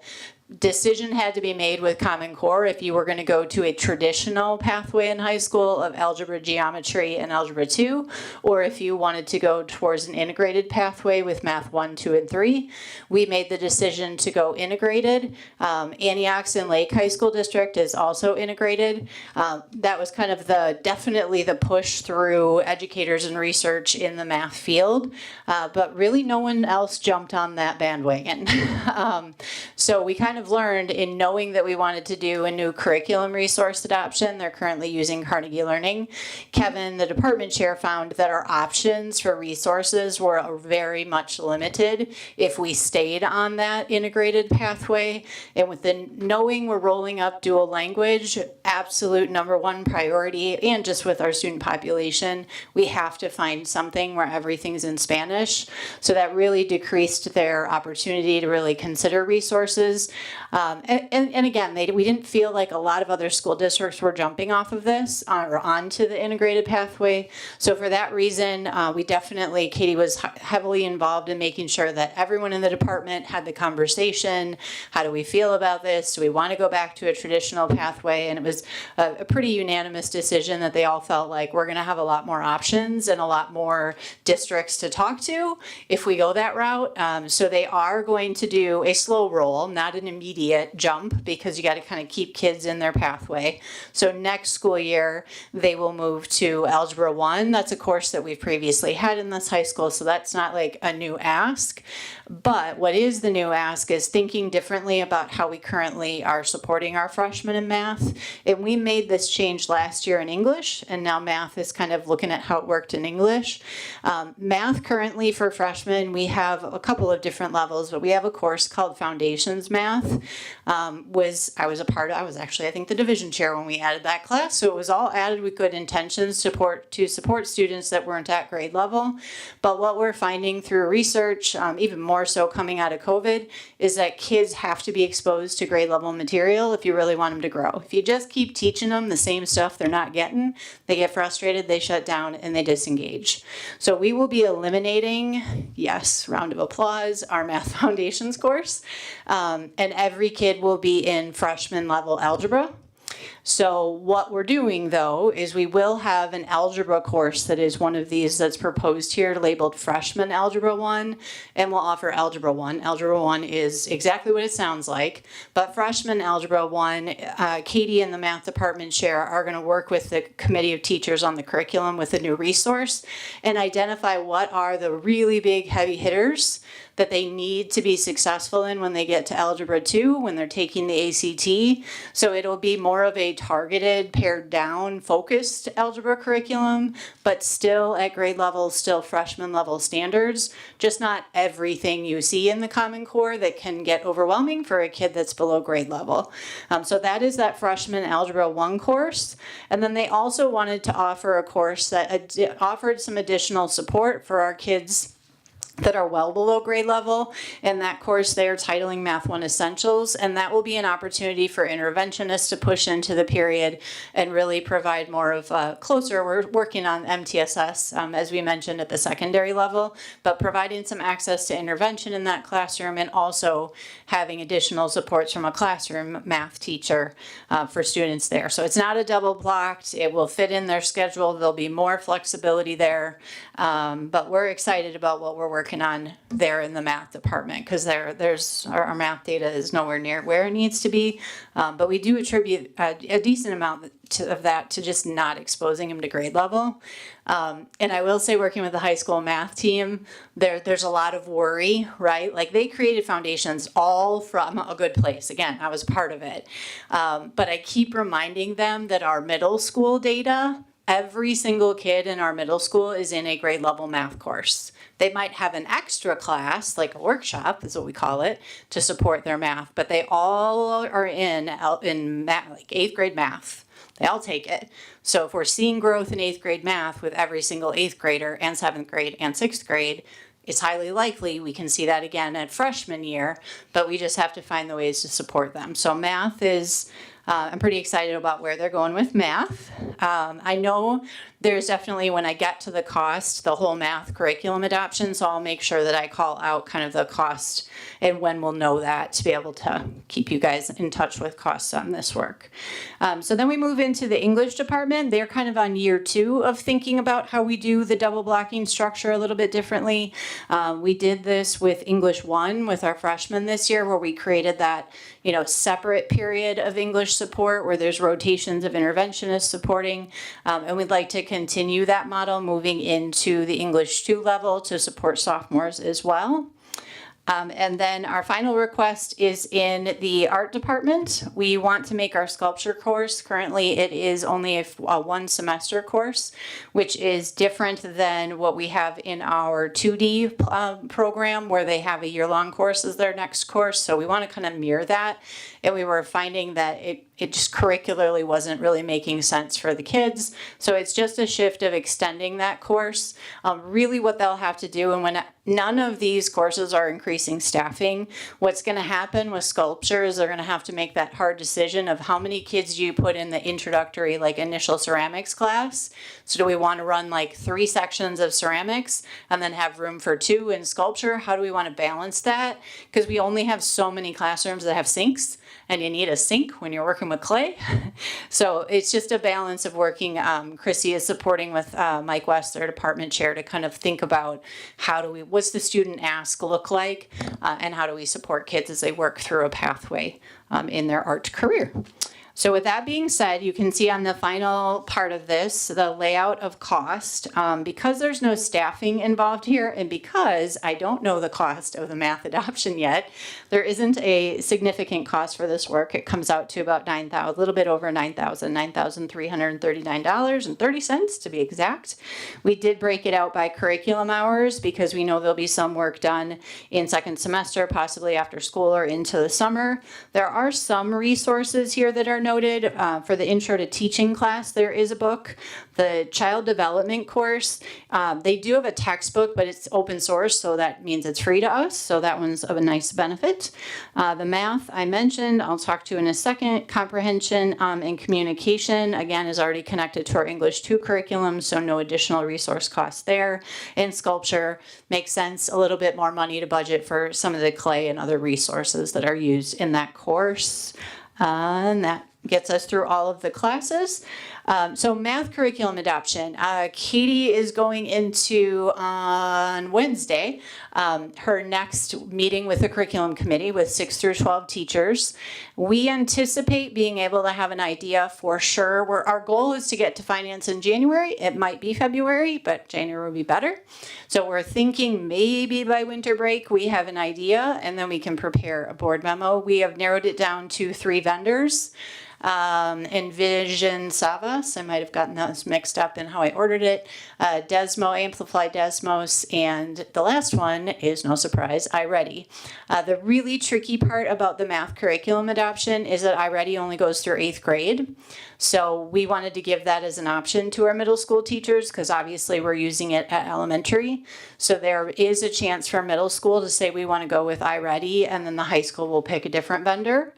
decision had to be made with Common Core if you were going to go to a traditional pathway in high school of algebra, geometry, and algebra 2, or if you wanted to go towards an integrated pathway with math 1, 2, and 3. We made the decision to go integrated. Antioch and Lake High School District is also integrated. That was kind of definitely the push through educators and research in the math field, but really no one else jumped on that bandwagon. So we kind of learned in knowing that we wanted to do a new curriculum resource adoption. They're currently using Carnegie Learning. Kevin, the department chair, found that our options for resources were very much limited if we stayed on that integrated pathway. And with the knowing we're rolling up dual language, absolute #1 priority, and just with our student population, we have to find something where everything's in Spanish. So that really decreased their opportunity to really consider resources. And again, we didn't feel like a lot of other school districts were jumping off of this or onto the integrated pathway. So for that reason, Katie was heavily involved in making sure that everyone in the department had the conversation. How do we feel about this? Do we want to go back to a traditional pathway? And it was a pretty unanimous decision that they all felt like we're going to have a lot more options and a lot more districts to talk to if we go that route. So they are going to do a slow roll, not an immediate jump, because you got to kind of keep kids in their pathway. So next school year, they will move to Algebra 1. That's a course that we've previously had in this high school, so that's not like a new ask. But what is the new ask is thinking differently about how we currently are supporting our freshmen in math. And we made this change last year in English, and now math is kind of looking at how it worked in English. Math currently for freshmen, we have a couple of different levels, but we have a course called Foundations Math. I was actually, I think, the division chair when we added that class. So it was all added with good intentions to support students that weren't at grade level. But what we're finding through research, even more so coming out of COVID, is that kids have to be exposed to grade level material if you really want them to grow. If you just keep teaching them the same stuff they're not getting, they get frustrated, they shut down, and they disengage. So we will be eliminating, yes, round of applause, our Math Foundations course. And every kid will be in freshman level algebra. So what we're doing, though, is we will have an algebra course that is one of these that's proposed here, labeled Freshman Algebra 1, and we'll offer Algebra 1. Algebra 1 is exactly what it sounds like, but Freshman Algebra 1, Katie and the math department chair are going to work with the committee of teachers on the curriculum with a new resource and identify what are the really big heavy hitters that they need to be successful in when they get to Algebra 2, when they're taking the ACT. So it'll be more of a targeted, pared down, focused algebra curriculum, but still at grade level, still freshman level standards, just not everything you see in the Common Core that can get overwhelming for a kid that's below grade level. So that is that Freshman Algebra 1 course. And then they also wanted to offer a course that offered some additional support for our kids that are well below grade level. In that course, they are titling Math 1 Essentials, and that will be an opportunity for interventionists to push into the period and really provide more of closer. We're working on MTSS, as we mentioned, at the secondary level, but providing some access to intervention in that classroom and also having additional supports from a classroom math teacher for students there. So it's not a double blocked. It will fit in their schedule. There'll be more flexibility there, but we're excited about what we're working on there in the math department, because there's our math data is nowhere near where it needs to be, but we do attribute a decent amount of that to just not exposing them to grade level. And I will say, working with the high school math team, there's a lot of worry, right? Like, they created foundations all from a good place. Again, I was part of it. But I keep reminding them that our middle school data, every single kid in our middle school is in a grade level math course. They might have an extra class, like a workshop is what we call it, to support their math, but they all are in math, like 8th grade math. They all take it. So if we're seeing growth in 8th grade math with every single 8th grader and 7th grade and 6th grade, it's highly likely we can see that again at freshman year, but we just have to find the ways to support them. So math is, I'm pretty excited about where they're going with math. I know there's definitely, when I get to the cost, the whole math curriculum adoption, so I'll make sure that I call out kind of the cost and when we'll know that, to be able to keep you guys in touch with costs on this work. So then we move into the English department. They're kind of on year 2 of thinking about how we do the double blocking structure a little bit differently. We did this with English 1 with our freshmen this year, where we created that, separate period of English support where there's rotations of interventionists supporting. And we'd like to continue that model moving into the English 2 level to support sophomores as well. And then our final request is in the art department. We want to make our sculpture course. Currently, it is only a 1 semester course, which is different than what we have in our 2D program, where they have a year-long course as their next course. So we want to kind of mirror that. And we were finding that it just curricularly wasn't really making sense for the kids. So it's just a shift of extending that course. Really what they'll have to do, and when none of these courses are increasing staffing, what's going to happen with sculpture is they're going to have to make that hard decision of how many kids do you put in the introductory, like initial ceramics class. So do we want to run like 3 sections of ceramics and then have room for 2 in sculpture? How do we want to balance that? Because we only have so many classrooms that have sinks, and you need a sink when you're working with clay. So it's just a balance of working. Chrissy is supporting with Mike West, their department chair, to kind of think about what's the student ask look like, and how do we support kids as they work through a pathway in their art career. So with that being said, you can see on the final part of this, the layout of cost. Because there's no staffing involved here, and because I don't know the cost of the math adoption yet, there isn't a significant cost for this work. It comes out to about $9,000, a little bit over $9,339.30 to be exact. We did break it out by curriculum hours because we know there'll be some work done in second semester, possibly after school or into the summer. There are some resources here that are noted. For the Intro to Teaching class, there is a book. The Child Development course, they do have a textbook, but it's open source, so that means it's free to us. So that one's of a nice benefit. The math I mentioned, I'll talk to in a second. Comprehension and communication, again, is already connected to our English 2 curriculum, so no additional resource costs there. And sculpture makes sense, a little bit more money to budget for some of the clay and other resources that are used in that course. And that gets us through all of the classes. So math curriculum adoption. Katie is going into, on Wednesday, her next meeting with the curriculum committee with 6 through 12 teachers. We anticipate being able to have an idea for sure. Our goal is to get to finance in January. It might be February, but January will be better. So we're thinking maybe by winter break we have an idea, and then we can prepare a board memo. We have narrowed it down to 3 vendors. Envision Savas, I might have gotten those mixed up in how I ordered it. Desmo, Amplify Desmos, and the last one is, no surprise, iReady. The really tricky part about the math curriculum adoption is that iReady only goes through 8th grade. So we wanted to give that as an option to our middle school teachers because obviously we're using it at elementary. So there is a chance for middle school to say we want to go with iReady, and then the high school will pick a different vendor.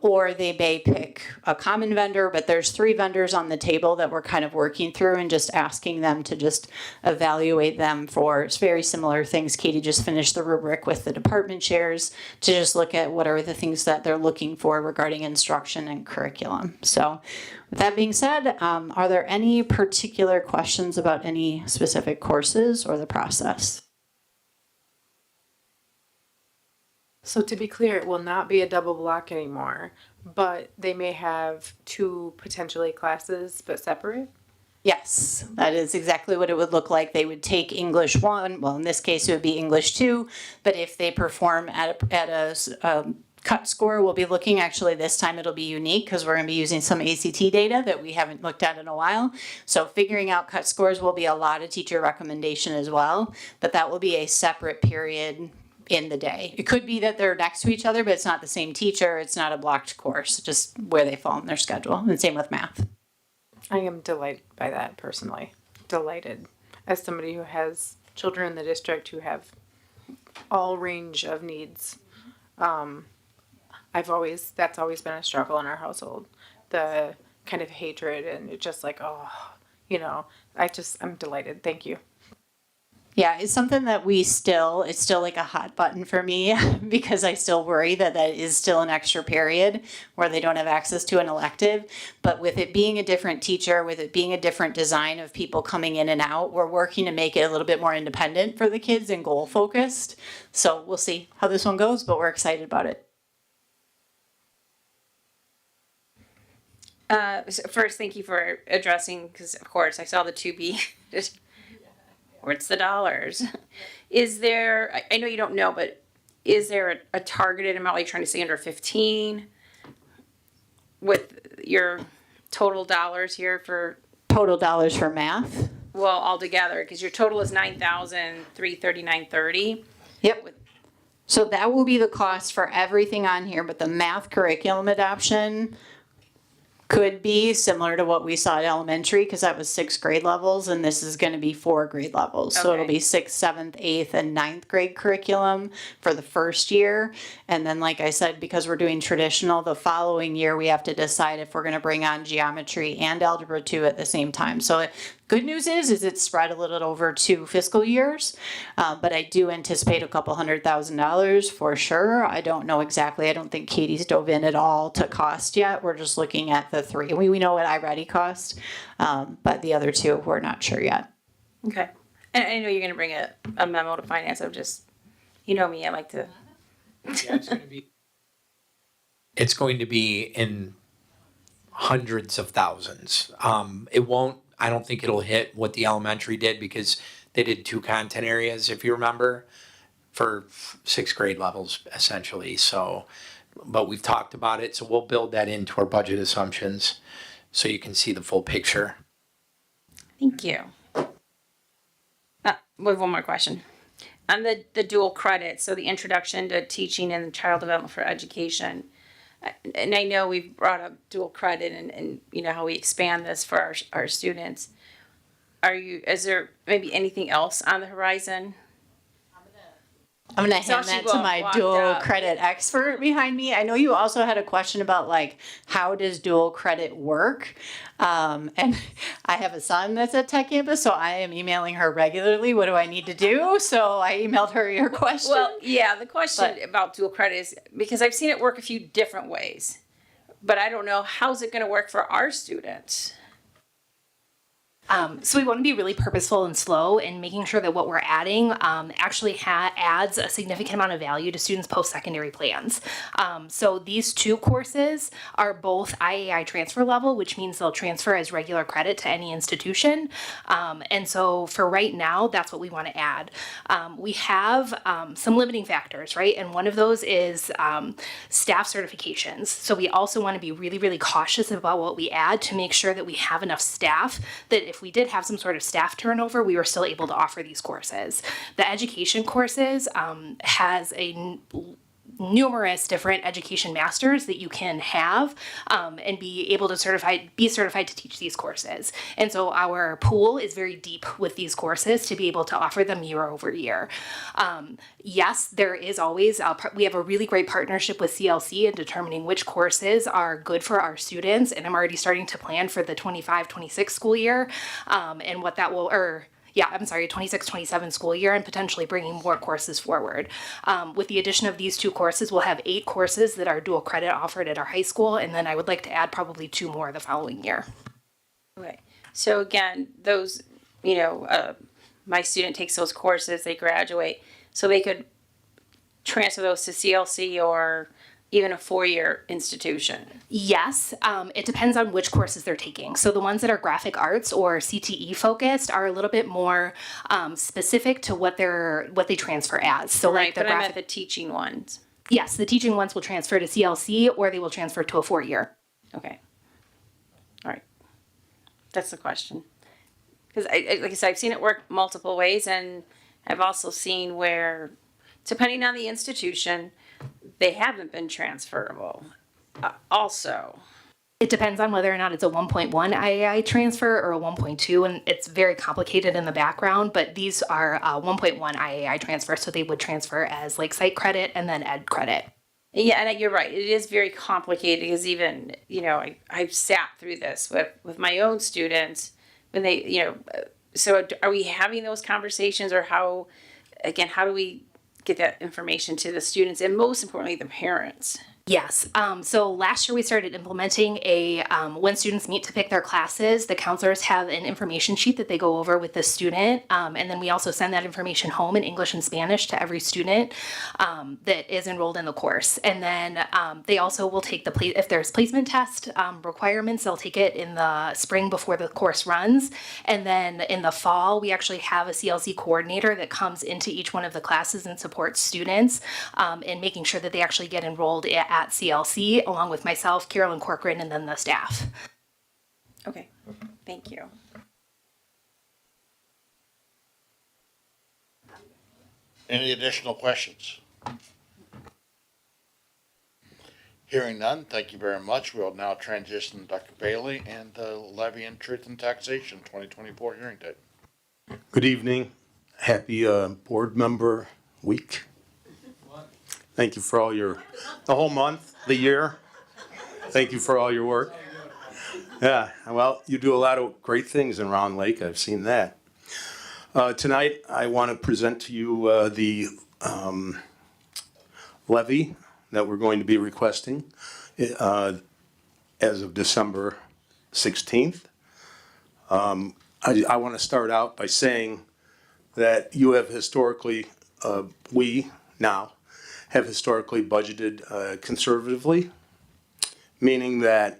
Or they may pick a common vendor, but there's 3 vendors on the table that we're kind of working through and just asking them to just evaluate them for very similar things. Katie just finished the rubric with the department chairs to just look at what are the things that they're looking for regarding instruction and curriculum. So with that being said, are there any particular questions about any specific courses or the process? So to be clear, it will not be a double block anymore, but they may have two potentially classes but separate? Yes, that is exactly what it would look like. They would take English 1, well, in this case, it would be English 2, but if they perform at a cut score, we'll be looking, actually this time it'll be unique because we're going to be using some ACT data that we haven't looked at in a while. So figuring out cut scores will be a lot of teacher recommendation as well, but that will be a separate period in the day. It could be that they're next to each other, but it's not the same teacher. It's not a blocked course, just where they fall in their schedule. And same with math. I am delighted by that personally. Delighted. As somebody who has children in the district who have all range of needs. That's always been a struggle in our household. The kind of hatred and it's just like, I'm delighted. Thank you. Yeah, it's something that it's still like a hot button for me because I still worry that is still an extra period where they don't have access to an elective. But with it being a different teacher, with it being a different design of people coming in and out, we're working to make it a little bit more independent for the kids and goal focused. So we'll see how this one goes, but we're excited about it. So first, thank you for addressing, because of course I saw the 2B. Where's the dollars? Is there, I know you don't know, but is there a targeted amount, like trying to say under 15 with your total dollars here for? Total dollars for math? Well, altogether, because your total is $9,339.30. Yep. So that will be the cost for everything on here, but the math curriculum adoption could be similar to what we saw at elementary because that was 6 grade levels and this is going to be 4 grade levels. So it'll be 6th, 7th, 8th, and 9th grade curriculum for the first year. And then like I said, because we're doing traditional, the following year we have to decide if we're going to bring on geometry and algebra 2 at the same time. So good news is it's spread a little over 2 fiscal years, but I do anticipate a couple $100,000 for sure. I don't know exactly. I don't think Katie's dove in at all to cost yet. We're just looking at the 3. We know what iReady cost, but the other 2 we're not sure yet. Okay. And I know you're going to bring a memo to finance. I'm just, you know me, I like to. Yeah, it's going to be in hundreds of thousands. I don't think it'll hit what the elementary did because they did 2 content areas, if you remember, for 6th grade levels, essentially. So, but we've talked about it, so we'll build that into our budget assumptions so you can see the full picture. Thank you. We have one more question. On the dual credit, so the introduction to teaching and child development for education. And I know we've brought up dual credit and you know how we expand this for our students. Is there maybe anything else on the horizon? I'm going to hand that to my dual credit expert behind me. I know you also had a question about like, how does dual credit work? And I have a son that's at Tech Campus, so I am emailing her regularly. What do I need to do? So I emailed her your question. Well, yeah, the question about dual credit is because I've seen it work a few different ways, but I don't know how's it going to work for our students. So we want to be really purposeful and slow in making sure that what we're adding actually adds a significant amount of value to students' post-secondary plans. So these 2 courses are both IAI transfer level, which means they'll transfer as regular credit to any institution. And so for right now, that's what we want to add. We have some limiting factors, right? And one of those is staff certifications. So we also want to be really, really cautious about what we add to make sure that we have enough staff that if we did have some sort of staff turnover, we were still able to offer these courses. The education courses has numerous different education masters that you can have and be able to be certified to teach these courses. And so our pool is very deep with these courses to be able to offer them year over year. Yes, there is always, we have a really great partnership with CLC in determining which courses are good for our students. And I'm already starting to plan for the 25-26 school year and what that will, 26-27 school year and potentially bringing more courses forward. With the addition of these 2 courses, we'll have 8 courses that are dual credit offered at our high school, and then I would like to add probably 2 more the following year. Okay. So again, those, my student takes those courses, they graduate, so they could transfer those to CLC or even a four-year institution? Yes, it depends on which courses they're taking. So the ones that are graphic arts or CTE focused are a little bit more specific to what they transfer as. So Right, like the but I graphic, meant the teaching ones. yes, the teaching ones will transfer to CLC or they will transfer to a 4-year. Okay. All right. That's the question. Because like I said, I've seen it work multiple ways, and I've also seen where, depending on the institution, they haven't been transferable. Also. It depends on whether or not it's a 1.1 IAI transfer or a 1.2, and it's very complicated in the background, but these are 1.1 IAI transfers, so they would transfer as like site credit and then ed credit. Yeah, and you're right. It is very complicated because even, I've sat through this with my own students when they, so are we having those conversations, or how do we get that information to the students and most importantly, the parents? Yes. So last year we started implementing when students meet to pick their classes, the counselors have an information sheet that they go over with the student. And then we also send that information home in English and Spanish to every student that is enrolled in the course. And then they also will take if there's placement test requirements, they'll take it in the spring before the course runs. And then in the fall, we actually have a CLC coordinator that comes into each one of the classes and supports students in making sure that they actually get enrolled at CLC, along with myself, Carolyn Corcoran, and then the staff. Okay, thank you. Any additional questions? Hearing none, thank you very much. We'll now transition to Dr. Bailey and the Levy and Truth and Taxation 2024 hearing date. Good evening. Happy board member week. Thank you for the whole month, the year. Thank you for all your work. Yeah, well, you do a lot of great things in Round Lake. I've seen that. Tonight, I want to present to you the levy that we're going to be requesting as of December 16th. I want to start out by saying that you have historically, we now have historically budgeted conservatively, meaning that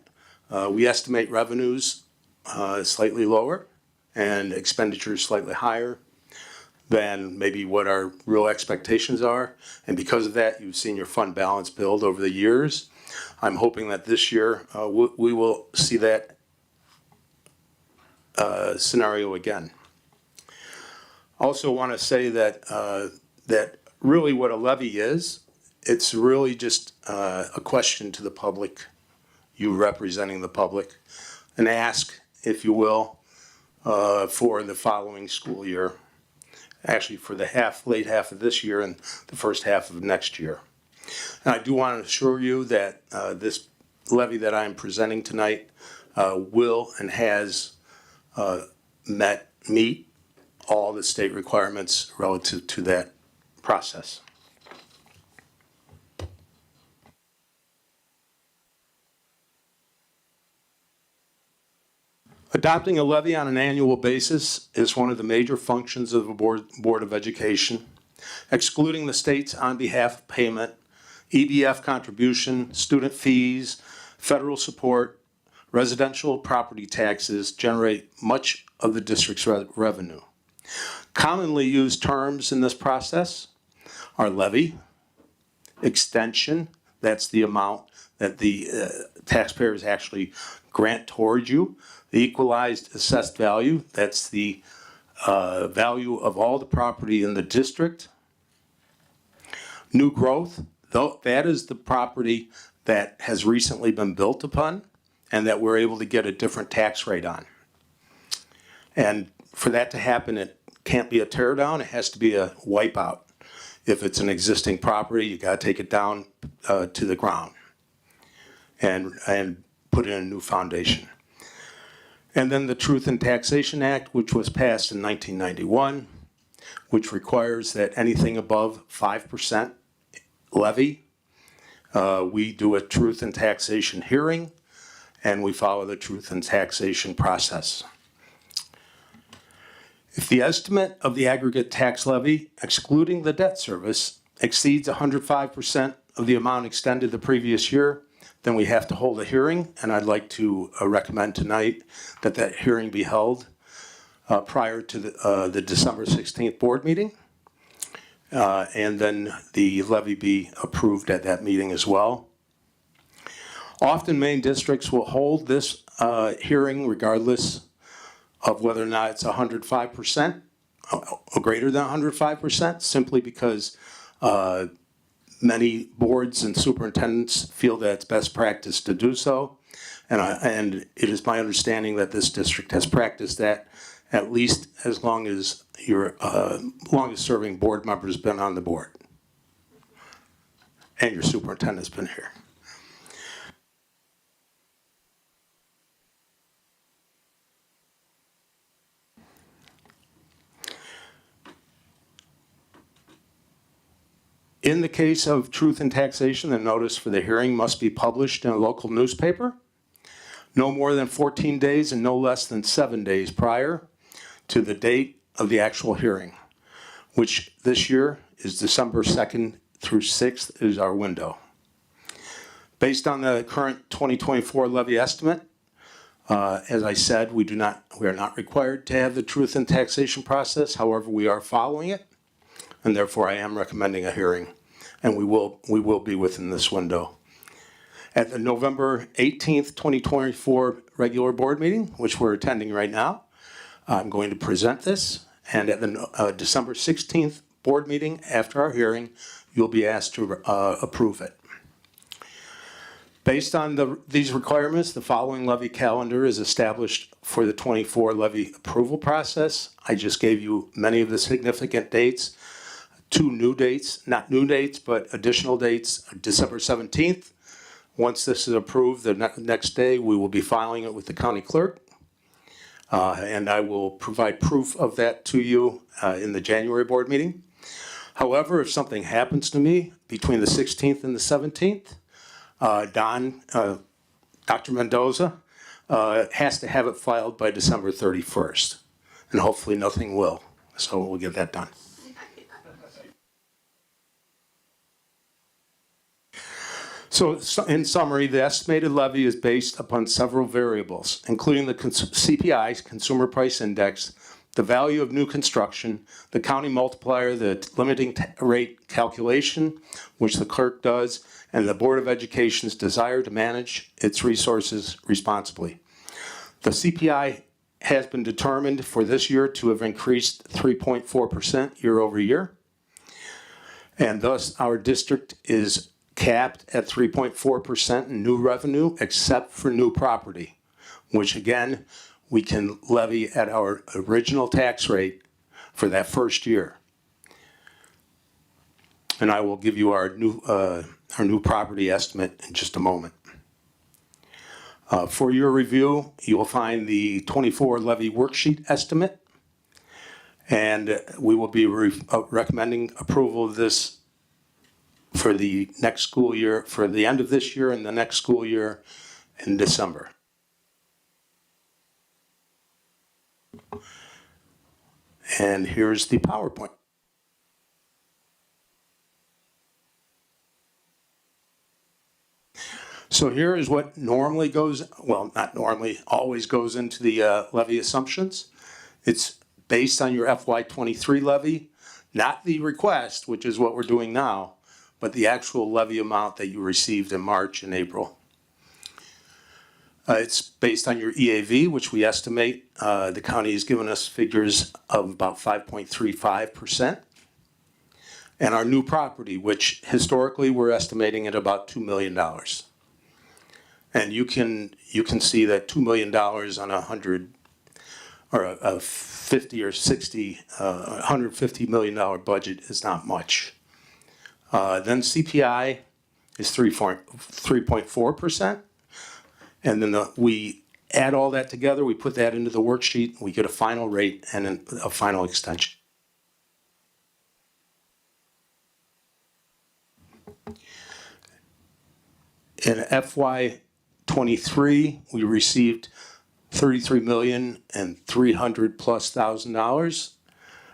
we estimate revenues slightly lower and expenditures slightly higher than maybe what our real expectations are. And because of that, you've seen your fund balance build over the years. I'm hoping that this year we will see that scenario again. Also want to say that that really what a levy is, it's really just a question to the public, you representing the public, an ask, if you will, for the following school year. Actually, for the late half of this year and the first half of next year. And I do want to assure you that this levy that I'm presenting tonight will and has meet all the state requirements relative to that process. Adopting a levy on an annual basis is one of the major functions of the Board of Education. Excluding the state's on behalf payment, EBF contribution, student fees, federal support, residential property taxes generate much of the district's revenue. Commonly used terms in this process are levy, extension, that's the amount that the taxpayers actually grant towards you, the equalized assessed value, that's the value of all the property in the district. New growth, that is the property that has recently been built upon and that we're able to get a different tax rate on. And for that to happen, it can't be a tear down, it has to be a wipeout. If it's an existing property, you gotta take it down to the ground and put in a new foundation. And then the Truth in Taxation Act, which was passed in 1991, which requires that anything above 5% levy, we do a Truth in Taxation hearing, and we follow the Truth in Taxation process. If the estimate of the aggregate tax levy, excluding the debt service, exceeds 105% of the amount extended the previous year, then we have to hold a hearing, and I'd like to recommend tonight that that hearing be held prior to the December 16th board meeting. And then the levy be approved at that meeting as well. Often Maine districts will hold this hearing regardless of whether or not it's 105% or greater than 105%, simply because many boards and superintendents feel that it's best practice to do so. And it is my understanding that this district has practiced that at least as long as your longest serving board member has been on the board. And your superintendent's been here. In the case of truth in taxation, the notice for the hearing must be published in a local newspaper no more than 14 days and no less than 7 days prior to the date of the actual hearing, which this year is December 2nd through 6th is our window. Based on the current 2024 levy estimate, as I said, we are not required to have the truth in taxation process. However, we are following it, and therefore I am recommending a hearing, and we will be within this window. At the November 18th, 2024 regular board meeting, which we're attending right now, I'm going to present this, and at the December 16th board meeting after our hearing, you'll be asked to approve it. Based on these requirements, the following levy calendar is established for the 24 levy approval process. I just gave you many of the significant dates. 2 new dates, not new dates, but additional dates, December 17th. Once this is approved, the next day we will be filing it with the county clerk. And I will provide proof of that to you in the January board meeting. However, if something happens to me between the 16th and the 17th, Dr. Mendoza has to have it filed by December 31st. And hopefully nothing will. So we'll get that done. So in summary, the estimated levy is based upon several variables, including the CPI, Consumer Price Index, the value of new construction, the county multiplier, the limiting rate calculation, which the clerk does, and the Board of Education's desire to manage its resources responsibly. The CPI has been determined for this year to have increased 3.4% year over year. And thus our district is capped at 3.4% in new revenue except for new property, which again, we can levy at our original tax rate for that first year. And I will give you our new property estimate in just a moment. For your review, you will find the 24 levy worksheet estimate, and we will be recommending approval of this for the next school year, for the end of this year and the next school year in December. And here's the PowerPoint. So here is what normally goes, well, not normally, always goes into the levy assumptions. It's based on your FY23 levy, not the request, which is what we're doing now, but the actual levy amount that you received in March and April. It's based on your EAV, which we estimate the county has given us figures of about 5.35%. And our new property, which historically we're estimating at about $2 million. And you can see that $2 million on 100 or a 50 or 60, $150 million budget is not much. Then CPI is 3.4%. And then we add all that together, we put that into the worksheet, we get a final rate and a final extension. In FY23, we received $33,300,000+.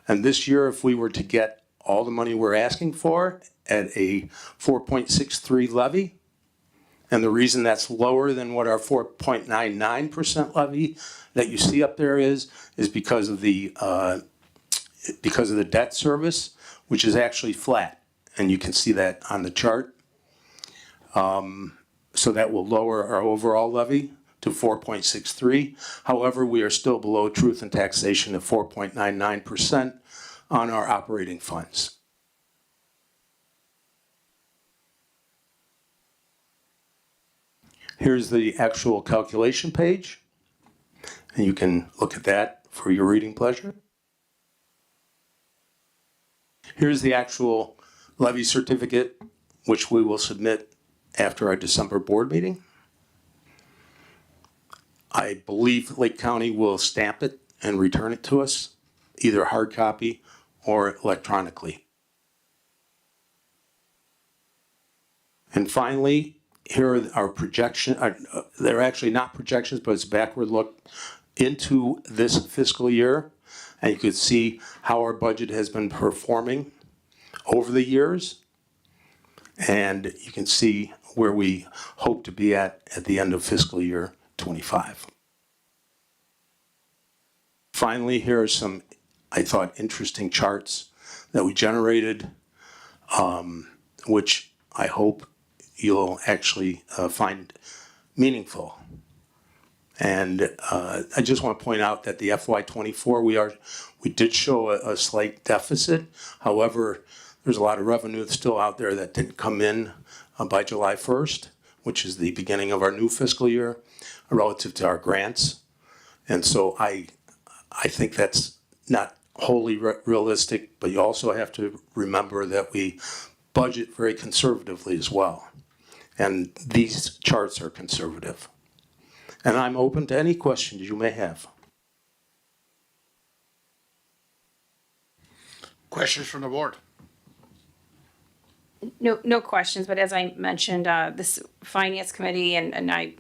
And this year, if we were to get all the money we're asking for at a 4.63 levy. And the reason that's lower than what our 4.99% levy that you see up there is because of the debt service, which is actually flat. And you can see that on the chart. So that will lower our overall levy to 4.63. However, we are still below truth and taxation at 4.99% on our operating funds. Here's the actual calculation page, and you can look at that for your reading pleasure. Here's the actual levy certificate, which we will submit after our December board meeting. I believe Lake County will stamp it and return it to us, either hard copy or electronically. And finally, here are our projections. They're actually not projections, but it's backward look into this fiscal year. And you can see how our budget has been performing over the years. And you can see where we hope to be at the end of fiscal year 25. Finally, here are some, I thought, interesting charts that we generated, which I hope you'll actually find meaningful. And I just want to point out that the FY24, we did show a slight deficit. However, there's a lot of revenue that's still out there that didn't come in by July 1st, which is the beginning of our new fiscal year, relative to our grants. And so I think that's not wholly realistic, but you also have to remember that we budget very conservatively as well. And these charts are conservative. And I'm open to any questions you may have. Questions from the board? No questions, but as I mentioned, this finance committee and I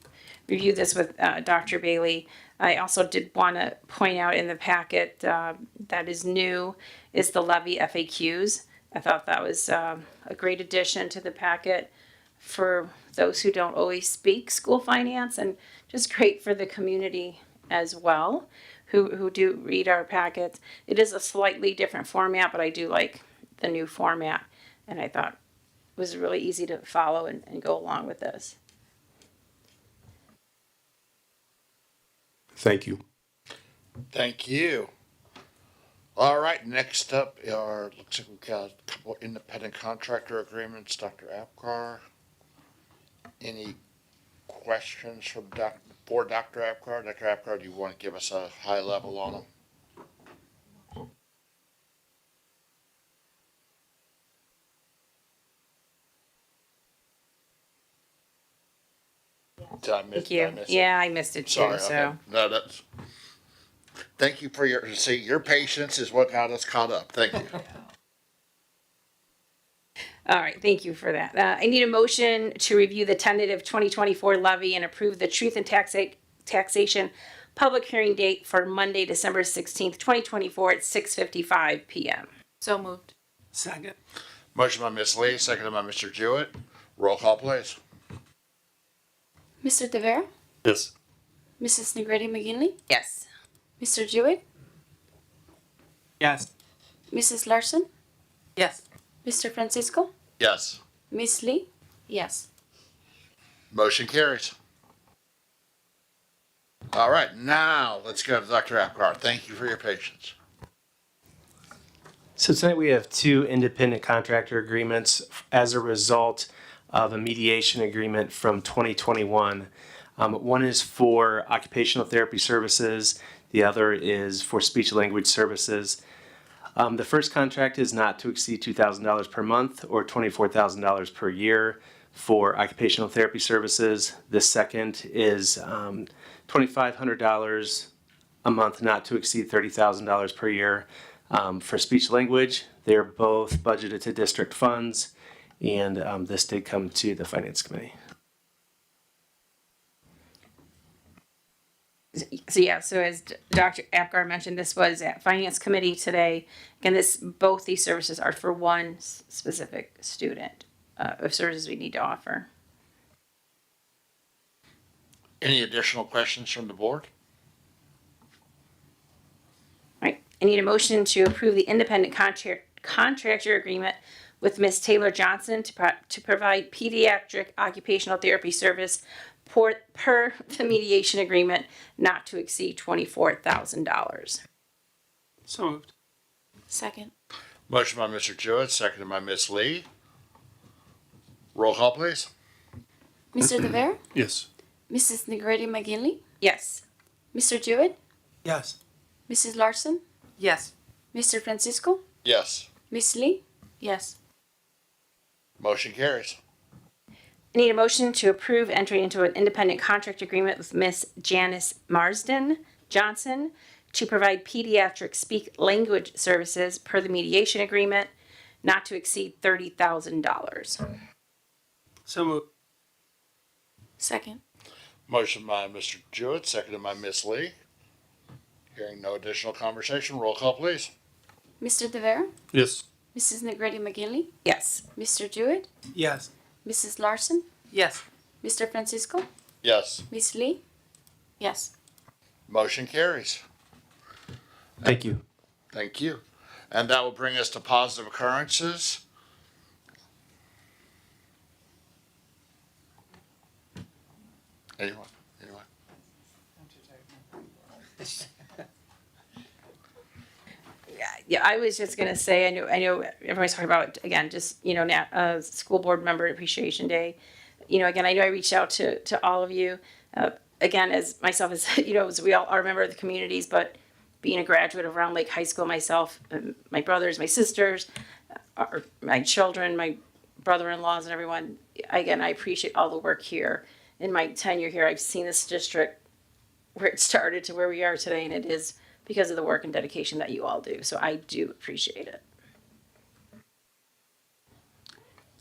reviewed this with Dr. Bailey. I also did want to point out in the packet that is new is the levy FAQs. I thought that was a great addition to the packet for those who don't always speak school finance, and just great for the community as well who do read our packets. It is a slightly different format, but I do like the new format, and I thought it was really easy to follow and go along with this. Thank you. Thank you. All right, next up looks like we've got a couple independent contractor agreements. Dr. Apgar. Any questions from for Dr. Apgar? Dr. Apgar, do you want to give us a high level on them? Thank you. Yeah, I missed it too. Sorry. So Okay. No, that's. Thank you for your patience is what got us caught up. Thank you. all right, thank you for that. I need a motion to review the tentative 2024 levy and approve the truth and taxation public hearing date for Monday, December 16th, 2024 at 6:55 p.m. So moved. Second. Motion by Ms. Lee, seconded by Mr. Jewett. Roll call, please. Mr. Tavera? Yes. Mrs. Negretti McGinley? Yes. Mr. Jewett? Yes. Mrs. Larson? Yes. Mr. Francisco? Yes. Miss Lee? Yes. Motion carries. All right, now let's go to Dr. Apgar. Thank you for your patience. So tonight we have two independent contractor agreements as a result of a mediation agreement from 2021. One is for occupational therapy services. The other is for speech language services. The first contract is not to exceed $2,000 per month or $24,000 per year for occupational therapy services. The second is $2,500 a month, not to exceed $30,000 per year. For speech language, they're both budgeted to district funds, and this did come to the Finance Committee. So as Dr. Apgar mentioned, this was at Finance Committee today. Again, both these services are for one specific student of services we need to offer. Any additional questions from the board? All right, I need a motion to approve the independent contractor agreement with Ms. Taylor Johnson to provide pediatric occupational therapy service per the mediation agreement not to exceed $24,000. So moved. Second. Motion by Mr. Jewett, seconded by Ms. Lee. Roll call, please. Mr. Devere? Yes. Mrs. Negretti McGinley? Yes. Mr. Jewett? Yes. Mrs. Larson? Yes. Mr. Francisco? Yes. Miss Lee? Yes. Motion carries. I need a motion to approve entering into an independent contract agreement with Miss Janice Marsden Johnson to provide pediatric speak language services per the mediation agreement not to exceed $30,000. So moved. Second. Motion by Mr. Jewett, seconded by Ms. Lee. Hearing no additional conversation, roll call, please. Mr. Devere? Yes. Mrs. Negretti McGinley? Yes. Mr. Jewett? Yes. Mrs. Larson? Yes. Mr. Francisco? Yes. Miss Lee? Yes. Motion carries. Thank you. Thank you. And that will bring us to positive occurrences. Anyone? Yeah, I was just gonna say, I know everybody's talking about, again, just, school board member appreciation day. Again, I know I reached out to all of you, again, as myself as, as we all are a member of the communities, but being a graduate of Round Lake High School myself, my brothers, my sisters, my children, my brother-in-laws and everyone, again, I appreciate all the work here. In my tenure here, I've seen this district where it started to where we are today, and it is because of the work and dedication that you all do. So I do appreciate it.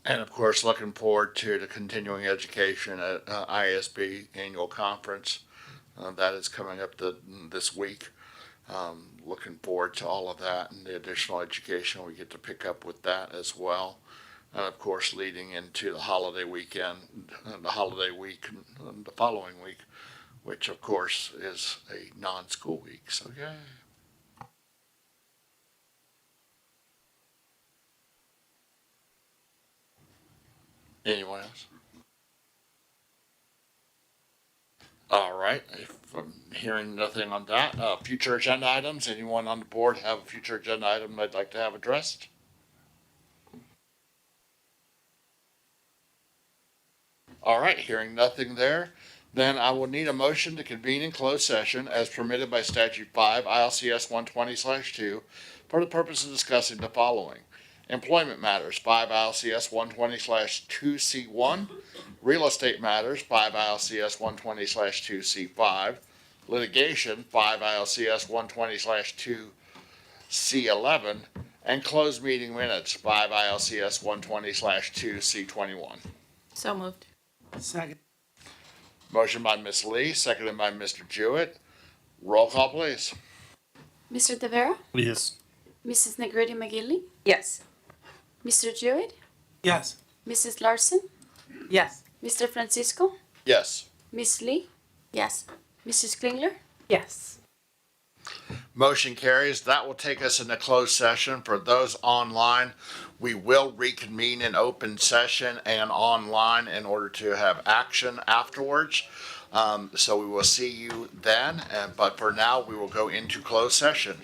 And of course, looking forward to the continuing education at ISB annual conference that is coming up this week. Looking forward to all of that and the additional education we get to pick up with that as well. And of course, leading into the holiday weekend, the holiday week, and the following week, which of course is a non-school week. So yay. Anyone else? All right, if I'm hearing nothing on that, future agenda items, anyone on the board have a future agenda item they'd like to have addressed? All right, hearing nothing there, then I will need a motion to convene in closed session as permitted by statute 5 ILCS 120/2 for the purpose of discussing the following. Employment matters, 5 ILCS 120/2C1. Real estate matters, 5 ILCS 120/2C5. Litigation, 5 ILCS 120/2C11. And closed meeting minutes, 5 ILCS 120/2C21. So moved. Second. Motion by Ms. Lee, seconded by Mr. Jewett. Roll call, please. Mr. Devere? Yes. Mrs. Negretti McGinley? Yes. Mr. Jewett? Yes. Mrs. Larson? Yes. Mr. Francisco? Yes. Miss Lee? Yes. Mrs. Klingler? Yes. Motion carries. That will take us into closed session. For those online, we will reconvene in open session and online in order to have action afterwards. So we will see you then. But for now, we will go into closed session.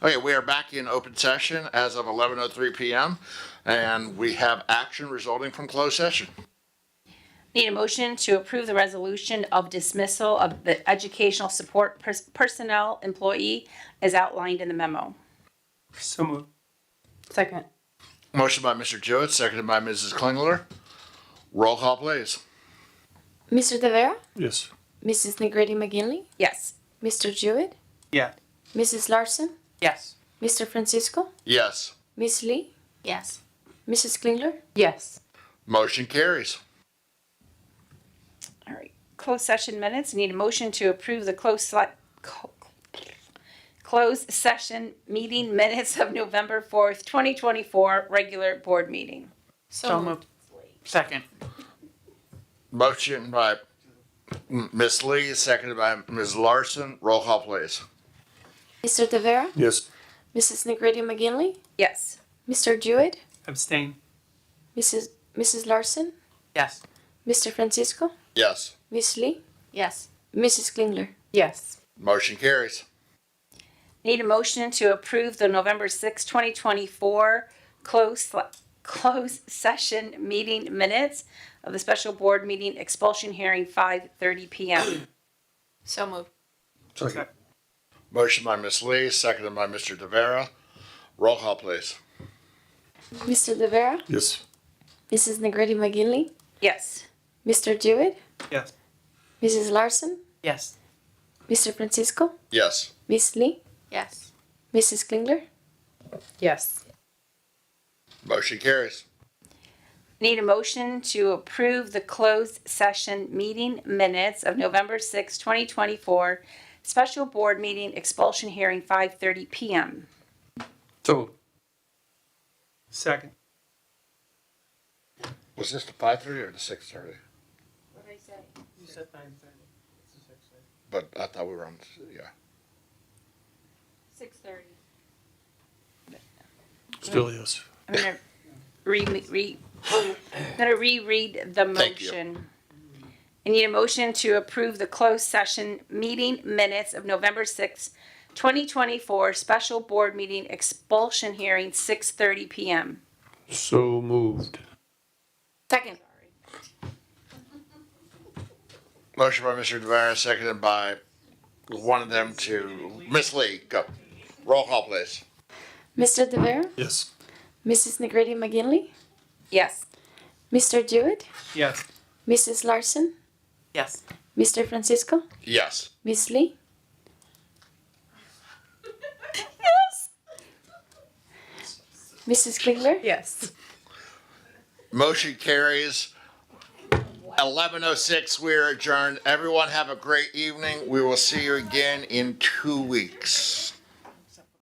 Okay, we are back in open session as of 11:03 PM, and we have action resulting from closed session. Need a motion to approve the resolution of dismissal of the educational support personnel employee as outlined in the memo. So moved. Second. Motion by Mr. Jewett, seconded by Mrs. Klingler. Roll call, please. Mr. De Vera, Yes. Mrs. Negretti McGinley, Yes. Mr. Jewett, Yeah. Mrs. Larson, Yes. Mr. Francisco, Yes. Miss Lee, Yes. Mrs. Klingler. Yes. Motion carries. All right. Closed session minutes. Need a motion to approve the closed session meeting minutes of November 4th, 2024, regular board meeting. So moved. Second. Motion by Ms. Lee, seconded by Ms. Larson. Roll call, please. Mr. De Vera, Yes. Mrs. Negretti McGinley, Yes. Mr. Jewett, Abstain. Mrs. Larson, Yes. Mr. Francisco, Yes. Miss Lee, Yes. Mrs. Klingler. Yes. Motion carries. Need a motion to approve the November 6th, 2024 closed session meeting minutes of the special board meeting expulsion hearing 5:30 PM. So moved. Second. Motion by Ms. Lee, seconded by Mr. De Vera. Roll call, please. Mr. De Vera, Yes. Mrs. Negretti McGinley, Yes. Mr. Jewett, Yes. Mrs. Larson, Yes. Mr. Francisco, Yes. Miss Lee, Yes. Mrs. Klingler. Yes. Motion carries. Need a motion to approve the closed session meeting minutes of November 6th, 2024 special board meeting expulsion hearing 5:30 PM. So. Second. Was this the 5:30 or the 6:30? What did I say? You said 5:30. But I thought we were on, yeah. 6:30. Still yes. I'm gonna reread the Thank you. motion. I need a motion to approve the closed session meeting minutes of November 6th, 2024 special board meeting expulsion hearing 6:30 PM. So moved. Second. Motion by Mr. De Vera, seconded by one of them to Miss Lee. Go. Roll call, please. Mr. De Vera, Yes. Mrs. Negretti McGinley, Yes. Mr. Jewett, Yes. Mrs. Larson, Yes. Mr. Francisco, Yes. Miss Lee, Yes. Mrs. Klingler. Yes. Motion carries. 11:06, we are adjourned. Everyone have a great evening. We will see you again in 2 weeks.